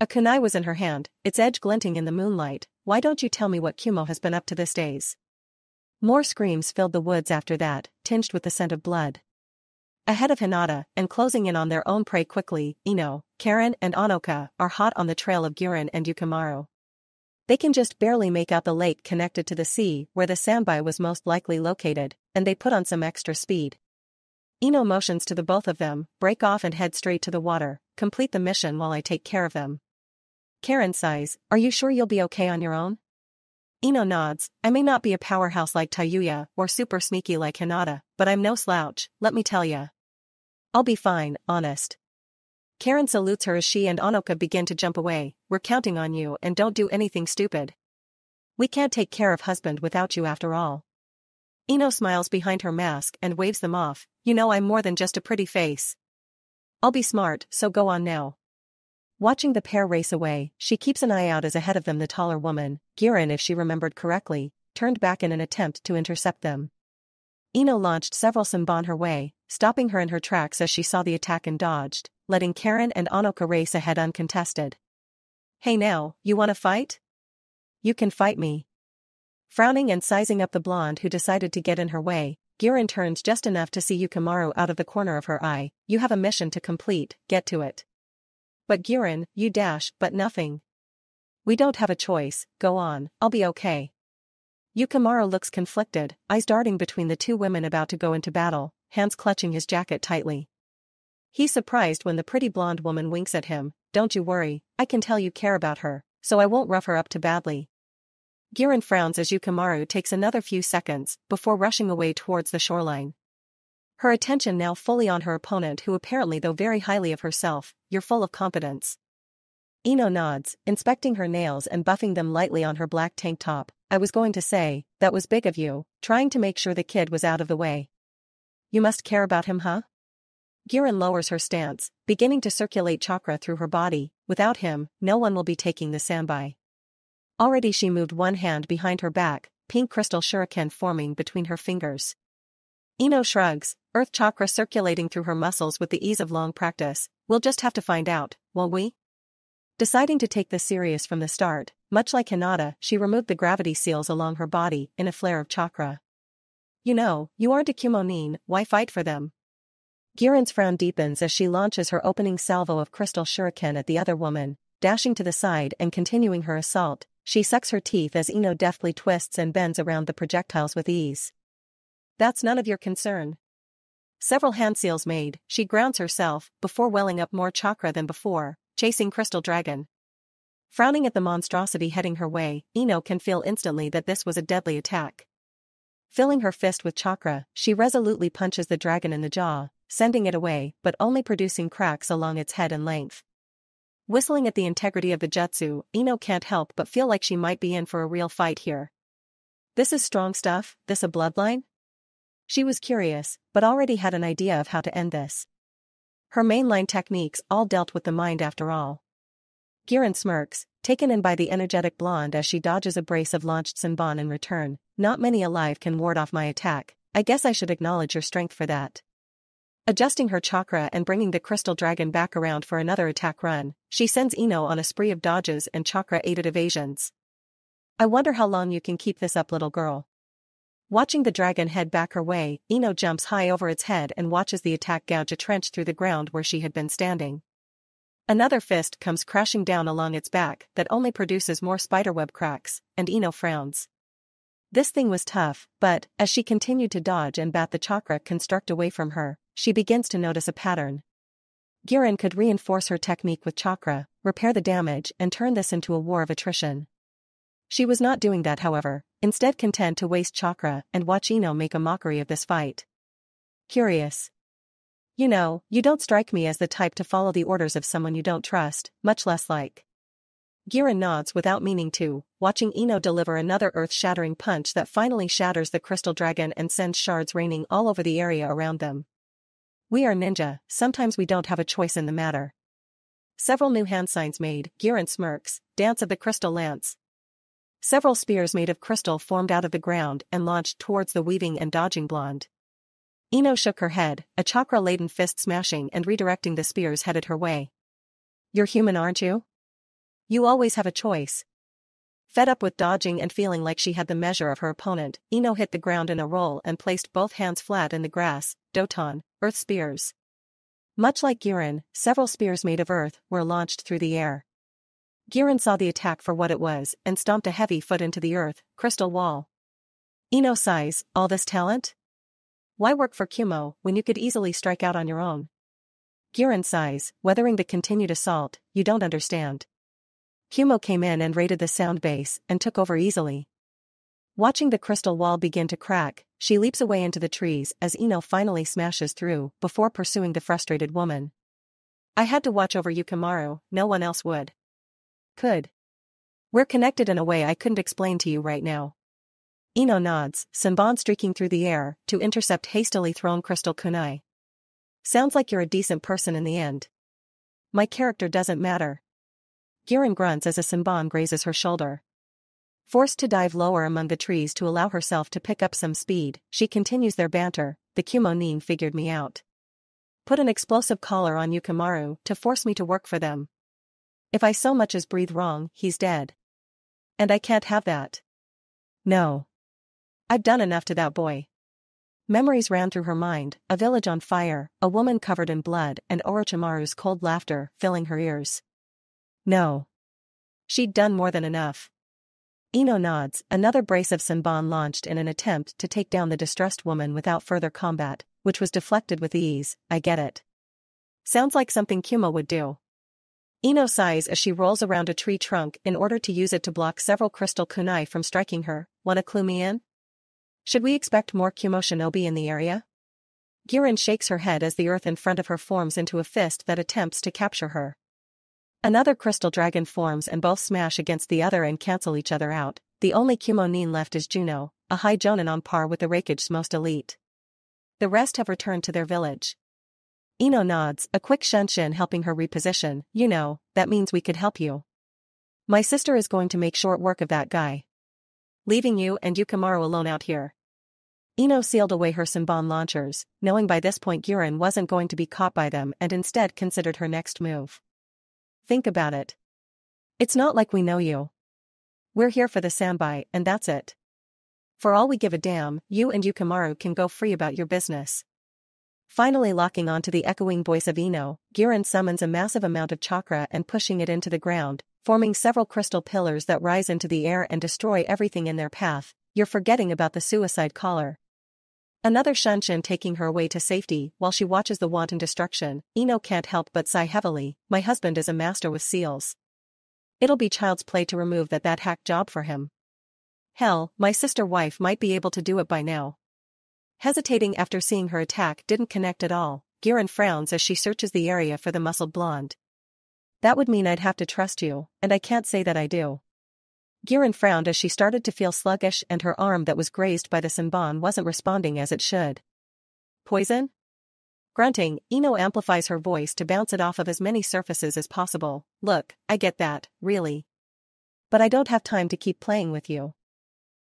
A kunai was in her hand, its edge glinting in the moonlight. Why don't you tell me what Kumo has been up to these days? More screams filled the woods after that, tinged with the scent of blood. Ahead of Hinata, and closing in on their own prey quickly, Ino, Karen and Anoka are hot on the trail of Guren and Yukimaru. They can just barely make out the lake connected to the sea where the Sambai was most likely located, and they put on some extra speed. Ino motions to the both of them, break off and head straight to the water, complete the mission while I take care of them. Karen sighs, are you sure you'll be okay on your own? Ino nods, I may not be a powerhouse like Tayuya or super sneaky like Hinata, but I'm no slouch, let me tell ya. I'll be fine, honest. Karen salutes her as she and Anoka begin to jump away, we're counting on you and don't do anything stupid. We can't take care of husband without you after all. Ino smiles behind her mask and waves them off, you know I'm more than just a pretty face. I'll be smart, so go on now. Watching the pair race away, she keeps an eye out as ahead of them the taller woman, Girin if she remembered correctly, turned back in an attempt to intercept them. Ino launched several Senbon her way, stopping her in her tracks as she saw the attack and dodged, letting Karen and Anoka race ahead uncontested. Hey now, you wanna fight? You can fight me. Frowning and sizing up the blonde who decided to get in her way, Girin turns just enough to see Yukimaru out of the corner of her eye, you have a mission to complete, get to it. But Girin, you dash, but nothing. We don't have a choice, go on, I'll be okay. Yukimaru looks conflicted, eyes darting between the two women about to go into battle, hands clutching his jacket tightly. He's surprised when the pretty blonde woman winks at him, don't you worry, I can tell you care about her, so I won't rough her up too badly. Girin frowns as Yukimaru takes another few seconds before rushing away towards the shoreline. Her attention now fully on her opponent who apparently though very highly of herself, you're full of confidence. Ino nods, inspecting her nails and buffing them lightly on her black tank top, I was going to say, that was big of you, trying to make sure the kid was out of the way. You must care about him, huh? Girin lowers her stance, beginning to circulate chakra through her body, without him, no one will be taking the sambai. Already she moved one hand behind her back, pink crystal shuriken forming between her fingers. Ino shrugs, earth chakra circulating through her muscles with the ease of long practice, we'll just have to find out, won't we? Deciding to take this serious from the start, much like Hinata, she removed the gravity seals along her body in a flare of chakra. You know, you aren't a Kumonin, why fight for them? Girin's frown deepens as she launches her opening salvo of crystal shuriken at the other woman, dashing to the side and continuing her assault, she sucks her teeth as Ino deftly twists and bends around the projectiles with ease. That's none of your concern. Several hand seals made, she grounds herself, before welling up more chakra than before, chasing Crystal Dragon. Frowning at the monstrosity heading her way, Ino can feel instantly that this was a deadly attack. Filling her fist with chakra, she resolutely punches the dragon in the jaw, sending it away, but only producing cracks along its head and length. Whistling at the integrity of the jutsu, Ino can't help but feel like she might be in for a real fight here. This is strong stuff, this a bloodline? She was curious, but already had an idea of how to end this. Her mainline techniques all dealt with the mind after all. Girin smirks, taken in by the energetic blonde as she dodges a brace of launched Senbon in return, not many alive can ward off my attack, I guess I should acknowledge your strength for that. Adjusting her chakra and bringing the crystal dragon back around for another attack run, she sends Ino on a spree of dodges and chakra-aided evasions. I wonder how long you can keep this up, little girl. Watching the dragon head back her way, Ino jumps high over its head and watches the attack gouge a trench through the ground where she had been standing. Another fist comes crashing down along its back that only produces more spiderweb cracks, and Ino frowns. This thing was tough, but, as she continued to dodge and bat the chakra construct away from her, she begins to notice a pattern. Girin could reinforce her technique with chakra, repair the damage and turn this into a war of attrition. She was not doing that however, instead content to waste chakra and watch Ino make a mockery of this fight. Curious. You know, you don't strike me as the type to follow the orders of someone you don't trust, much less like. Girin nods without meaning to, watching Ino deliver another earth-shattering punch that finally shatters the crystal dragon and sends shards raining all over the area around them. We are ninja, sometimes we don't have a choice in the matter. Several new hand signs made, Girin smirks, dance of the crystal lance. Several spears made of crystal formed out of the ground and launched towards the weaving and dodging blonde. Ino shook her head, a chakra-laden fist smashing and redirecting the spears headed her way. You're human, aren't you? You always have a choice. Fed up with dodging and feeling like she had the measure of her opponent, Ino hit the ground in a roll and placed both hands flat in the grass, Doton, earth spears. Much like Girin, several spears made of earth were launched through the air. Girin saw the attack for what it was and stomped a heavy foot into the earth, crystal wall. Ino sighs, all this talent? Why work for Kumo when you could easily strike out on your own? Girin sighs, weathering the continued assault, you don't understand. Kumo came in and raided the sound base and took over easily. Watching the crystal wall begin to crack, she leaps away into the trees as Ino finally smashes through before pursuing the frustrated woman. I had to watch over Yukimaru, no one else would. Could. We're connected in a way I couldn't explain to you right now. Ino nods, Senbon streaking through the air to intercept hastily thrown crystal kunai. Sounds like you're a decent person in the end. My character doesn't matter. Girin grunts as a Senbon grazes her shoulder. Forced to dive lower among the trees to allow herself to pick up some speed, she continues their banter. The Kumo-nin figured me out. Put an explosive collar on Yukimaru to force me to work for them. If I so much as breathe wrong, he's dead. And I can't have that. No. I've done enough to that boy. Memories ran through her mind, a village on fire, a woman covered in blood, and Orochimaru's cold laughter filling her ears. No. She'd done more than enough. Ino nods, another brace of Senbon launched in an attempt to take down the distressed woman without further combat, which was deflected with ease. I get it. Sounds like something Kumo would do. Ino sighs as she rolls around a tree trunk in order to use it to block several crystal kunai from striking her. Wanna clue me in? Should we expect more Kumo shinobi in the area? Girin shakes her head as the earth in front of her forms into a fist that attempts to capture her. Another crystal dragon forms and both smash against the other and cancel each other out. The only Kumo-nin left is Juno, a high jonin on par with the Raikage's most elite. The rest have returned to their village. Ino nods, a quick shunshin helping her reposition. You know, that means we could help you. My sister is going to make short work of that guy. Leaving you and Yukimaru alone out here. Ino sealed away her Senbon launchers, knowing by this point Girin wasn't going to be caught by them and instead considered her next move. Think about it. It's not like we know you. We're here for the Sanbai, and that's it. For all we give a damn, you and Yukimaru can go free about your business. Finally locking onto the echoing voice of Ino, Girin summons a massive amount of chakra and pushing it into the ground, forming several crystal pillars that rise into the air and destroy everything in their path. You're forgetting about the suicide collar. Another shunshin taking her away to safety while she watches the wanton destruction. Ino can't help but sigh heavily. My husband is a master with seals. It'll be child's play to remove that hack job for him. Hell, my sister wife might be able to do it by now. Hesitating after seeing her attack didn't connect at all, Girin frowns as she searches the area for the muscled blonde. That would mean I'd have to trust you, and I can't say that I do. Girin frowned as she started to feel sluggish and her arm that was grazed by the Senbon wasn't responding as it should. Poison? Grunting, Ino amplifies her voice to bounce it off of as many surfaces as possible. Look, I get that, really. But I don't have time to keep playing with you.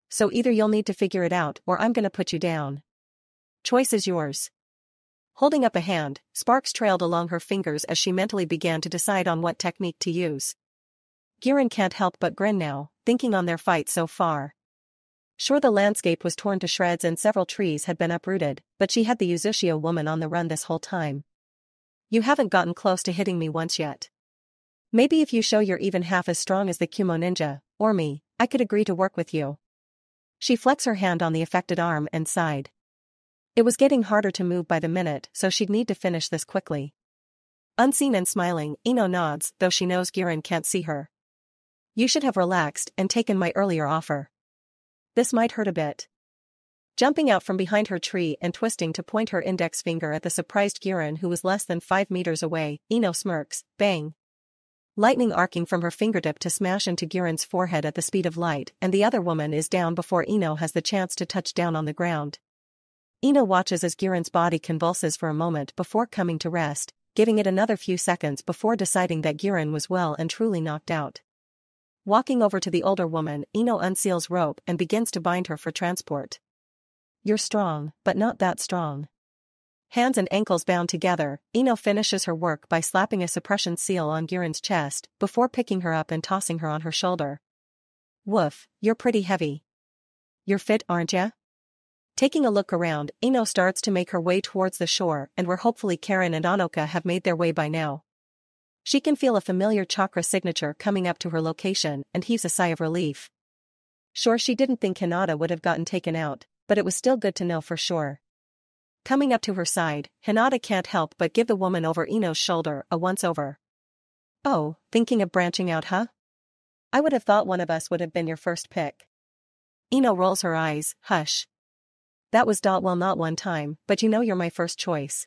So either you'll need to figure it out or I'm gonna put you down. Choice is yours. Holding up a hand, sparks trailed along her fingers as she mentally began to decide on what technique to use. Girin can't help but grin now, thinking on their fight so far. Sure, the landscape was torn to shreds and several trees had been uprooted, but she had the Uzushio woman on the run this whole time. You haven't gotten close to hitting me once yet. Maybe if you show you're even half as strong as the Kumo ninja, or me, I could agree to work with you. She flexed her hand on the affected arm and sighed. It was getting harder to move by the minute, so she'd need to finish this quickly. Unseen and smiling, Ino nods, though she knows Girin can't see her. You should have relaxed and taken my earlier offer. This might hurt a bit. Jumping out from behind her tree and twisting to point her index finger at the surprised Girin who was less than 5 meters away, Ino smirks, bang. Lightning arcing from her fingertip to smash into Girin's forehead at the speed of light, and the other woman is down before Ino has the chance to touch down on the ground. Ino watches as Girin's body convulses for a moment before coming to rest, giving it another few seconds before deciding that Girin was well and truly knocked out. Walking over to the older woman, Ino unseals rope and begins to bind her for transport. You're strong, but not that strong. Hands and ankles bound together, Ino finishes her work by slapping a suppression seal on Girin's chest, before picking her up and tossing her on her shoulder. Woof, you're pretty heavy. You're fit, aren't ya? Taking a look around, Ino starts to make her way towards the shore and where hopefully Karen and Anoka have made their way by now. She can feel a familiar chakra signature coming up to her location and heaves a sigh of relief. Sure, she didn't think Hinata would have gotten taken out, but it was still good to know for sure. Coming up to her side, Hinata can't help but give the woman over Ino's shoulder a once-over. Oh, thinking of branching out, huh? I would have thought one of us would have been your first pick. Ino rolls her eyes, hush. That was well not one time, but you know you're my first choice.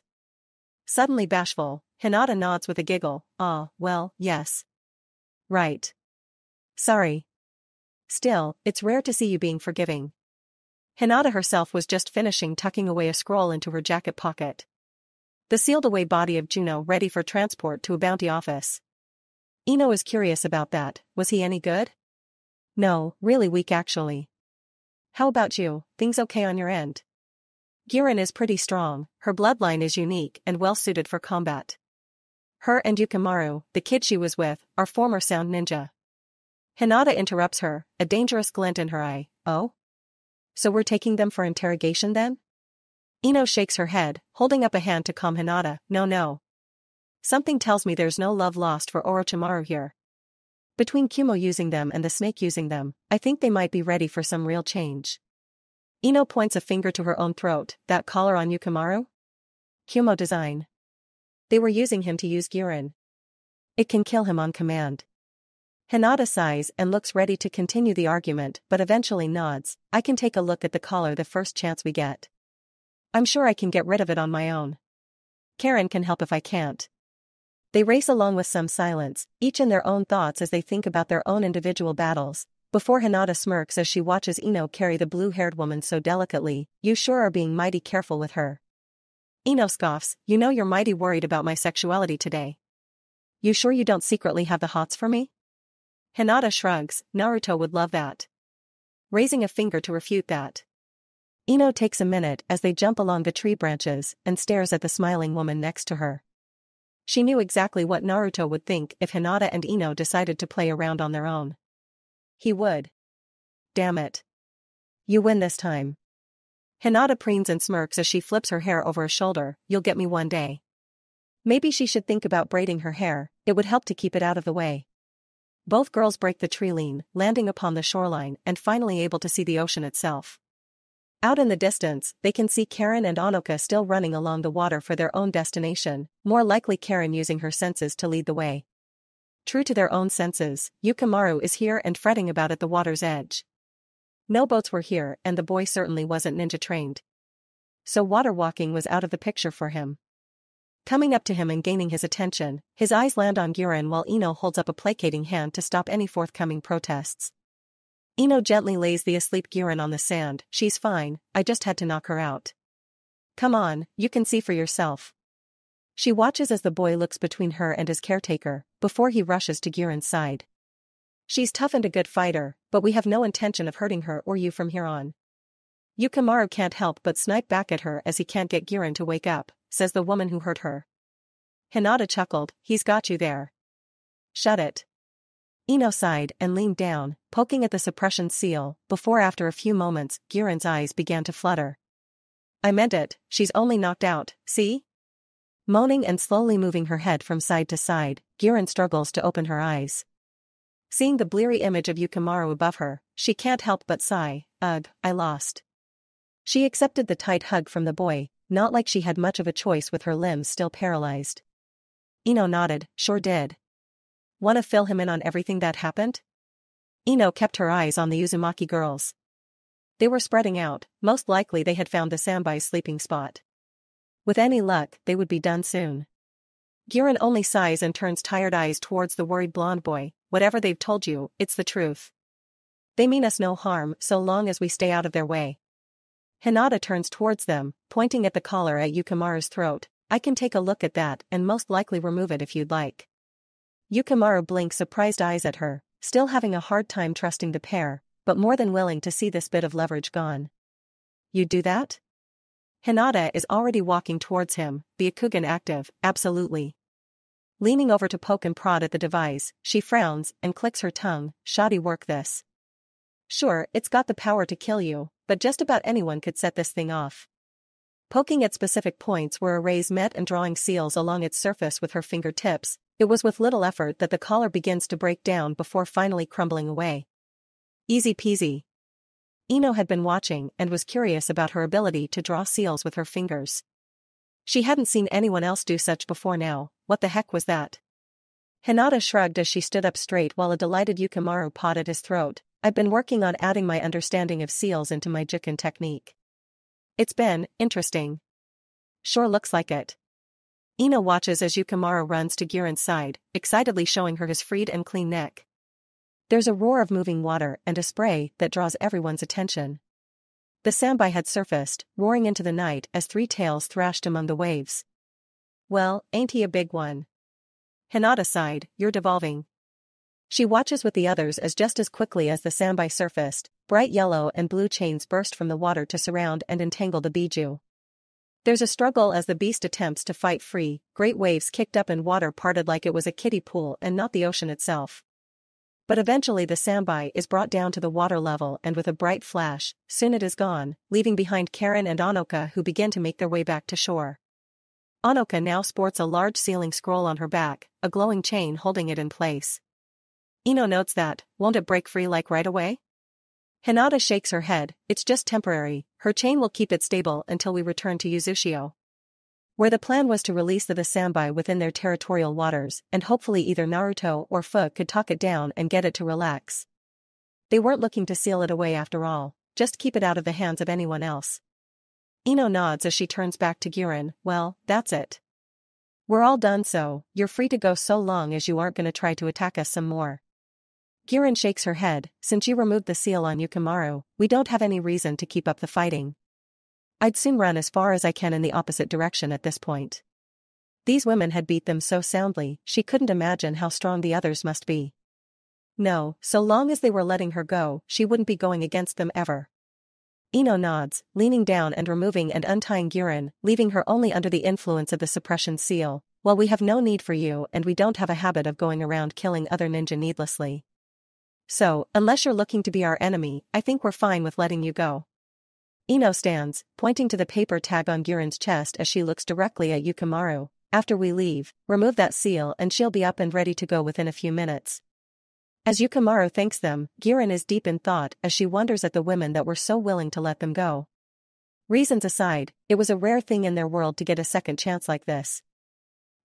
Suddenly bashful, Hinata nods with a giggle, well, yes. Right. Sorry. Still, it's rare to see you being forgiving. Hinata herself was just finishing tucking away a scroll into her jacket pocket. The sealed-away body of Juno ready for transport to a bounty office. Ino is curious about that. Was he any good? No, really weak actually. How about you, things okay on your end? Girin is pretty strong, her bloodline is unique and well-suited for combat. Her and Yukimaru, the kid she was with, are former sound ninja. Hinata interrupts her, a dangerous glint in her eye. Oh? So we're taking them for interrogation then? Ino shakes her head, holding up a hand to calm Hinata. No. Something tells me there's no love lost for Orochimaru here. Between Kumo using them and the snake using them, I think they might be ready for some real change. Ino points a finger to her own throat. That collar on Yukimaru? Kumo design. They were using him to use Girin. It can kill him on command. Hinata sighs and looks ready to continue the argument but eventually nods. I can take a look at the collar the first chance we get. I'm sure I can get rid of it on my own. Karen can help if I can't. They race along with some silence, each in their own thoughts as they think about their own individual battles, before Hinata smirks as she watches Ino carry the blue-haired woman so delicately. You sure are being mighty careful with her. Ino scoffs, you know you're mighty worried about my sexuality today. You sure you don't secretly have the hots for me? Hinata shrugs, Naruto would love that. Raising a finger to refute that. Ino takes a minute as they jump along the tree branches and stares at the smiling woman next to her. She knew exactly what Naruto would think if Hinata and Ino decided to play around on their own. He would. Damn it. You win this time. Hinata preens and smirks as she flips her hair over a shoulder. You'll get me one day. Maybe she should think about braiding her hair, it would help to keep it out of the way. Both girls break the tree line, landing upon the shoreline and finally able to see the ocean itself. Out in the distance, they can see Karen and Onoka still running along the water for their own destination, more likely Karen using her senses to lead the way. True to their own senses, Yukimaru is here and fretting about at the water's edge. No boats were here and the boy certainly wasn't ninja trained. So water walking was out of the picture for him. Coming up to him and gaining his attention, his eyes land on Girin while Ino holds up a placating hand to stop any forthcoming protests. Ino gently lays the asleep Girin on the sand. She's fine, I just had to knock her out. Come on, you can see for yourself. She watches as the boy looks between her and his caretaker, before he rushes to Girin's side. She's tough and a good fighter, but we have no intention of hurting her or you from here on. Yukimaru can't help but snipe back at her as he can't get Girin to wake up, says the woman who hurt her. Hinata chuckled, he's got you there. Shut it. Ino sighed and leaned down, poking at the suppression seal, before after a few moments, Girin's eyes began to flutter. I meant it, she's only knocked out, see? Moaning and slowly moving her head from side to side, Girin struggles to open her eyes. Seeing the bleary image of Yukimaru above her, she can't help but sigh, ugh, I lost. She accepted the tight hug from the boy, not like she had much of a choice with her limbs still paralyzed. Ino nodded, sure did. Want to fill him in on everything that happened? Ino kept her eyes on the Uzumaki girls. They were spreading out, most likely they had found the Sanbai's sleeping spot. With any luck, they would be done soon. Girin only sighs and turns tired eyes towards the worried blonde boy. Whatever they've told you, it's the truth. They mean us no harm so long as we stay out of their way. Hinata turns towards them, pointing at the collar at Yukimaru's throat. I can take a look at that and most likely remove it if you'd like. Yukimaru blinks surprised eyes at her, still having a hard time trusting the pair, but more than willing to see this bit of leverage gone. You'd do that? Hinata is already walking towards him, the Ikugen active, absolutely. Leaning over to poke and prod at the device, she frowns and clicks her tongue, shoddy work this. Sure, it's got the power to kill you, but just about anyone could set this thing off. Poking at specific points where arrays met and drawing seals along its surface with her fingertips, it was with little effort that the collar begins to break down before finally crumbling away. Easy peasy. Ino had been watching and was curious about her ability to draw seals with her fingers. She hadn't seen anyone else do such before now. What the heck was that? Hinata shrugged as she stood up straight while a delighted Yukimaru pawed at his throat. I've been working on adding my understanding of seals into my jikin technique. It's been interesting. Sure looks like it. Ino watches as Yukimaru runs to Girin's side, excitedly showing her his freed and clean neck. There's a roar of moving water and a spray that draws everyone's attention. The sambai had surfaced, roaring into the night as three tails thrashed among the waves. Well, ain't he a big one? Hinata sighed, you're devolving. She watches with the others as just as quickly as the sambai surfaced, bright yellow and blue chains burst from the water to surround and entangle the biju. There's a struggle as the beast attempts to fight free, great waves kicked up and water parted like it was a kiddie pool and not the ocean itself. But eventually the sambai is brought down to the water level and with a bright flash, soon it is gone, leaving behind Karen and Anoka who begin to make their way back to shore. Anoka now sports a large sealing scroll on her back, a glowing chain holding it in place. Ino notes that, won't it break free like right away? Hinata shakes her head, it's just temporary, her chain will keep it stable until we return to Yuzushio. Where the plan was to release the sambai within their territorial waters, and hopefully either Naruto or Fu could talk it down and get it to relax. They weren't looking to seal it away after all, just keep it out of the hands of anyone else. Ino nods as she turns back to Girin, well, that's it. We're all done so, you're free to go so long as you aren't gonna try to attack us some more. Girin shakes her head, since you removed the seal on Yukimaru, we don't have any reason to keep up the fighting. I'd soon run as far as I can in the opposite direction at this point. These women had beat them so soundly, she couldn't imagine how strong the others must be. No, so long as they were letting her go, she wouldn't be going against them ever. Ino nods, leaning down and removing and untying Girin, leaving her only under the influence of the suppression seal. Well, we have no need for you and we don't have a habit of going around killing other ninja needlessly. So, unless you're looking to be our enemy, I think we're fine with letting you go. Ino stands, pointing to the paper tag on Girin's chest as she looks directly at Yukimaru. After we leave, remove that seal and she'll be up and ready to go within a few minutes. As Yukimaru thanks them, Girin is deep in thought as she wonders at the women that were so willing to let them go. Reasons aside, it was a rare thing in their world to get a second chance like this.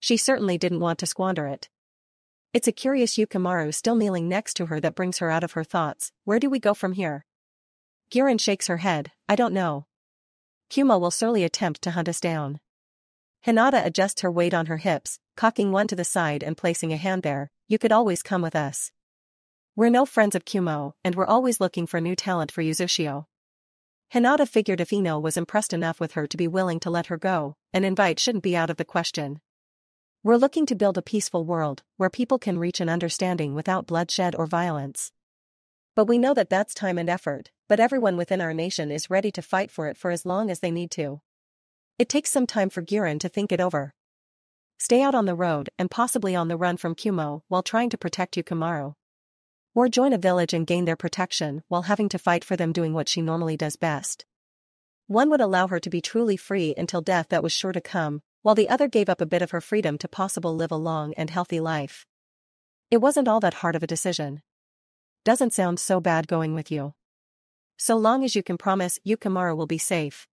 She certainly didn't want to squander it. It's a curious Yukimaru still kneeling next to her that brings her out of her thoughts. Where do we go from here? Girin shakes her head, I don't know. Kuma will surely attempt to hunt us down. Hinata adjusts her weight on her hips, cocking one to the side and placing a hand there, you could always come with us. We're no friends of Kumo, and we're always looking for new talent for Yuzushio. Hinata figured if Ino was impressed enough with her to be willing to let her go, an invite shouldn't be out of the question. We're looking to build a peaceful world, where people can reach an understanding without bloodshed or violence. But we know that that's time and effort, but everyone within our nation is ready to fight for it for as long as they need to. It takes some time for Girin to think it over. Stay out on the road and possibly on the run from Kumo while trying to protect Yukimaru. Or join a village and gain their protection while having to fight for them doing what she normally does best. One would allow her to be truly free until death that was sure to come, while the other gave up a bit of her freedom to possibly live a long and healthy life. It wasn't all that hard of a decision. Doesn't sound so bad going with you. So long as you can promise Yukimaru will be safe.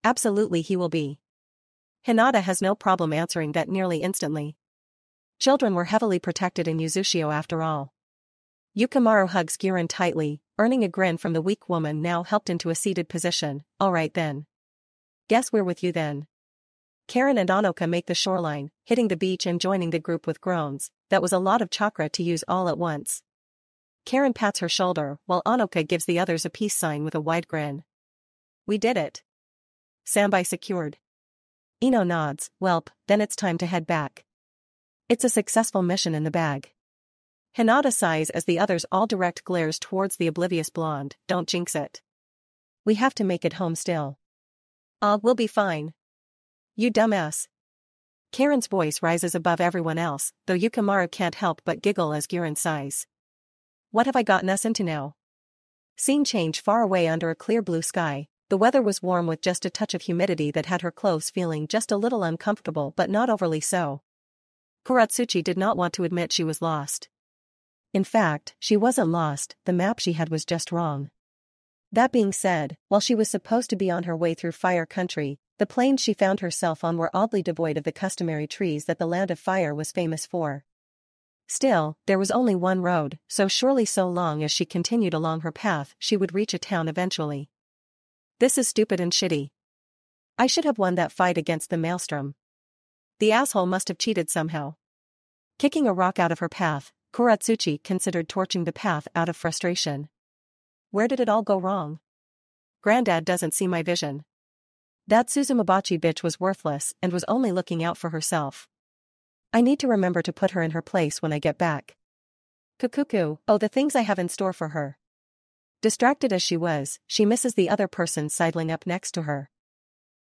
Absolutely he will be. Hinata has no problem answering that nearly instantly. Children were heavily protected in Yuzushio after all. Yukimaru hugs Girin tightly, earning a grin from the weak woman now helped into a seated position. Alright then. Guess we're with you then. Karen and Anoka make the shoreline, hitting the beach and joining the group with groans. That was a lot of chakra to use all at once. Karen pats her shoulder, while Anoka gives the others a peace sign with a wide grin. We did it. Sambai secured. Ino nods, welp, then it's time to head back. It's a successful mission in the bag. Hinata sighs as the others all direct glares towards the oblivious blonde, don't jinx it. We have to make it home still. We'll be fine. You dumbass. Karen's voice rises above everyone else, though Yukimaru can't help but giggle as Girin sighs. What have I gotten us into now? Scene change far away under a clear blue sky. The weather was warm with just a touch of humidity that had her clothes feeling just a little uncomfortable but not overly so. Kuratsuchi did not want to admit she was lost. In fact, she wasn't lost, the map she had was just wrong. That being said, while she was supposed to be on her way through fire country, the plains she found herself on were oddly devoid of the customary trees that the land of fire was famous for. Still, there was only one road, so surely so long as she continued along her path she would reach a town eventually. This is stupid and shitty. I should have won that fight against the maelstrom. The asshole must have cheated somehow. Kicking a rock out of her path, Kuratsuchi considered torching the path out of frustration. Where did it all go wrong? Granddad doesn't see my vision. That Suzumabachi bitch was worthless and was only looking out for herself. I need to remember to put her in her place when I get back. Kukuku, oh the things I have in store for her. Distracted as she was, she misses the other person sidling up next to her.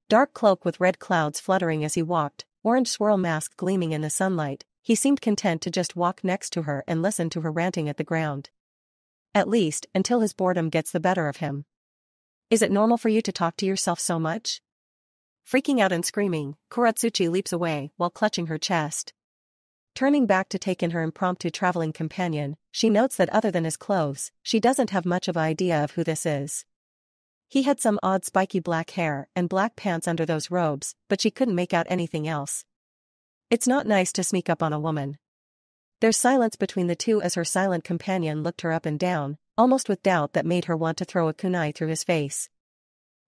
Dark cloak with red clouds fluttering as he walked, orange swirl mask gleaming in the sunlight, he seemed content to just walk next to her and listen to her ranting at the ground. At least, until his boredom gets the better of him. Is it normal for you to talk to yourself so much? Freaking out and screaming, Kuratsuchi leaps away while clutching her chest. Turning back to take in her impromptu traveling companion, she notes that other than his clothes, she doesn't have much of an idea of who this is. He had some odd spiky black hair and black pants under those robes, but she couldn't make out anything else. It's not nice to sneak up on a woman. There's silence between the two as her silent companion looked her up and down, almost with doubt that made her want to throw a kunai through his face.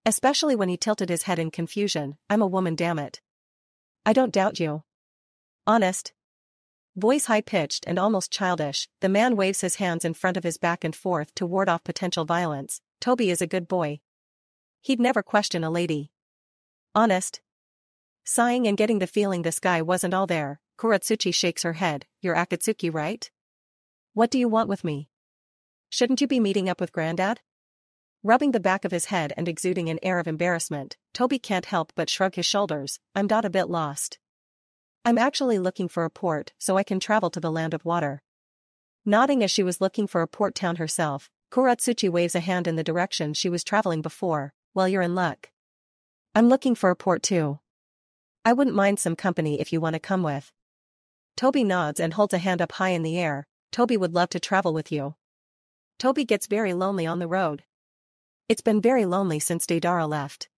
Especially when he tilted his head in confusion. I'm a woman, damn it. I don't doubt you. Honest. Voice high-pitched and almost childish, the man waves his hands in front of his back and forth to ward off potential violence. Toby is a good boy. He'd never question a lady. Honest. Sighing and getting the feeling this guy wasn't all there, Kuratsuchi shakes her head. You're Akatsuki, right? What do you want with me? Shouldn't you be meeting up with Granddad? Rubbing the back of his head and exuding an air of embarrassment, Toby can't help but shrug his shoulders. I'm a bit lost. I'm actually looking for a port so I can travel to the land of water. Nodding as she was looking for a port town herself, Kuratsuchi waves a hand in the direction she was traveling before. Well, you're in luck. I'm looking for a port too. I wouldn't mind some company if you want to come with. Toby nods and holds a hand up high in the air. Toby would love to travel with you. Toby gets very lonely on the road. It's been very lonely since Deidara left.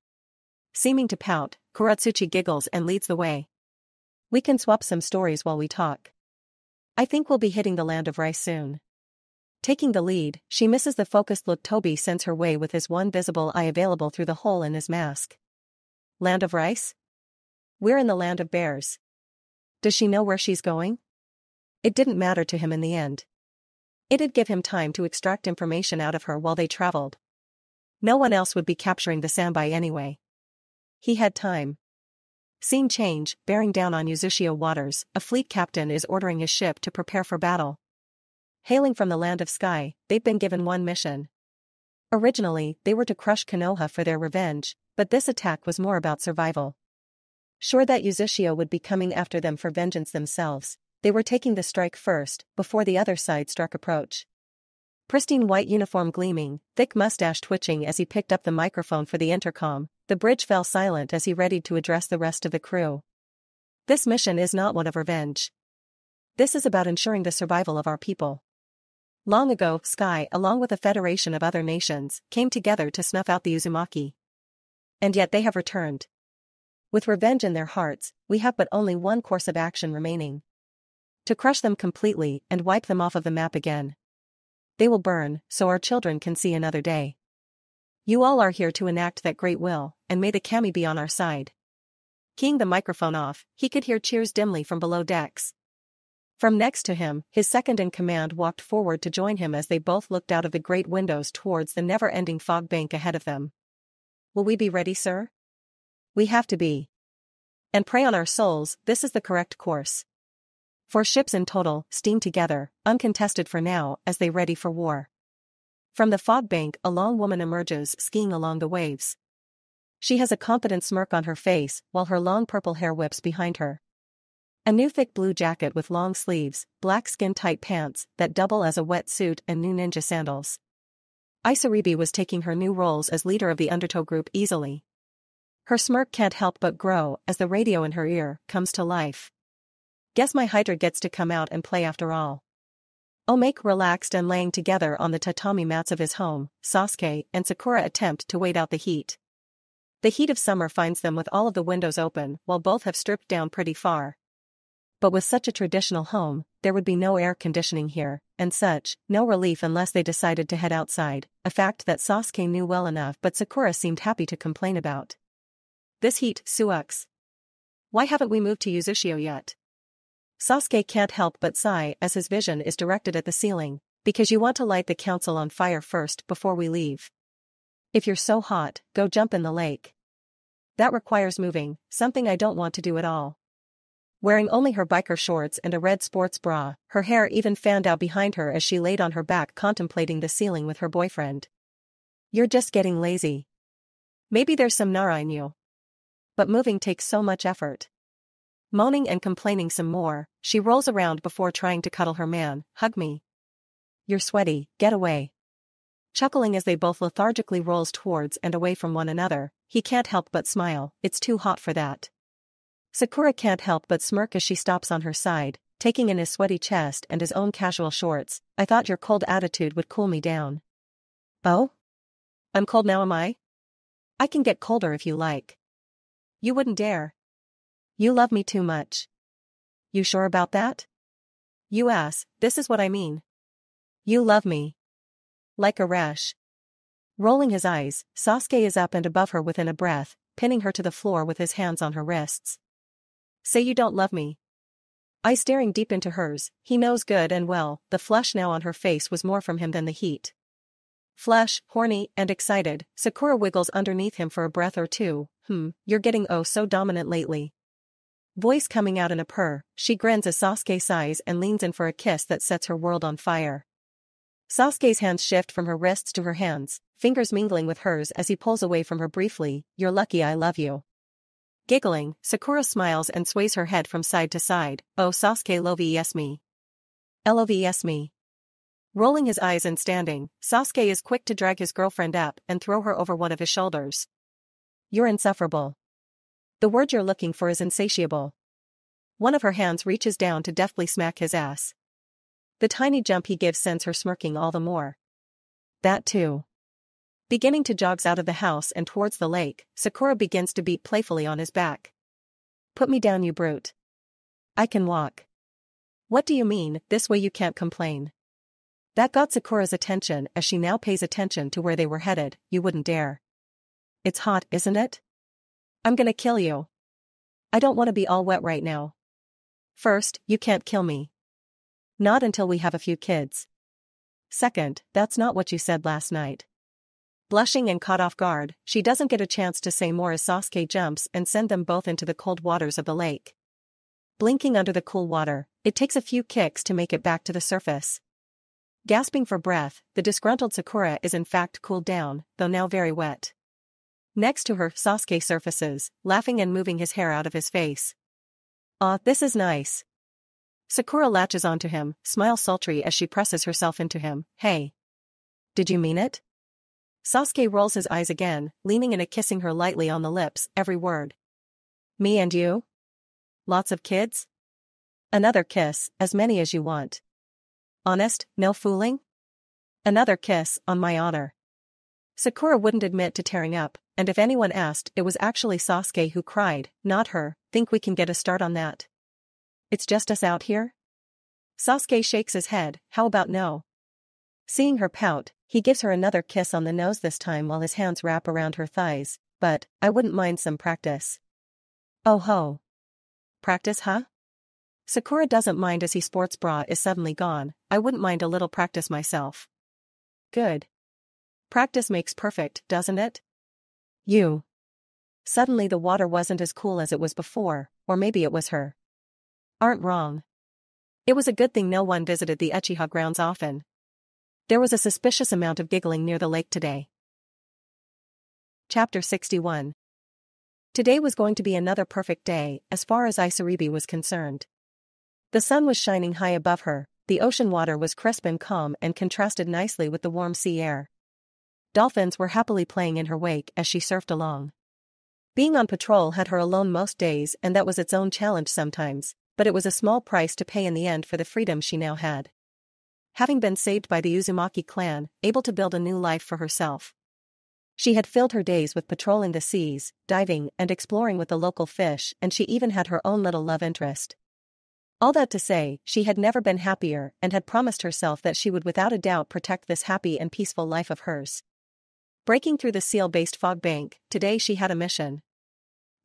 Seeming to pout, Kuratsuchi giggles and leads the way. We can swap some stories while we talk. I think we'll be hitting the land of rice soon. Taking the lead, she misses the focused look Toby sends her way with his one visible eye available through the hole in his mask. Land of rice? We're in the land of bears. Does she know where she's going? It didn't matter to him in the end. It'd give him time to extract information out of her while they traveled. No one else would be capturing the Sambai anyway. He had time. Scene change, bearing down on Uzushio waters, a fleet captain is ordering his ship to prepare for battle. Hailing from the land of sky, they've been given one mission. Originally, they were to crush Konoha for their revenge, but this attack was more about survival. Sure that Uzushio would be coming after them for vengeance themselves, they were taking the strike first, before the other side struck approach. Pristine white uniform gleaming, thick mustache twitching as he picked up the microphone for the intercom, the bridge fell silent as he readied to address the rest of the crew. This mission is not one of revenge. This is about ensuring the survival of our people. Long ago, Sky, along with a federation of other nations, came together to snuff out the Uzumaki. And yet they have returned. With revenge in their hearts, we have but only one course of action remaining. To crush them completely and wipe them off of the map again. They will burn, so our children can see another day. You all are here to enact that great will, and may the kami be on our side. Keying the microphone off, he could hear cheers dimly from below decks. From next to him, his second-in-command walked forward to join him as they both looked out of the great windows towards the never-ending fog bank ahead of them. Will we be ready, sir? We have to be. And pray on our souls, this is the correct course. 4 ships in total, steam together, uncontested for now, as they ready for war. From the fog bank, a long woman emerges, skiing along the waves. She has a confident smirk on her face, while her long purple hair whips behind her. A new thick blue jacket with long sleeves, black skin-tight pants that double as a wetsuit and new ninja sandals. Isaribi was taking her new roles as leader of the Undertow group easily. Her smirk can't help but grow as the radio in her ear comes to life. Guess my Hydra gets to come out and play after all. Omake relaxed and laying together on the tatami mats of his home, Sasuke and Sakura attempt to wait out the heat. The heat of summer finds them with all of the windows open while both have stripped down pretty far. But with such a traditional home, there would be no air conditioning here, and such, no relief unless they decided to head outside, a fact that Sasuke knew well enough but Sakura seemed happy to complain about. This heat sucks. Why haven't we moved to Uzushio yet? Sasuke can't help but sigh as his vision is directed at the ceiling, because you want to light the council on fire first before we leave. If you're so hot, go jump in the lake. That requires moving, something I don't want to do at all. Wearing only her biker shorts and a red sports bra, her hair even fanned out behind her as she laid on her back contemplating the ceiling with her boyfriend. You're just getting lazy. Maybe there's some Nara in you. But moving takes so much effort. Moaning and complaining some more, she rolls around before trying to cuddle her man. Hug me. You're sweaty, get away. Chuckling as they both lethargically rolls towards and away from one another, he can't help but smile. It's too hot for that. Sakura can't help but smirk as she stops on her side, taking in his sweaty chest and his own casual shorts. I thought your cold attitude would cool me down. Oh? I'm cold now, am I? I can get colder if you like. You wouldn't dare. You love me too much. You sure about that? You ass, this is what I mean. You love me. Like a rash. Rolling his eyes, Sasuke is up and above her within a breath, pinning her to the floor with his hands on her wrists. Say you don't love me. Eyes staring deep into hers, he knows good and well, the flush now on her face was more from him than the heat. Flush, horny, and excited, Sakura wiggles underneath him for a breath or two. You're getting oh so dominant lately. Voice coming out in a purr, she grins as Sasuke sighs and leans in for a kiss that sets her world on fire. Sasuke's hands shift from her wrists to her hands, fingers mingling with hers as he pulls away from her briefly. You're lucky I love you. Giggling, Sakura smiles and sways her head from side to side. Oh Sasuke loves me. Loves me. Rolling his eyes and standing, Sasuke is quick to drag his girlfriend up and throw her over one of his shoulders. You're insufferable. The word you're looking for is insatiable. One of her hands reaches down to deftly smack his ass. The tiny jump he gives sends her smirking all the more. That too. Beginning to jog out of the house and towards the lake, Sakura begins to beat playfully on his back. Put me down, you brute. I can walk. What do you mean, this way you can't complain? That got Sakura's attention as she now pays attention to where they were headed. You wouldn't dare. It's hot, isn't it? I'm gonna kill you. I don't want to be all wet right now. First, you can't kill me. Not until we have a few kids. Second, that's not what you said last night. Blushing and caught off guard, she doesn't get a chance to say more as Sasuke jumps and sends them both into the cold waters of the lake. Blinking under the cool water, it takes a few kicks to make it back to the surface. Gasping for breath, the disgruntled Sakura is in fact cooled down, though now very wet. Next to her, Sasuke surfaces, laughing and moving his hair out of his face. This is nice. Sakura latches onto him, smiles sultry as she presses herself into him. Hey. Did you mean it? Sasuke rolls his eyes again, leaning in and kissing her lightly on the lips, every word. Me and you? Lots of kids? Another kiss, as many as you want. Honest, no fooling? Another kiss, on my honor. Sakura wouldn't admit to tearing up, and if anyone asked, it was actually Sasuke who cried, not her. Think we can get a start on that? It's just us out here? Sasuke shakes his head. How about no? Seeing her pout, he gives her another kiss on the nose this time while his hands wrap around her thighs. But, I wouldn't mind some practice. Oh ho. Practice, huh? Sakura doesn't mind as his sports bra is suddenly gone. I wouldn't mind a little practice myself. Good. Practice makes perfect, doesn't it? You. Suddenly the water wasn't as cool as it was before, or maybe it was her. Aren't wrong. It was a good thing no one visited the Uchiha grounds often. There was a suspicious amount of giggling near the lake today. Chapter 61. Today was going to be another perfect day, as far as Isaribi was concerned. The sun was shining high above her, the ocean water was crisp and calm and contrasted nicely with the warm sea air. Dolphins were happily playing in her wake as she surfed along. Being on patrol had her alone most days, and that was its own challenge sometimes, but it was a small price to pay in the end for the freedom she now had. Having been saved by the Uzumaki clan, able to build a new life for herself. She had filled her days with patrolling the seas, diving and exploring with the local fish, and she even had her own little love interest. All that to say, she had never been happier and had promised herself that she would without a doubt protect this happy and peaceful life of hers. Breaking through the seal-based fog bank, today she had a mission.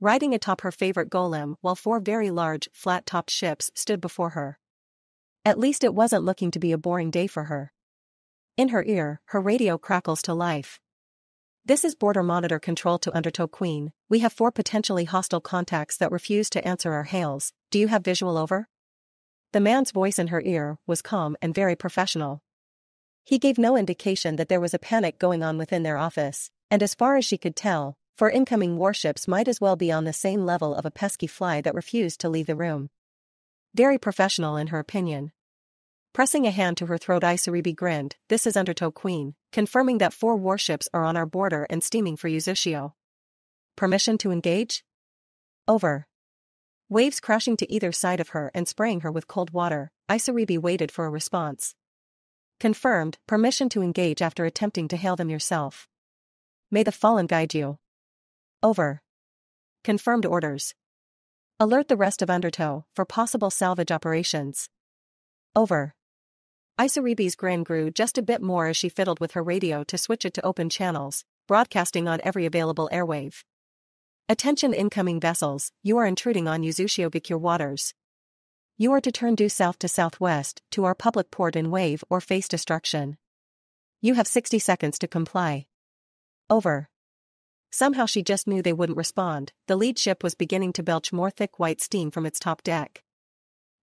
Riding atop her favorite golem while 4 very large, flat-topped ships stood before her. At least it wasn't looking to be a boring day for her. In her ear, her radio crackles to life. This is border monitor control to Undertow Queen. We have 4 potentially hostile contacts that refuse to answer our hails. Do you have visual over? The man's voice in her ear was calm and very professional. He gave no indication that there was a panic going on within their office, and as far as she could tell, 4 incoming warships might as well be on the same level of a pesky fly that refused to leave the room. Very professional in her opinion. Pressing a hand to her throat, Isaribi grinned. This is Undertow Queen, confirming that 4 warships are on our border and steaming for Uzushio. Permission to engage? Over. Waves crashing to either side of her and spraying her with cold water, Isaribi waited for a response. Confirmed, permission to engage after attempting to hail them yourself. May the Fallen guide you. Over. Confirmed orders. Alert the rest of Undertow for possible salvage operations. Over. Isaribi's grin grew just a bit more as she fiddled with her radio to switch it to open channels, broadcasting on every available airwave. Attention incoming vessels, you are intruding on Uzushio-Bikure waters. You are to turn due south to southwest to our public port in wave or face destruction. You have 60 seconds to comply. Over. Somehow she just knew they wouldn't respond. The lead ship was beginning to belch more thick white steam from its top deck.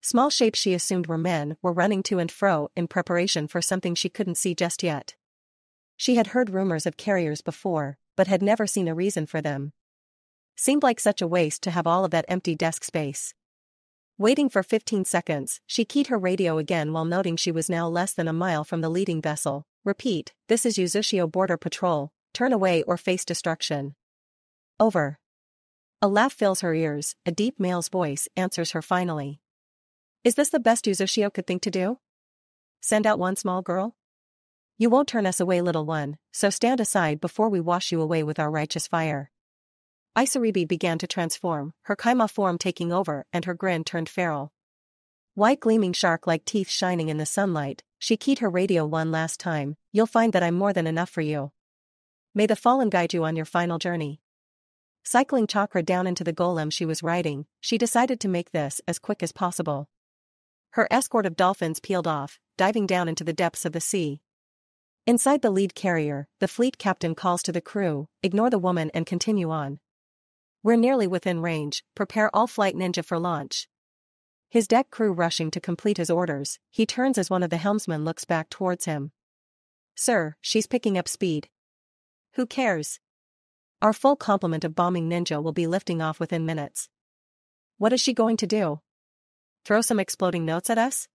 Small shapes she assumed were men were running to and fro in preparation for something she couldn't see just yet. She had heard rumors of carriers before, but had never seen a reason for them. Seemed like such a waste to have all of that empty desk space. Waiting for 15 seconds, she keyed her radio again while noting she was now less than a mile from the leading vessel. Repeat, this is Uzushio Border Patrol, turn away or face destruction. Over. A laugh fills her ears, a deep male's voice answers her finally. Is this the best Uzushio could think to do? Send out one small girl? You won't turn us away, little one, so stand aside before we wash you away with our righteous fire. Isaribi began to transform, her Kaima form taking over and her grin turned feral. White gleaming shark-like teeth shining in the sunlight, she keyed her radio one last time. You'll find that I'm more than enough for you. May the Fallen guide you on your final journey. Cycling chakra down into the golem she was riding, she decided to make this as quick as possible. Her escort of dolphins peeled off, diving down into the depths of the sea. Inside the lead carrier, the fleet captain calls to the crew, ignore the woman and continue on. We're nearly within range, prepare all flight ninja for launch. His deck crew rushing to complete his orders, he turns as one of the helmsmen looks back towards him. Sir, she's picking up speed. Who cares? Our full complement of bombing ninja will be lifting off within minutes. What is she going to do? Throw some exploding notes at us?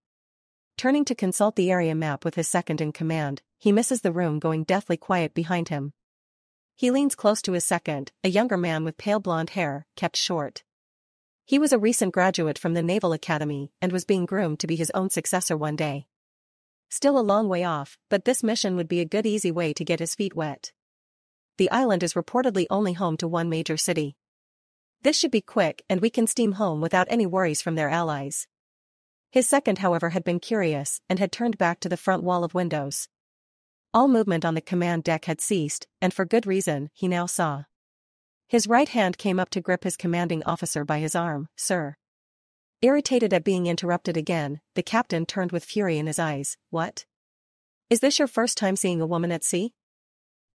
Turning to consult the area map with his second in command, he misses the room going deathly quiet behind him. He leans close to his second, a younger man with pale blonde hair, kept short. He was a recent graduate from the Naval Academy and was being groomed to be his own successor one day. Still a long way off, but this mission would be a good easy way to get his feet wet. The island is reportedly only home to one major city. This should be quick and we can steam home without any worries from their allies. His second, however, had been curious and had turned back to the front wall of windows. All movement on the command deck had ceased, and for good reason, he now saw. His right hand came up to grip his commanding officer by his arm. Sir. Irritated at being interrupted again, the captain turned with fury in his eyes. What? Is this your first time seeing a woman at sea?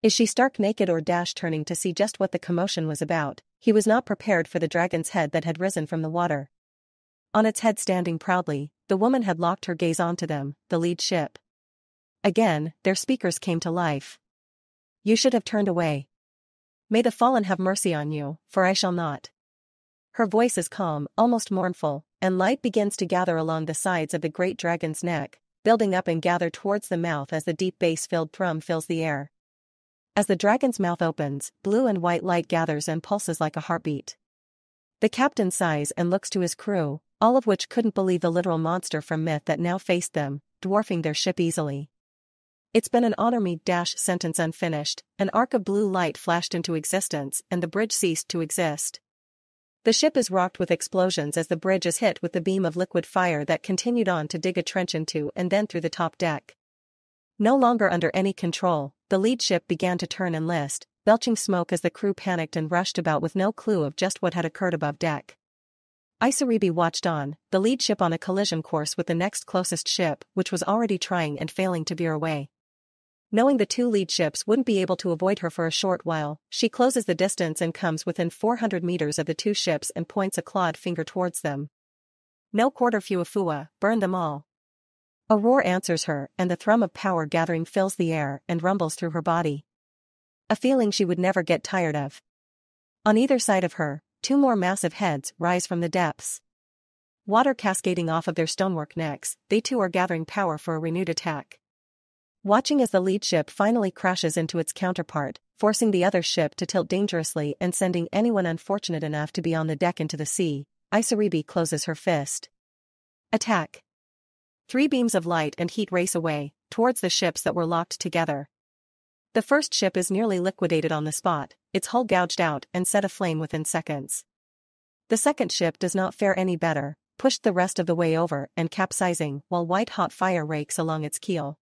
Is she stark naked or turning to see just what the commotion was about? He was not prepared for the dragon's head that had risen from the water. On its head standing proudly, the woman had locked her gaze onto them, the lead ship. Again, their speakers came to life. You should have turned away. May the Fallen have mercy on you, for I shall not. Her voice is calm, almost mournful, and light begins to gather along the sides of the great dragon's neck, building up and gather towards the mouth as the deep bass-filled thrum fills the air. As the dragon's mouth opens, blue and white light gathers and pulses like a heartbeat. The captain sighs and looks to his crew, all of which couldn't believe the literal monster from myth that now faced them, dwarfing their ship easily. It's been an honor me sentence unfinished, an arc of blue light flashed into existence and the bridge ceased to exist. The ship is rocked with explosions as the bridge is hit with the beam of liquid fire that continued on to dig a trench into and then through the top deck. No longer under any control, the lead ship began to turn and list, belching smoke as the crew panicked and rushed about with no clue of just what had occurred above deck. Isaribi watched on, the lead ship on a collision course with the next closest ship, which was already trying and failing to veer away. Knowing the two lead ships wouldn't be able to avoid her for a short while, she closes the distance and comes within 400 meters of the two ships and points a clawed finger towards them. No quarter fuafua, burn them all. A roar answers her, and the thrum of power gathering fills the air and rumbles through her body. A feeling she would never get tired of. On either side of her, two more massive heads rise from the depths. Water cascading off of their stonework necks, they too are gathering power for a renewed attack. Watching as the lead ship finally crashes into its counterpart, forcing the other ship to tilt dangerously and sending anyone unfortunate enough to be on the deck into the sea, Isaribi closes her fist. Attack! 3 beams of light and heat race away, towards the ships that were locked together. The first ship is nearly liquidated on the spot, its hull gouged out and set aflame within seconds. The second ship does not fare any better, pushed the rest of the way over and capsizing while white-hot fire rakes along its keel.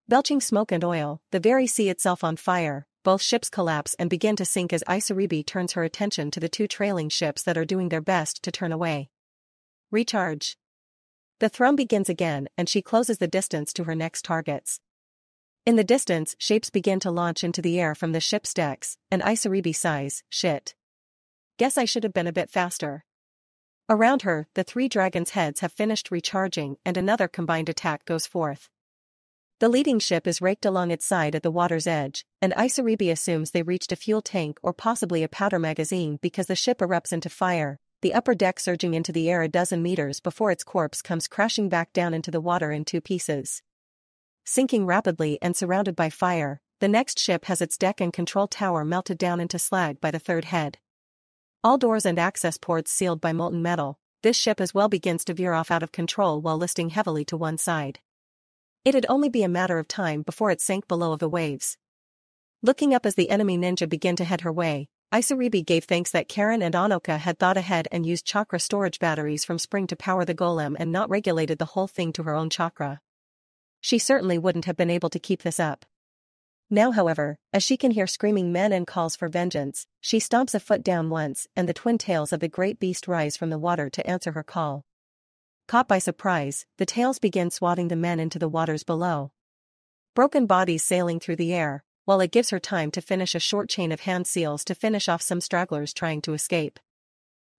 Belching smoke and oil, the very sea itself on fire, both ships collapse and begin to sink as Isaribi turns her attention to the 2 trailing ships that are doing their best to turn away. Recharge. The thrum begins again and she closes the distance to her next targets. In the distance, shapes begin to launch into the air from the ship's decks, and Isaribi sighs, shit. Guess I should have been a bit faster. Around her, the 3 dragons' heads have finished recharging and another combined attack goes forth. The leading ship is raked along its side at the water's edge, and Isaribi assumes they reached a fuel tank or possibly a powder magazine because the ship erupts into fire, the upper deck surging into the air a dozen meters before its corpse comes crashing back down into the water in 2 pieces. Sinking rapidly and surrounded by fire, the next ship has its deck and control tower melted down into slag by the third head. All doors and access ports sealed by molten metal, this ship as well begins to veer off out of control while listing heavily to one side. It'd only be a matter of time before it sank below of the waves. Looking up as the enemy ninja began to head her way, Isaribi gave thanks that Karen and Anoka had thought ahead and used chakra storage batteries from spring to power the golem and not regulated the whole thing to her own chakra. She certainly wouldn't have been able to keep this up. Now however, as she can hear screaming men and calls for vengeance, she stomps a foot down once and the twin tails of the great beast rise from the water to answer her call. Caught by surprise, the tails begin swatting the men into the waters below. Broken bodies sailing through the air, while it gives her time to finish a short chain of hand seals to finish off some stragglers trying to escape.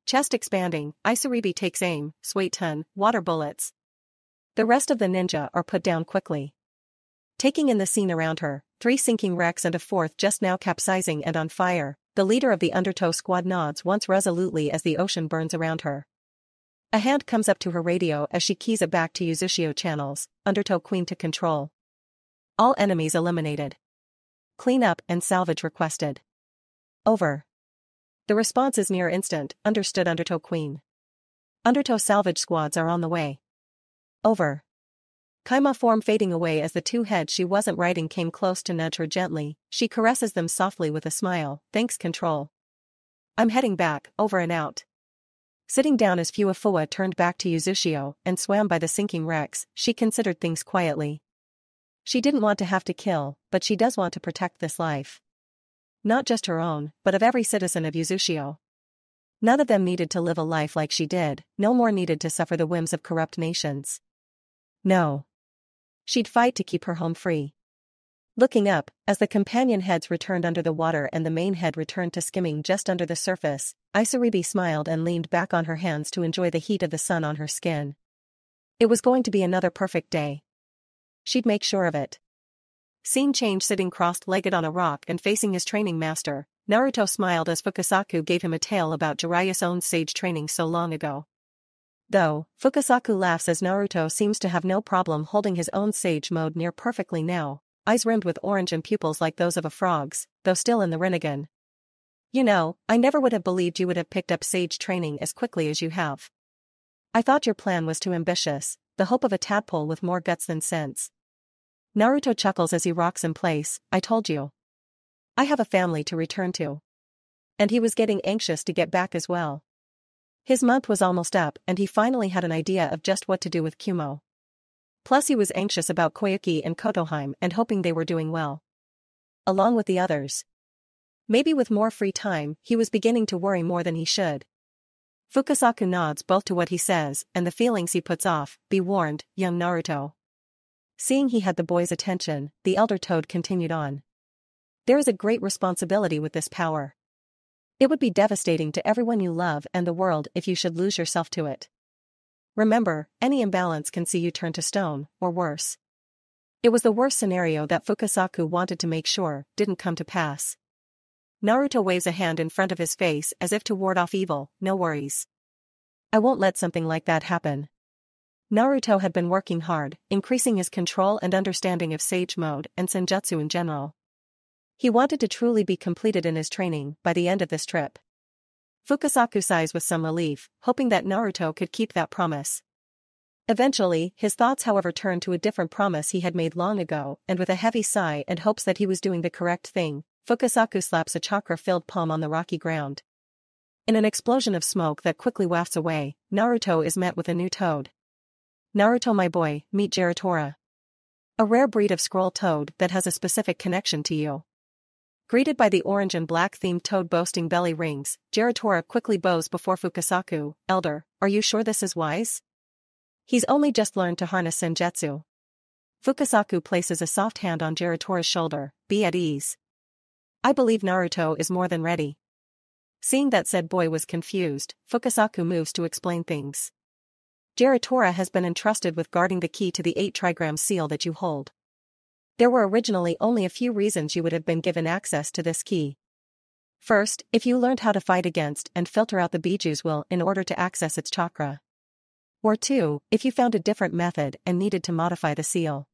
Chest expanding, Isaribi takes aim, sweet ton, water bullets. The rest of the ninja are put down quickly. Taking in the scene around her, 3 sinking wrecks and a 4th just now capsizing and on fire, the leader of the Undertow squad nods once resolutely as the ocean burns around her. A hand comes up to her radio as she keys it back to Uzushio channels, Undertow Queen to control. All enemies eliminated. Clean up and salvage requested. Over. The response is near instant, understood Undertow Queen. Undertow salvage squads are on the way. Over. Kaima form fading away as the 2 heads she wasn't riding came close to nudge her gently, she caresses them softly with a smile, thanks control. I'm heading back, over and out. Sitting down as Fuafua turned back to Uzushio and swam by the sinking wrecks, she considered things quietly. She didn't want to have to kill, but she does want to protect this life. Not just her own, but of every citizen of Uzushio. None of them needed to live a life like she did, no more needed to suffer the whims of corrupt nations. No. She'd fight to keep her home free. Looking up, as the companion heads returned under the water and the main head returned to skimming just under the surface, Isaribi smiled and leaned back on her hands to enjoy the heat of the sun on her skin. It was going to be another perfect day. She'd make sure of it. Scene change sitting crossed-legged on a rock and facing his training master, Naruto smiled as Fukasaku gave him a tale about Jiraiya's own sage training so long ago. Though, Fukasaku laughs as Naruto seems to have no problem holding his own sage mode near perfectly now, eyes rimmed with orange and pupils like those of a frog's, though still in the Rinnegan. You know, I never would have believed you would have picked up sage training as quickly as you have. I thought your plan was too ambitious, the hope of a tadpole with more guts than sense. Naruto chuckles as he rocks in place, I told you. I have a family to return to. And he was getting anxious to get back as well. His month was almost up and he finally had an idea of just what to do with Kumo. Plus he was anxious about Koyuki and Kotoheim and hoping they were doing well. Along with the others. Maybe with more free time, he was beginning to worry more than he should. Fukasaku nods both to what he says and the feelings he puts off. Be warned, young Naruto. Seeing he had the boy's attention, the elder toad continued on. There is a great responsibility with this power. It would be devastating to everyone you love and the world if you should lose yourself to it. Remember, any imbalance can see you turn to stone, or worse. It was the worst scenario that Fukasaku wanted to make sure didn't come to pass. Naruto waves a hand in front of his face as if to ward off evil. No worries. I won't let something like that happen. Naruto had been working hard, increasing his control and understanding of Sage Mode and Senjutsu in general. He wanted to truly be completed in his training by the end of this trip. Fukasaku sighs with some relief, hoping that Naruto could keep that promise. Eventually, his thoughts however turned to a different promise he had made long ago, and with a heavy sigh and hopes that he was doing the correct thing, Fukasaku slaps a chakra-filled palm on the rocky ground. In an explosion of smoke that quickly wafts away, Naruto is met with a new toad. Naruto my boy, meet Giratora. A rare breed of scroll toad that has a specific connection to you. Greeted by the orange and black-themed toad boasting belly rings, Giratora quickly bows before Fukasaku. Elder, are you sure this is wise? He's only just learned to harness Senjutsu. Fukasaku places a soft hand on Giratora's shoulder. Be at ease. I believe Naruto is more than ready. Seeing that said boy was confused, Fukasaku moves to explain things. Giratora has been entrusted with guarding the key to the 8-trigram seal that you hold. There were originally only a few reasons you would have been given access to this key. First, if you learned how to fight against and filter out the Biju's will in order to access its chakra. Or 2, if you found a different method and needed to modify the seal.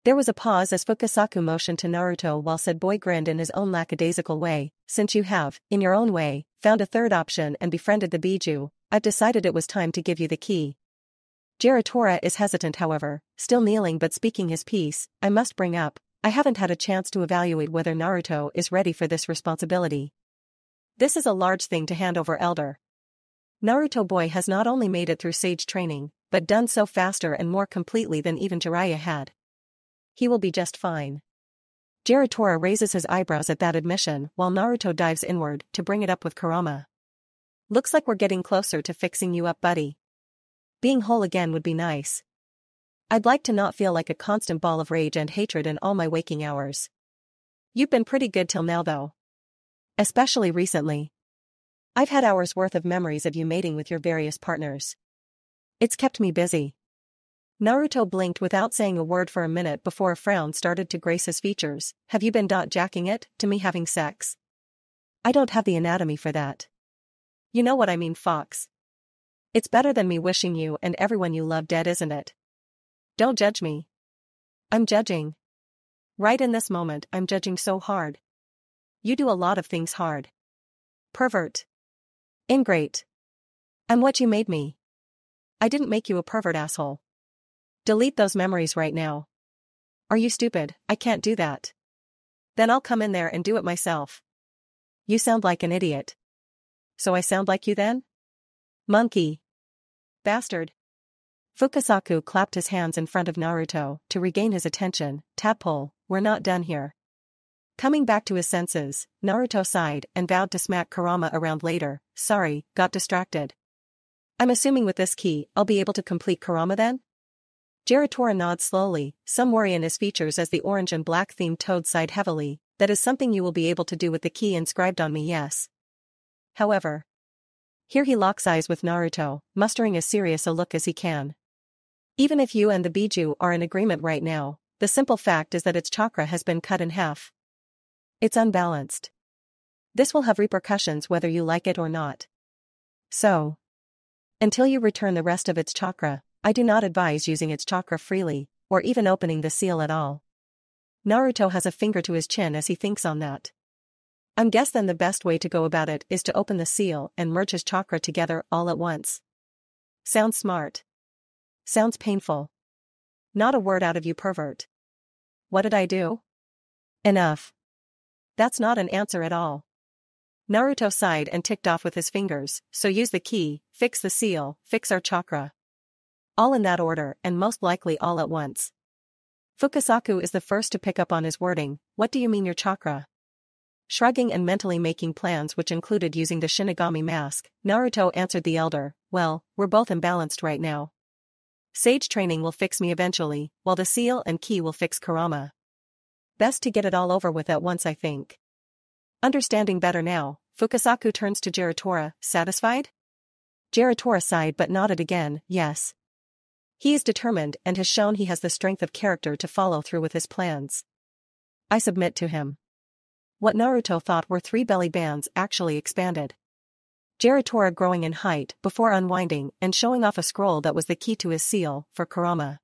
There was a pause as Fukasaku motioned to Naruto while said boy grinned in his own lackadaisical way. Since you have, in your own way, found a third option and befriended the Biju, I've decided it was time to give you the key. Giratora is hesitant however, still kneeling but speaking his piece. I must bring up, I haven't had a chance to evaluate whether Naruto is ready for this responsibility. This is a large thing to hand over elder. Naruto boy has not only made it through sage training, but done so faster and more completely than even Jiraiya had. He will be just fine. Giratora raises his eyebrows at that admission while Naruto dives inward to bring it up with Kurama. Looks like we're getting closer to fixing you up buddy. Being whole again would be nice. I'd like to not feel like a constant ball of rage and hatred in all my waking hours. You've been pretty good till now though. Especially recently. I've had hours worth of memories of you mating with your various partners. It's kept me busy. Naruto blinked without saying a word for a minute before a frown started to grace his features. Have you been jacking it to me having sex? I don't have the anatomy for that. You know what I mean, Fox. It's better than me wishing you and everyone you love dead, isn't it? Don't judge me. I'm judging. Right in this moment, I'm judging so hard. You do a lot of things hard. Pervert. Ingrate. I'm what you made me. I didn't make you a pervert, asshole. Delete those memories right now. Are you stupid? I can't do that. Then I'll come in there and do it myself. You sound like an idiot. So I sound like you then? Monkey. Bastard. Fukasaku clapped his hands in front of Naruto to regain his attention. Tadpole, we're not done here. Coming back to his senses, Naruto sighed and vowed to smack Kurama around later. Sorry, got distracted. I'm assuming with this key, I'll be able to complete Kurama then? Giratora nods slowly, some worry in his features as the orange and black themed toad sighed heavily. That is something you will be able to do with the key inscribed on me, yes. However. Here he locks eyes with Naruto, mustering as serious a look as he can. Even if you and the Biju are in agreement right now, the simple fact is that its chakra has been cut in half. It's unbalanced. This will have repercussions whether you like it or not. So. Until you return the rest of its chakra, I do not advise using its chakra freely, or even opening the seal at all. Naruto has a finger to his chin as he thinks on that. I'm guess then the best way to go about it is to open the seal and merge his chakra together all at once. Sounds smart. Sounds painful. Not a word out of you, pervert. What did I do? Enough. That's not an answer at all. Naruto sighed and ticked off with his fingers, so use the key, fix the seal, fix our chakra. All in that order and most likely all at once. Fukasaku is the first to pick up on his wording. What do you mean your chakra? Shrugging and mentally making plans which included using the Shinigami mask, Naruto answered the elder, well, we're both imbalanced right now. Sage training will fix me eventually, while the seal and key will fix Kurama. Best to get it all over with at once, I think. Understanding better now, Fukasaku turns to Jiratora, satisfied? Jiratora sighed but nodded again, yes. He is determined and has shown he has the strength of character to follow through with his plans. I submit to him. What Naruto thought were 3 belly bands actually expanded. Jiratora growing in height before unwinding and showing off a scroll that was the key to his seal, for Kurama.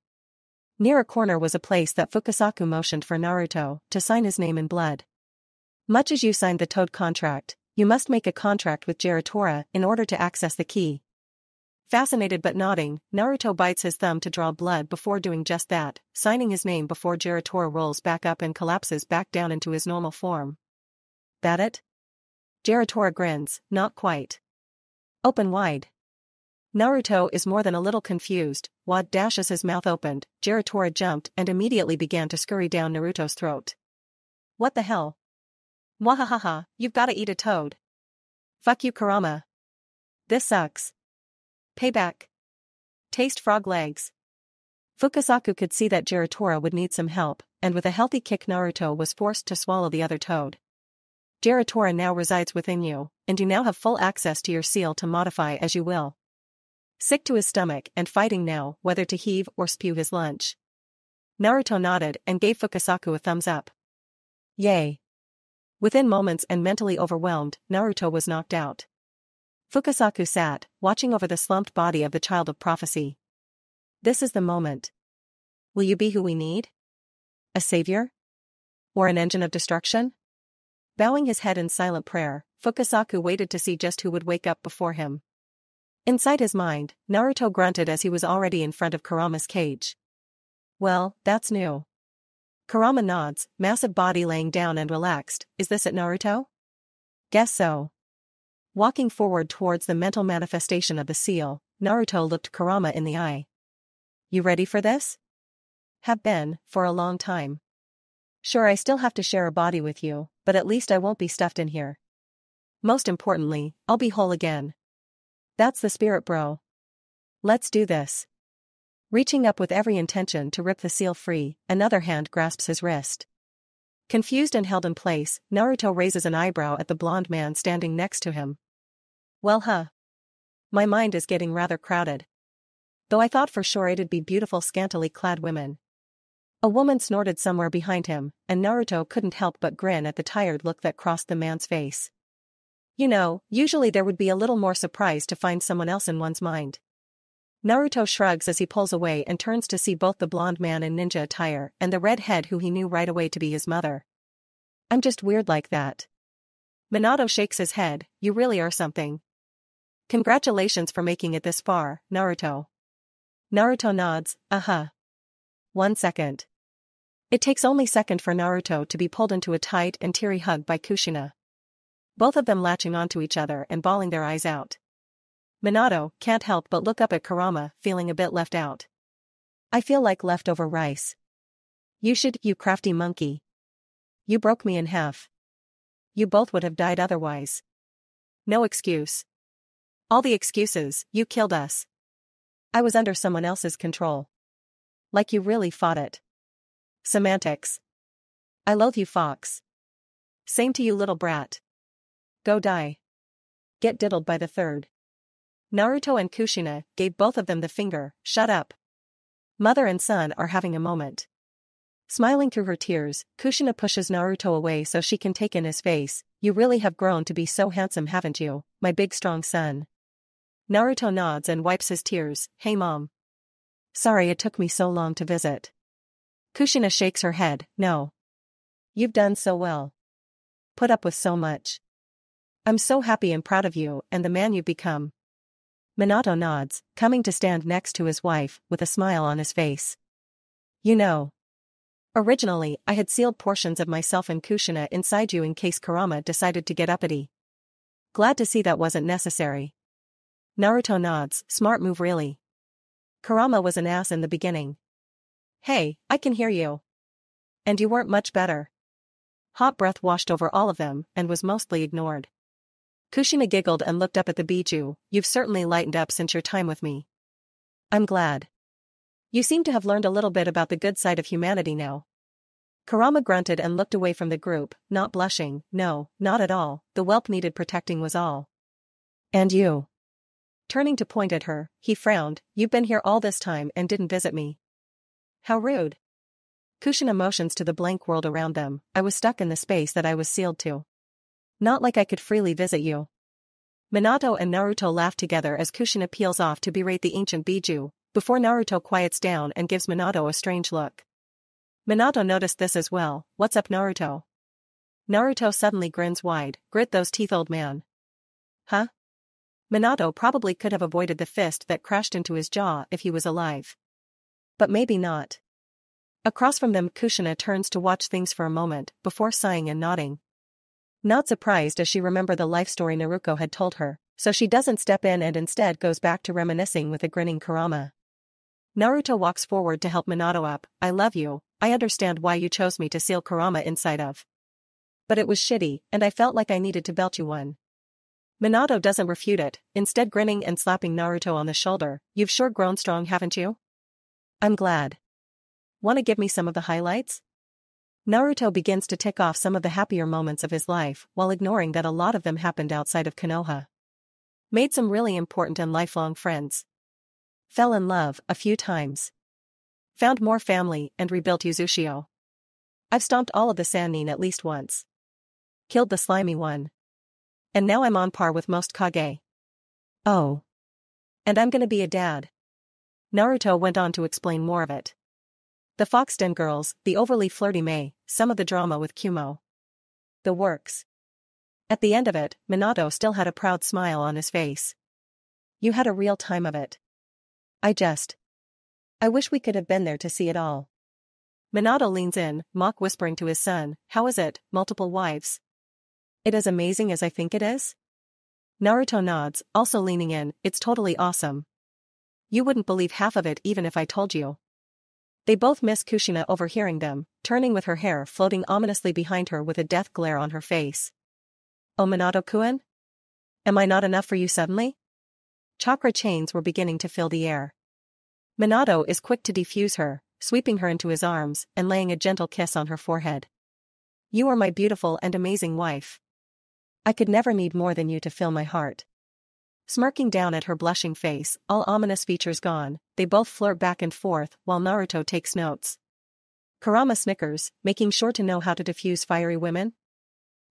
Near a corner was a place that Fukasaku motioned for Naruto to sign his name in blood. Much as you signed the Toad contract, you must make a contract with Jiratora in order to access the key. Fascinated but nodding, Naruto bites his thumb to draw blood before doing just that, signing his name before Jiratora rolls back up and collapses back down into his normal form. That it? Jiratora grins, not quite. Open wide. Naruto is more than a little confused. Wad dashes his mouth opened, Jiratora jumped and immediately began to scurry down Naruto's throat. What the hell? Mwahahaha, you've gotta eat a toad. Fuck you Kurama. This sucks. Payback. Taste frog legs. Fukasaku could see that Jiratora would need some help, and with a healthy kick Naruto was forced to swallow the other toad. Jiratora now resides within you, and you now have full access to your seal to modify as you will. Sick to his stomach and fighting now whether to heave or spew his lunch. Naruto nodded and gave Fukasaku a thumbs up. Yay. Within moments and mentally overwhelmed, Naruto was knocked out. Fukasaku sat, watching over the slumped body of the child of prophecy. This is the moment. Will you be who we need? A savior? Or an engine of destruction? Bowing his head in silent prayer, Fukasaku waited to see just who would wake up before him. Inside his mind, Naruto grunted as he was already in front of Kurama's cage. Well, that's new. Kurama nods, massive body laying down and relaxed. Is this it, Naruto? Guess so. Walking forward towards the mental manifestation of the seal, Naruto looked Kurama in the eye. You ready for this? Have been, for a long time. Sure, I still have to share a body with you, but at least I won't be stuffed in here. Most importantly, I'll be whole again. That's the spirit, bro. Let's do this. Reaching up with every intention to rip the seal free, another hand grasps his wrist. Confused and held in place, Naruto raises an eyebrow at the blonde man standing next to him. Well, my mind is getting rather crowded. Though I thought for sure it'd be beautiful scantily clad women. A woman snorted somewhere behind him, and Naruto couldn't help but grin at the tired look that crossed the man's face. You know, usually there would be a little more surprise to find someone else in one's mind. Naruto shrugs as he pulls away and turns to see both the blonde man in ninja attire and the redhead who he knew right away to be his mother. I'm just weird like that. Minato shakes his head, you really are something. Congratulations for making it this far, Naruto. Naruto nods, 1 second. It takes only a second for Naruto to be pulled into a tight and teary hug by Kushina. Both of them latching onto each other and bawling their eyes out. Minato can't help but look up at Kurama, feeling a bit left out. I feel like leftover rice. You should, you crafty monkey. You broke me in half. You both would have died otherwise. No excuse. All the excuses, you killed us. I was under someone else's control. Like you really fought it. Semantics. I loathe you, Fox. Same to you, little brat. Go die. Get diddled by the third. Naruto and Kushina gave both of them the finger, shut up. Mother and son are having a moment. Smiling through her tears, Kushina pushes Naruto away so she can take in his face. You really have grown to be so handsome, haven't you, my big strong son? Naruto nods and wipes his tears. Hey mom. Sorry it took me so long to visit. Kushina shakes her head, no. You've done so well. Put up with so much. I'm so happy and proud of you and the man you've become. Minato nods, coming to stand next to his wife with a smile on his face. You know. Originally, I had sealed portions of myself and Kushina inside you in case Kurama decided to get uppity. Glad to see that wasn't necessary. Naruto nods, smart move really. Kurama was an ass in the beginning. Hey, I can hear you. And you weren't much better. Hot breath washed over all of them and was mostly ignored. Kushina giggled and looked up at the Biju. You've certainly lightened up since your time with me. I'm glad. You seem to have learned a little bit about the good side of humanity now. Kurama grunted and looked away from the group, not blushing. No, not at all, the whelp needed protecting was all. And you? Turning to point at her, he frowned. You've been here all this time and didn't visit me. How rude. Kushina motions to the blank world around them. I was stuck in the space that I was sealed to. Not like I could freely visit you. Minato and Naruto laugh together as Kushina peels off to berate the ancient Biju, before Naruto quiets down and gives Minato a strange look. Minato noticed this as well. What's up, Naruto? Naruto suddenly grins wide. Grit those teeth, old man. Huh? Minato probably could have avoided the fist that crashed into his jaw if he was alive. But maybe not. Across from them, Kushina turns to watch things for a moment, before sighing and nodding. Not surprised as she remembered the life story Naruto had told her, so she doesn't step in and instead goes back to reminiscing with a grinning Kurama. Naruto walks forward to help Minato up. I love you, I understand why you chose me to seal Kurama inside of. But it was shitty, and I felt like I needed to belt you one. Minato doesn't refute it, instead grinning and slapping Naruto on the shoulder. You've sure grown strong, haven't you? I'm glad. Wanna give me some of the highlights? Naruto begins to tick off some of the happier moments of his life while ignoring that a lot of them happened outside of Konoha. Made some really important and lifelong friends. Fell in love a few times. Found more family and rebuilt Uzushio. I've stomped all of the Sannin at least once. Killed the slimy one. And now I'm on par with most Kage. Oh. And I'm gonna be a dad. Naruto went on to explain more of it. The Foxden girls, the overly flirty Mei, some of the drama with Kumo. The works. At the end of it, Minato still had a proud smile on his face. You had a real time of it. I wish we could have been there to see it all. Minato leans in, mock whispering to his son, how is it, multiple wives? It as amazing as I think it is? Naruto nods, also leaning in, it's totally awesome. You wouldn't believe half of it even if I told you. They both miss Kushina overhearing them, turning with her hair floating ominously behind her with a death glare on her face. Oh Minato-kun? Am I not enough for you suddenly? Chakra chains were beginning to fill the air. Minato is quick to defuse her, sweeping her into his arms and laying a gentle kiss on her forehead. You are my beautiful and amazing wife. I could never need more than you to fill my heart. Smirking down at her blushing face, all ominous features gone, they both flirt back and forth while Naruto takes notes. Kurama snickers, making sure to know how to diffuse fiery women?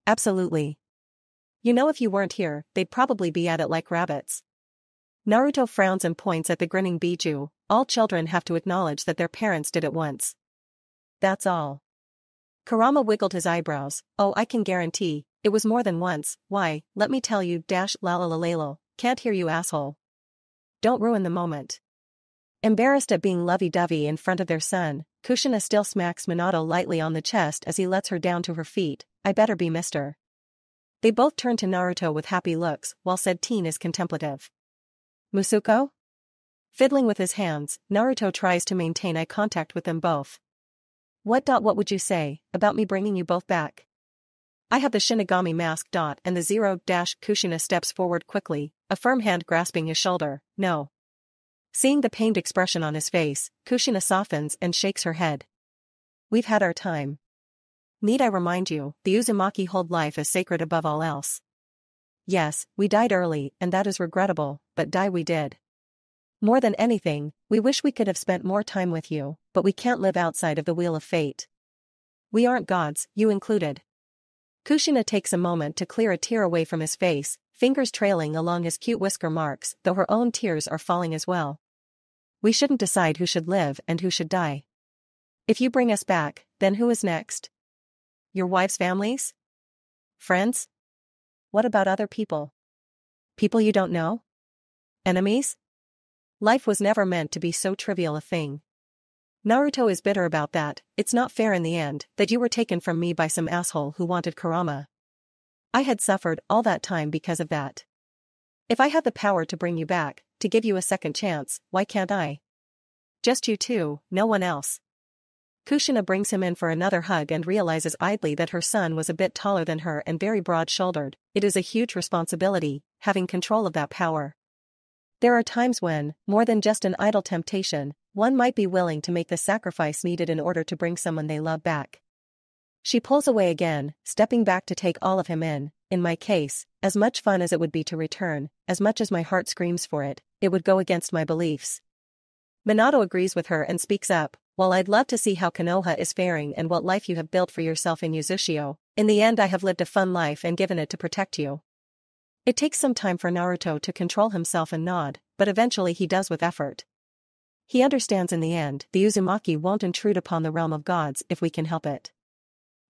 Absolutely. You know, if you weren't here, they'd probably be at it like rabbits. Naruto frowns and points at the grinning Biju. All children have to acknowledge that their parents did it once. That's all. Kurama wiggled his eyebrows. Oh, I can guarantee, it was more than once. Why, let me tell you, lalalalalo. Can't hear you, asshole. Don't ruin the moment. Embarrassed at being lovey-dovey in front of their son, Kushina still smacks Minato lightly on the chest as he lets her down to her feet. I better be mister. They both turn to Naruto with happy looks, while said teen is contemplative. Musuko? Fiddling with his hands, Naruto tries to maintain eye contact with them both. What would you say about me bringing you both back? I have the Shinigami mask. And the zero. Kushina steps forward quickly, a firm hand grasping his shoulder. No. Seeing the pained expression on his face, Kushina softens and shakes her head. We've had our time. Need I remind you, the Uzumaki hold life as sacred above all else. Yes, we died early, and that is regrettable, but die we did. More than anything, we wish we could have spent more time with you, but we can't live outside of the wheel of fate. We aren't gods, you included. Kushina takes a moment to clear a tear away from his face, fingers trailing along his cute whisker marks, though her own tears are falling as well. We shouldn't decide who should live and who should die. If you bring us back, then who is next? Your wives' families? Friends? What about other people? People you don't know? Enemies? Life was never meant to be so trivial a thing. Naruto is bitter about that. It's not fair in the end that you were taken from me by some asshole who wanted Kurama. I had suffered all that time because of that. If I have the power to bring you back, to give you a second chance, why can't I? Just you two, no one else. Kushina brings him in for another hug and realizes idly that her son was a bit taller than her and very broad-shouldered. It is a huge responsibility, having control of that power. There are times when, more than just an idle temptation, one might be willing to make the sacrifice needed in order to bring someone they love back. She pulls away again, stepping back to take all of him in. In my case, as much fun as it would be to return, as much as my heart screams for it, it would go against my beliefs. Minato agrees with her and speaks up. While I'd love to see how Konoha is faring and what life you have built for yourself in Uzushio, in the end I have lived a fun life and given it to protect you. It takes some time for Naruto to control himself and nod, but eventually he does with effort. He understands in the end the Uzumaki won't intrude upon the realm of gods if we can help it.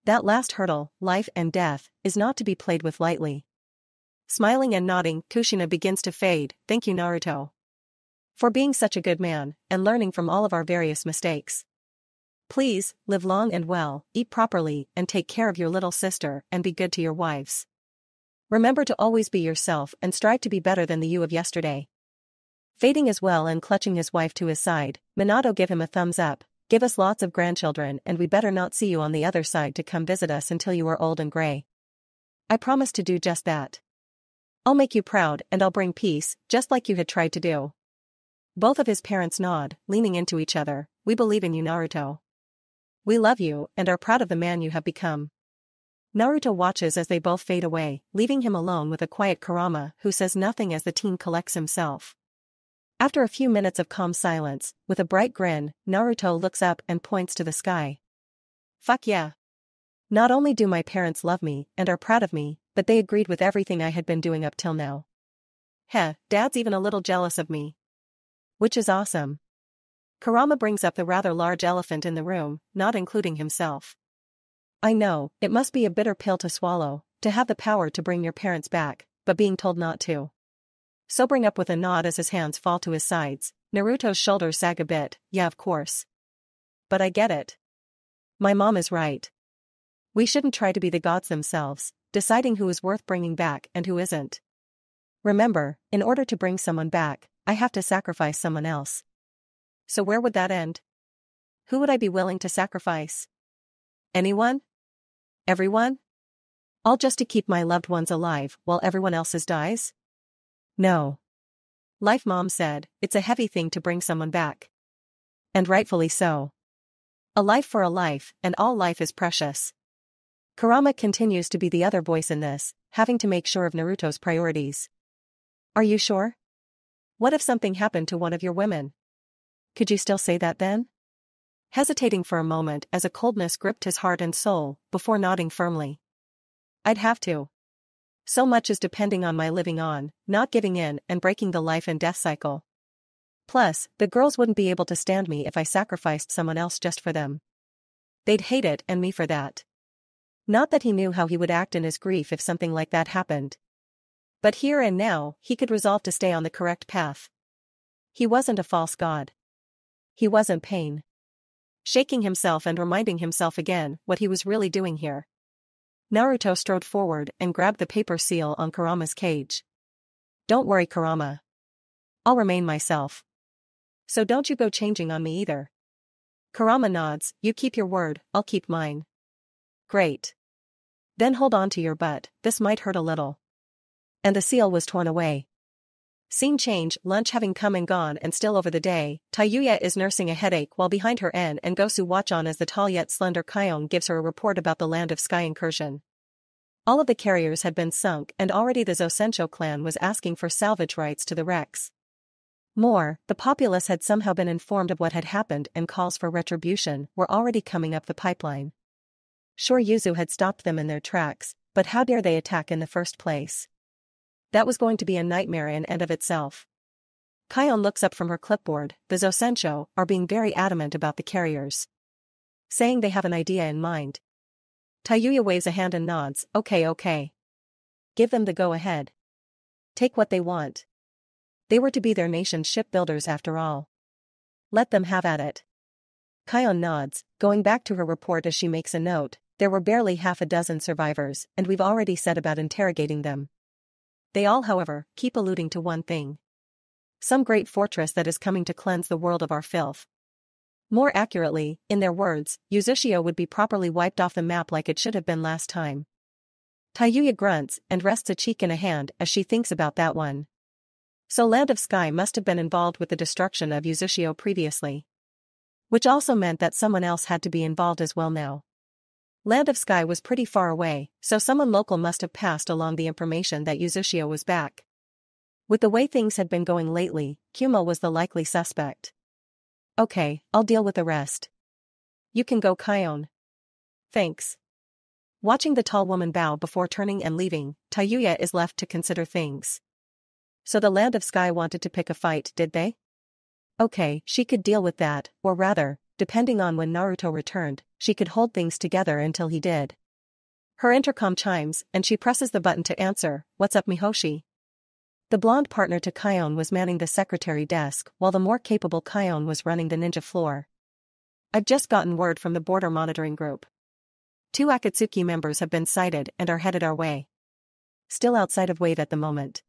That last hurdle, life and death, is not to be played with lightly. Smiling and nodding, Kushina begins to fade. Thank you, Naruto, for being such a good man, and learning from all of our various mistakes. Please, live long and well, eat properly, and take care of your little sister, and be good to your wives. Remember to always be yourself and strive to be better than the you of yesterday. Fading as well and clutching his wife to his side, Minato give him a thumbs up. Give us lots of grandchildren and we better not see you on the other side to come visit us until you are old and gray. I promise to do just that. I'll make you proud and I'll bring peace, just like you had tried to do. Both of his parents nod, leaning into each other. We believe in you, Naruto. We love you and are proud of the man you have become. Naruto watches as they both fade away, leaving him alone with a quiet Kurama who says nothing as the teen collects himself. After a few minutes of calm silence, with a bright grin, Naruto looks up and points to the sky. Fuck yeah. Not only do my parents love me and are proud of me, but they agreed with everything I had been doing up till now. Heh, Dad's even a little jealous of me. Which is awesome. Kurama brings up the rather large elephant in the room, not including himself. I know, it must be a bitter pill to swallow, to have the power to bring your parents back, but being told not to. Sobering up with a nod as his hands fall to his sides, Naruto's shoulders sag a bit. Yeah, of course. But I get it. My mom is right. We shouldn't try to be the gods themselves, deciding who is worth bringing back and who isn't. Remember, in order to bring someone back, I have to sacrifice someone else. So where would that end? Who would I be willing to sacrifice? Anyone? Everyone? All just to keep my loved ones alive while everyone else's dies? No. Life, Mom said, it's a heavy thing to bring someone back. And rightfully so. A life for a life, and all life is precious. Kurama continues to be the other voice in this, having to make sure of Naruto's priorities. Are you sure? What if something happened to one of your women? Could you still say that then? Hesitating for a moment as a coldness gripped his heart and soul, before nodding firmly. I'd have to. So much is depending on my living on, not giving in and breaking the life and death cycle. Plus, the girls wouldn't be able to stand me if I sacrificed someone else just for them. They'd hate it and me for that. Not that he knew how he would act in his grief if something like that happened. But here and now, he could resolve to stay on the correct path. He wasn't a false god. He wasn't pain. Shaking himself and reminding himself again what he was really doing here. Naruto strode forward and grabbed the paper seal on Kurama's cage. Don't worry, Kurama. I'll remain myself. So don't you go changing on me either. Kurama nods. You keep your word, I'll keep mine. Great. Then hold on to your butt, this might hurt a little. And the seal was torn away. Scene change, lunch having come and gone and still over the day, Tayuya is nursing a headache while behind her En and Gosu watch on as the tall yet slender Kion gives her a report about the Land of Sky incursion. All of the carriers had been sunk and already the Zosencho clan was asking for salvage rights to the wrecks. More, the populace had somehow been informed of what had happened and calls for retribution were already coming up the pipeline. Sure, Yuzu had stopped them in their tracks, but how dare they attack in the first place? That was going to be a nightmare in and of itself. Kion looks up from her clipboard. The Zosencho are being very adamant about the carriers, saying they have an idea in mind. Tayuya waves a hand and nods. Okay. Give them the go-ahead. Take what they want. They were to be their nation's shipbuilders after all. Let them have at it. Kion nods, going back to her report as she makes a note. There were barely half a dozen survivors, and we've already said about interrogating them. They all, however, keep alluding to one thing. Some great fortress that is coming to cleanse the world of our filth. More accurately, in their words, Uzushio would be properly wiped off the map like it should have been last time. Tayuya grunts and rests a cheek in a hand as she thinks about that one. So Land of Sky must have been involved with the destruction of Uzushio previously. Which also meant that someone else had to be involved as well now. Land of Sky was pretty far away, so someone local must have passed along the information that Uzushio was back. With the way things had been going lately, Kumo was the likely suspect. Okay, I'll deal with the rest. You can go, Kion. Thanks. Watching the tall woman bow before turning and leaving, Tayuya is left to consider things. So the Land of Sky wanted to pick a fight, did they? Okay, she could deal with that, or rather, depending on when Naruto returned, she could hold things together until he did. Her intercom chimes, and she presses the button to answer. What's up, Mihoshi? The blonde partner to Kion was manning the secretary desk, while the more capable Kion was running the ninja floor. I've just gotten word from the border monitoring group. 2 Akatsuki members have been sighted and are headed our way. Still outside of Wave at the moment.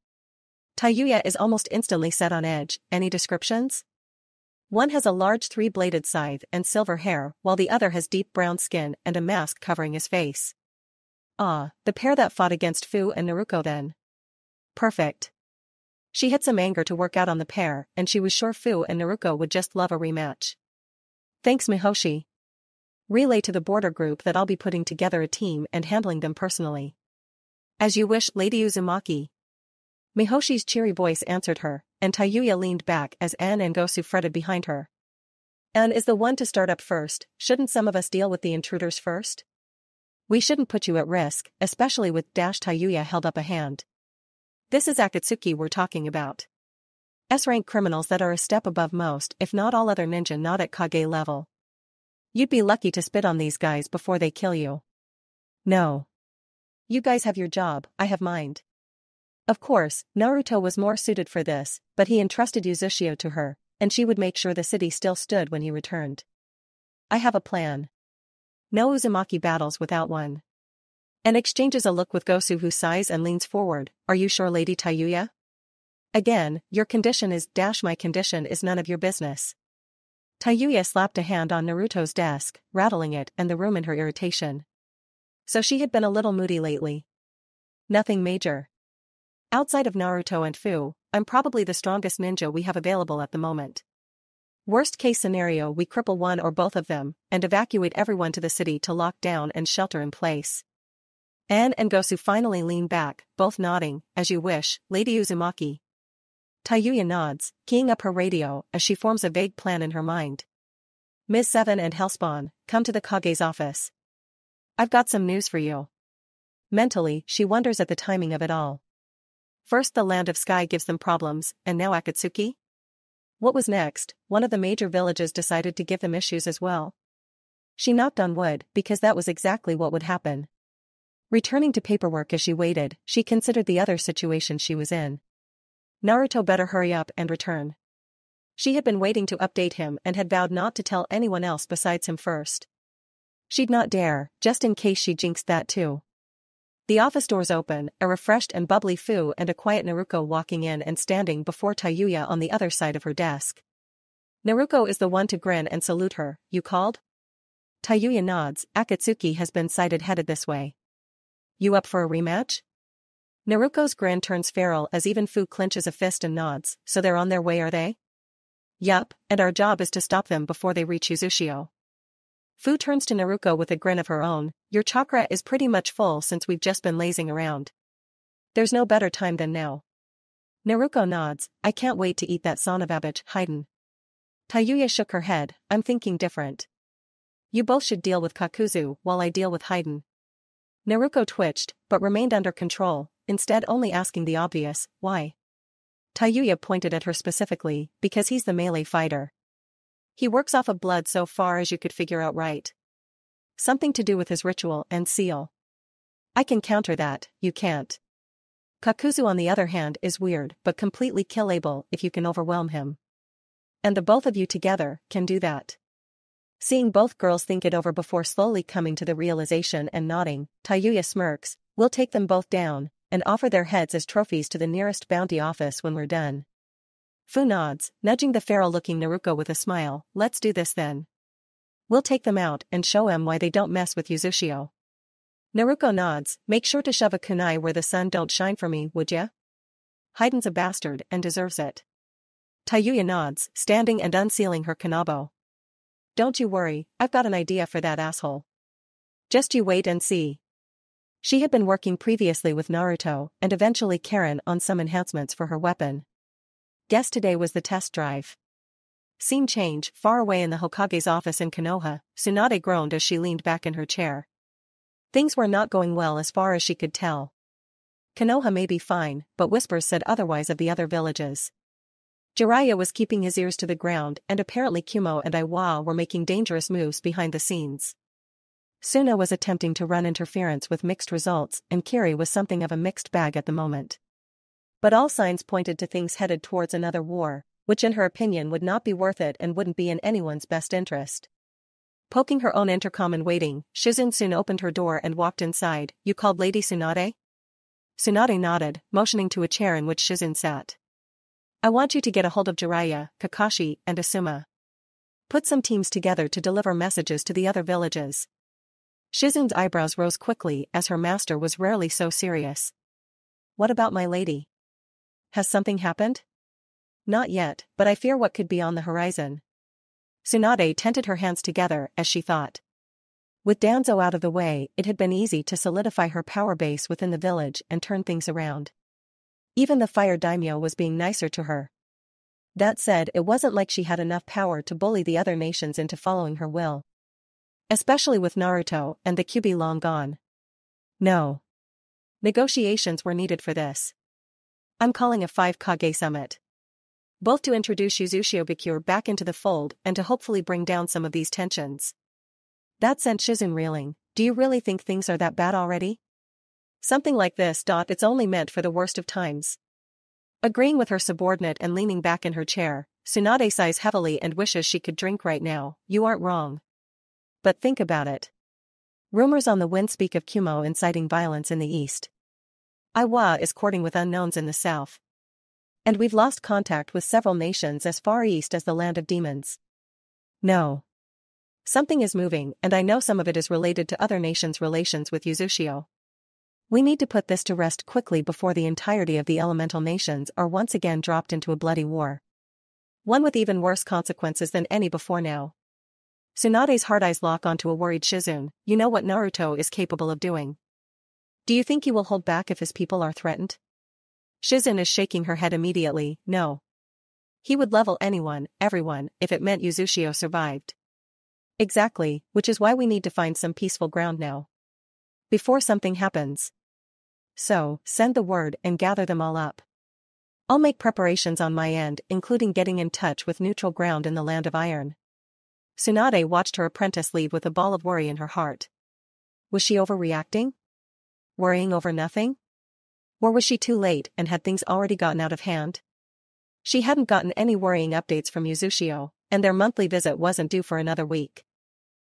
Tayuya is almost instantly set on edge. Any descriptions? One has a large 3-bladed scythe and silver hair, while the other has deep brown skin and a mask covering his face. Ah, the pair that fought against Fu and Naruto then. Perfect. She had some anger to work out on the pair, and she was sure Fu and Naruto would just love a rematch. Thanks, Mihoshi. Relay to the border group that I'll be putting together a team and handling them personally. As you wish, Lady Uzumaki. Mihoshi's cheery voice answered her, and Tayuya leaned back as Anne and Gosu fretted behind her. Anne is the one to start up first. Shouldn't some of us deal with the intruders first? We shouldn't put you at risk, especially with Tayuya held up a hand. This is Akatsuki we're talking about. S-rank criminals that are a step above most, if not all other ninja not at Kage level. You'd be lucky to spit on these guys before they kill you. No. You guys have your job, I have mine. Of course, Naruto was more suited for this, but he entrusted Uzushio to her, and she would make sure the city still stood when he returned. I have a plan. No Uzumaki battles without one. And exchanges a look with Gosu, who sighs and leans forward. Are you sure, Lady Tayuya? Again, your condition is my condition is none of your business. Tayuya slapped a hand on Naruto's desk, rattling it and the room in her irritation. So she had been a little moody lately. Nothing major. Outside of Naruto and Fu, I'm probably the strongest ninja we have available at the moment. Worst case scenario, we cripple one or both of them, and evacuate everyone to the city to lock down and shelter in place. Anne and Gosu finally lean back, both nodding. As you wish, Lady Uzumaki. Tayuya nods, keying up her radio as she forms a vague plan in her mind. Ms. Seven and Hellspawn, come to the Kage's office. I've got some news for you. Mentally, she wonders at the timing of it all. First the Land of Sky gives them problems, and now Akatsuki? What was next? One of the major villages decided to give them issues as well. She knocked on wood, because that was exactly what would happen. Returning to paperwork as she waited, she considered the other situation she was in. Naruto better hurry up and return. She had been waiting to update him and had vowed not to tell anyone else besides him first. She'd not dare, just in case she jinxed that too. The office doors open, a refreshed and bubbly Fu and a quiet Naruto walking in and standing before Tayuya on the other side of her desk. Naruto is the one to grin and salute her. You called? Tayuya nods. Akatsuki has been sighted headed this way. You up for a rematch? Naruto's grin turns feral as even Fu clenches a fist and nods. So they're on their way, are they? Yup, and our job is to stop them before they reach Uzushio. Fu turns to Naruto with a grin of her own. Your chakra is pretty much full since we've just been lazing around. There's no better time than now. Naruto nods. I can't wait to eat that Sonovabbage, Haiden. Tayuya shook her head. I'm thinking different. You both should deal with Kakuzu while I deal with Haiden. Naruto twitched, but remained under control, instead only asking the obvious, why? Tayuya pointed at her specifically, because he's the melee fighter. He works off of blood so far as you could figure out, right? Something to do with his ritual and seal. I can counter that, you can't. Kakuzu on the other hand is weird but completely killable if you can overwhelm him. And the both of you together can do that. Seeing both girls think it over before slowly coming to the realization and nodding, Tayuya smirks, "We'll take them both down, and offer their heads as trophies to the nearest bounty office when we're done." Fu nods, nudging the feral-looking Naruto with a smile, "Let's do this then. We'll take them out and show 'em why they don't mess with Yuzushio." Naruto nods, "Make sure to shove a kunai where the sun don't shine for me, would ya? Haiden's a bastard and deserves it." Tayuya nods, standing and unsealing her kanabo. "Don't you worry, I've got an idea for that asshole. Just you wait and see." She had been working previously with Naruto and eventually Karen on some enhancements for her weapon. Guess today was the test drive. Scene change, far away in the Hokage's office in Konoha, Tsunade groaned as she leaned back in her chair. Things were not going well as far as she could tell. Konoha may be fine, but whispers said otherwise of the other villages. Jiraiya was keeping his ears to the ground and apparently Kumo and Iwa were making dangerous moves behind the scenes. Suna was attempting to run interference with mixed results and Kiri was something of a mixed bag at the moment. But all signs pointed to things headed towards another war, which in her opinion would not be worth it and wouldn't be in anyone's best interest. Poking her own intercom and waiting, Shizune soon opened her door and walked inside. "You called Lady Tsunade?" Tsunade nodded, motioning to a chair in which Shizune sat. "I want you to get a hold of Jiraiya, Kakashi, and Asuma. Put some teams together to deliver messages to the other villages." Shizune's eyebrows rose quickly as her master was rarely so serious. "What about my lady? Has something happened?" "Not yet, but I fear what could be on the horizon." Tsunade tented her hands together as she thought. With Danzo out of the way, it had been easy to solidify her power base within the village and turn things around. Even the fire daimyo was being nicer to her. That said, it wasn't like she had enough power to bully the other nations into following her will. Especially with Naruto and the Kyuubi long gone. No. Negotiations were needed for this. "I'm calling a 5 Kage summit. Both to introduce Yuzushio Bikure back into the fold and to hopefully bring down some of these tensions." That sent Shizune reeling. "Do you really think things are that bad already? Something like this. It's only meant for the worst of times." Agreeing with her subordinate and leaning back in her chair, Tsunade sighs heavily and wishes she could drink right now. "You aren't wrong. But think about it. Rumors on the wind speak of Kumo inciting violence in the east. Iwa is courting with unknowns in the south. And we've lost contact with several nations as far east as the land of demons. No. Something is moving and I know some of it is related to other nations' relations with Yuzushio. We need to put this to rest quickly before the entirety of the elemental nations are once again dropped into a bloody war. One with even worse consequences than any before now." Tsunade's hard eyes lock onto a worried Shizune. "You know what Naruto is capable of doing. Do you think he will hold back if his people are threatened?" Shizune is shaking her head immediately. "No. He would level anyone, everyone, if it meant Yuzushio survived." "Exactly, which is why we need to find some peaceful ground now. Before something happens. So, send the word and gather them all up. I'll make preparations on my end, including getting in touch with neutral ground in the Land of Iron." Tsunade watched her apprentice leave with a ball of worry in her heart. Was she overreacting? Worrying over nothing? Or was she too late and had things already gotten out of hand? She hadn't gotten any worrying updates from Yuzushio, and their monthly visit wasn't due for another week.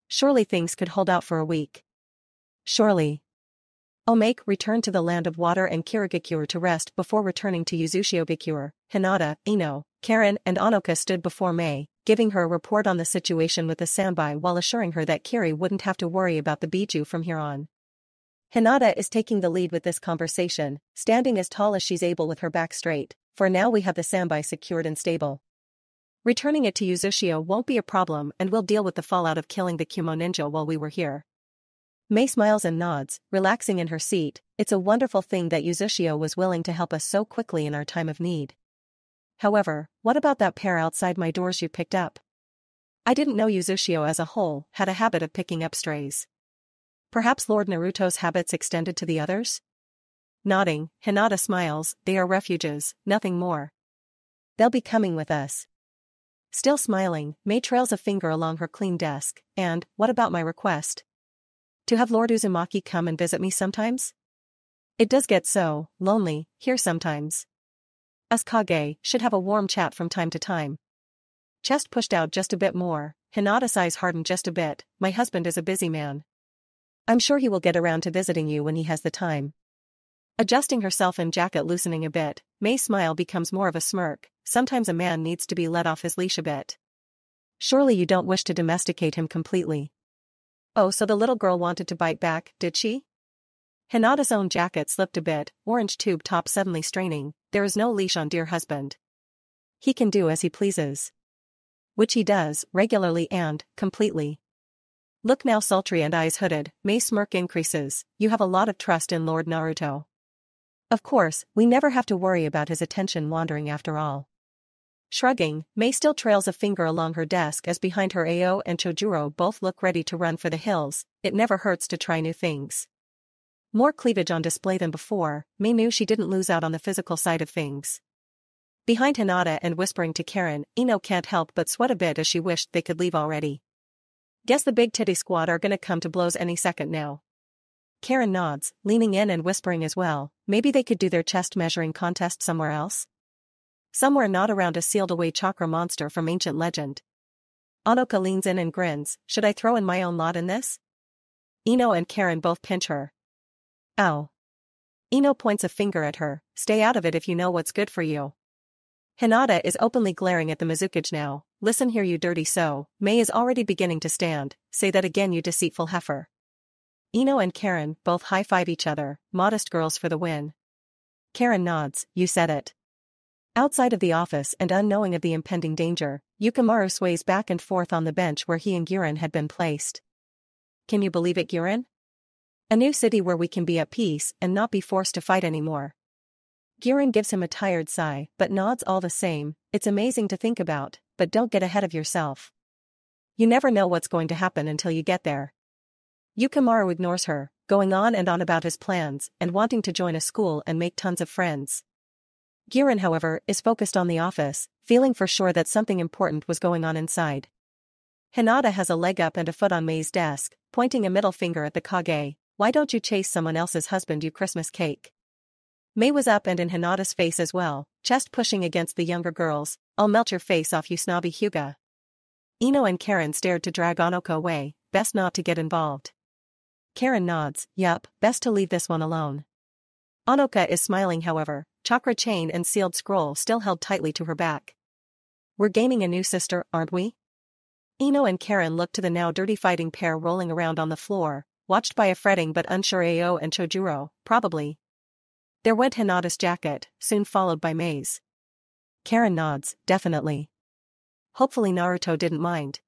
Surely things could hold out for a week. Surely. Omake returned to the Land of Water and Kirigakure to rest before returning to Yuzushio Bikure. Hinata, Ino, Karen and Anoka stood before Mei, giving her a report on the situation with the Sanbai while assuring her that Kiri wouldn't have to worry about the Biju from here on. Hinata is taking the lead with this conversation, standing as tall as she's able with her back straight. "For now we have the Sanbai secured and stable. Returning it to Yuzushio won't be a problem and we'll deal with the fallout of killing the Kumo ninja while we were here." Mei smiles and nods, relaxing in her seat. "It's a wonderful thing that Yuzushio was willing to help us so quickly in our time of need. However, what about that pair outside my doors you picked up? I didn't know Yuzushio as a whole had a habit of picking up strays. Perhaps Lord Naruto's habits extended to the others?" Nodding, Hinata smiles. "They are refuges, nothing more. They'll be coming with us." Still smiling, Mei trails a finger along her clean desk. "And, what about my request? To have Lord Uzumaki come and visit me sometimes? It does get so lonely here sometimes. Us Kage should have a warm chat from time to time." Chest pushed out just a bit more, Hinata's eyes hardened just a bit. My husband is a busy man. I'm sure he will get around to visiting you when he has the time. Adjusting herself and jacket loosening a bit, May's smile becomes more of a smirk. Sometimes a man needs to be let off his leash a bit. Surely you don't wish to domesticate him completely. Oh, so the little girl wanted to bite back, did she? Hinata's own jacket slipped a bit, orange tube top suddenly straining. There is no leash on dear husband. He can do as he pleases. Which he does, regularly and, completely. Look now sultry and eyes hooded, May's smirk increases. You have a lot of trust in Lord Naruto. Of course, we never have to worry about his attention wandering after all. Shrugging, May still trails a finger along her desk as behind her Ao and Chojuro both look ready to run for the hills. It never hurts to try new things. More cleavage on display than before, May knew she didn't lose out on the physical side of things. Behind Hinata and whispering to Karen, Ino can't help but sweat a bit as she wished they could leave already. Guess the big titty squad are gonna come to blows any second now. Karen nods, leaning in and whispering as well, maybe they could do their chest measuring contest somewhere else? Somewhere not around a sealed-away chakra monster from ancient legend. Onoka leans in and grins, should I throw in my own lot in this? Ino and Karen both pinch her. Ow. Ino points a finger at her, stay out of it if you know what's good for you. Hinata is openly glaring at the Mizukage now, listen here you dirty so, May is already beginning to stand, say that again you deceitful heifer. Ino and Karen both high-five each other, modest girls for the win. Karen nods, you said it. Outside of the office and unknowing of the impending danger, Yukimaru sways back and forth on the bench where he and Guren had been placed. Can you believe it, Guren? A new city where we can be at peace and not be forced to fight anymore. Guren gives him a tired sigh but nods all the same, it's amazing to think about, but don't get ahead of yourself. You never know what's going to happen until you get there. Yukimaru ignores her, going on and on about his plans and wanting to join a school and make tons of friends. Guren, however, is focused on the office, feeling for sure that something important was going on inside. Hinata has a leg up and a foot on May's desk, pointing a middle finger at the Kage, why don't you chase someone else's husband you Christmas cake? May was up and in Hinata's face as well, chest pushing against the younger girls, I'll melt your face off you snobby Hyuga. Ino and Karen stared to drag Onoka away, best not to get involved. Karen nods, yup, best to leave this one alone. Onoka is smiling however, chakra chain and sealed scroll still held tightly to her back. We're gaining a new sister, aren't we? Ino and Karen looked to the now dirty fighting pair rolling around on the floor, watched by a fretting but unsure Ao and Chojuro, probably. There went Hinata's jacket, soon followed by May's. Karen nods, definitely. Hopefully Naruto didn't mind.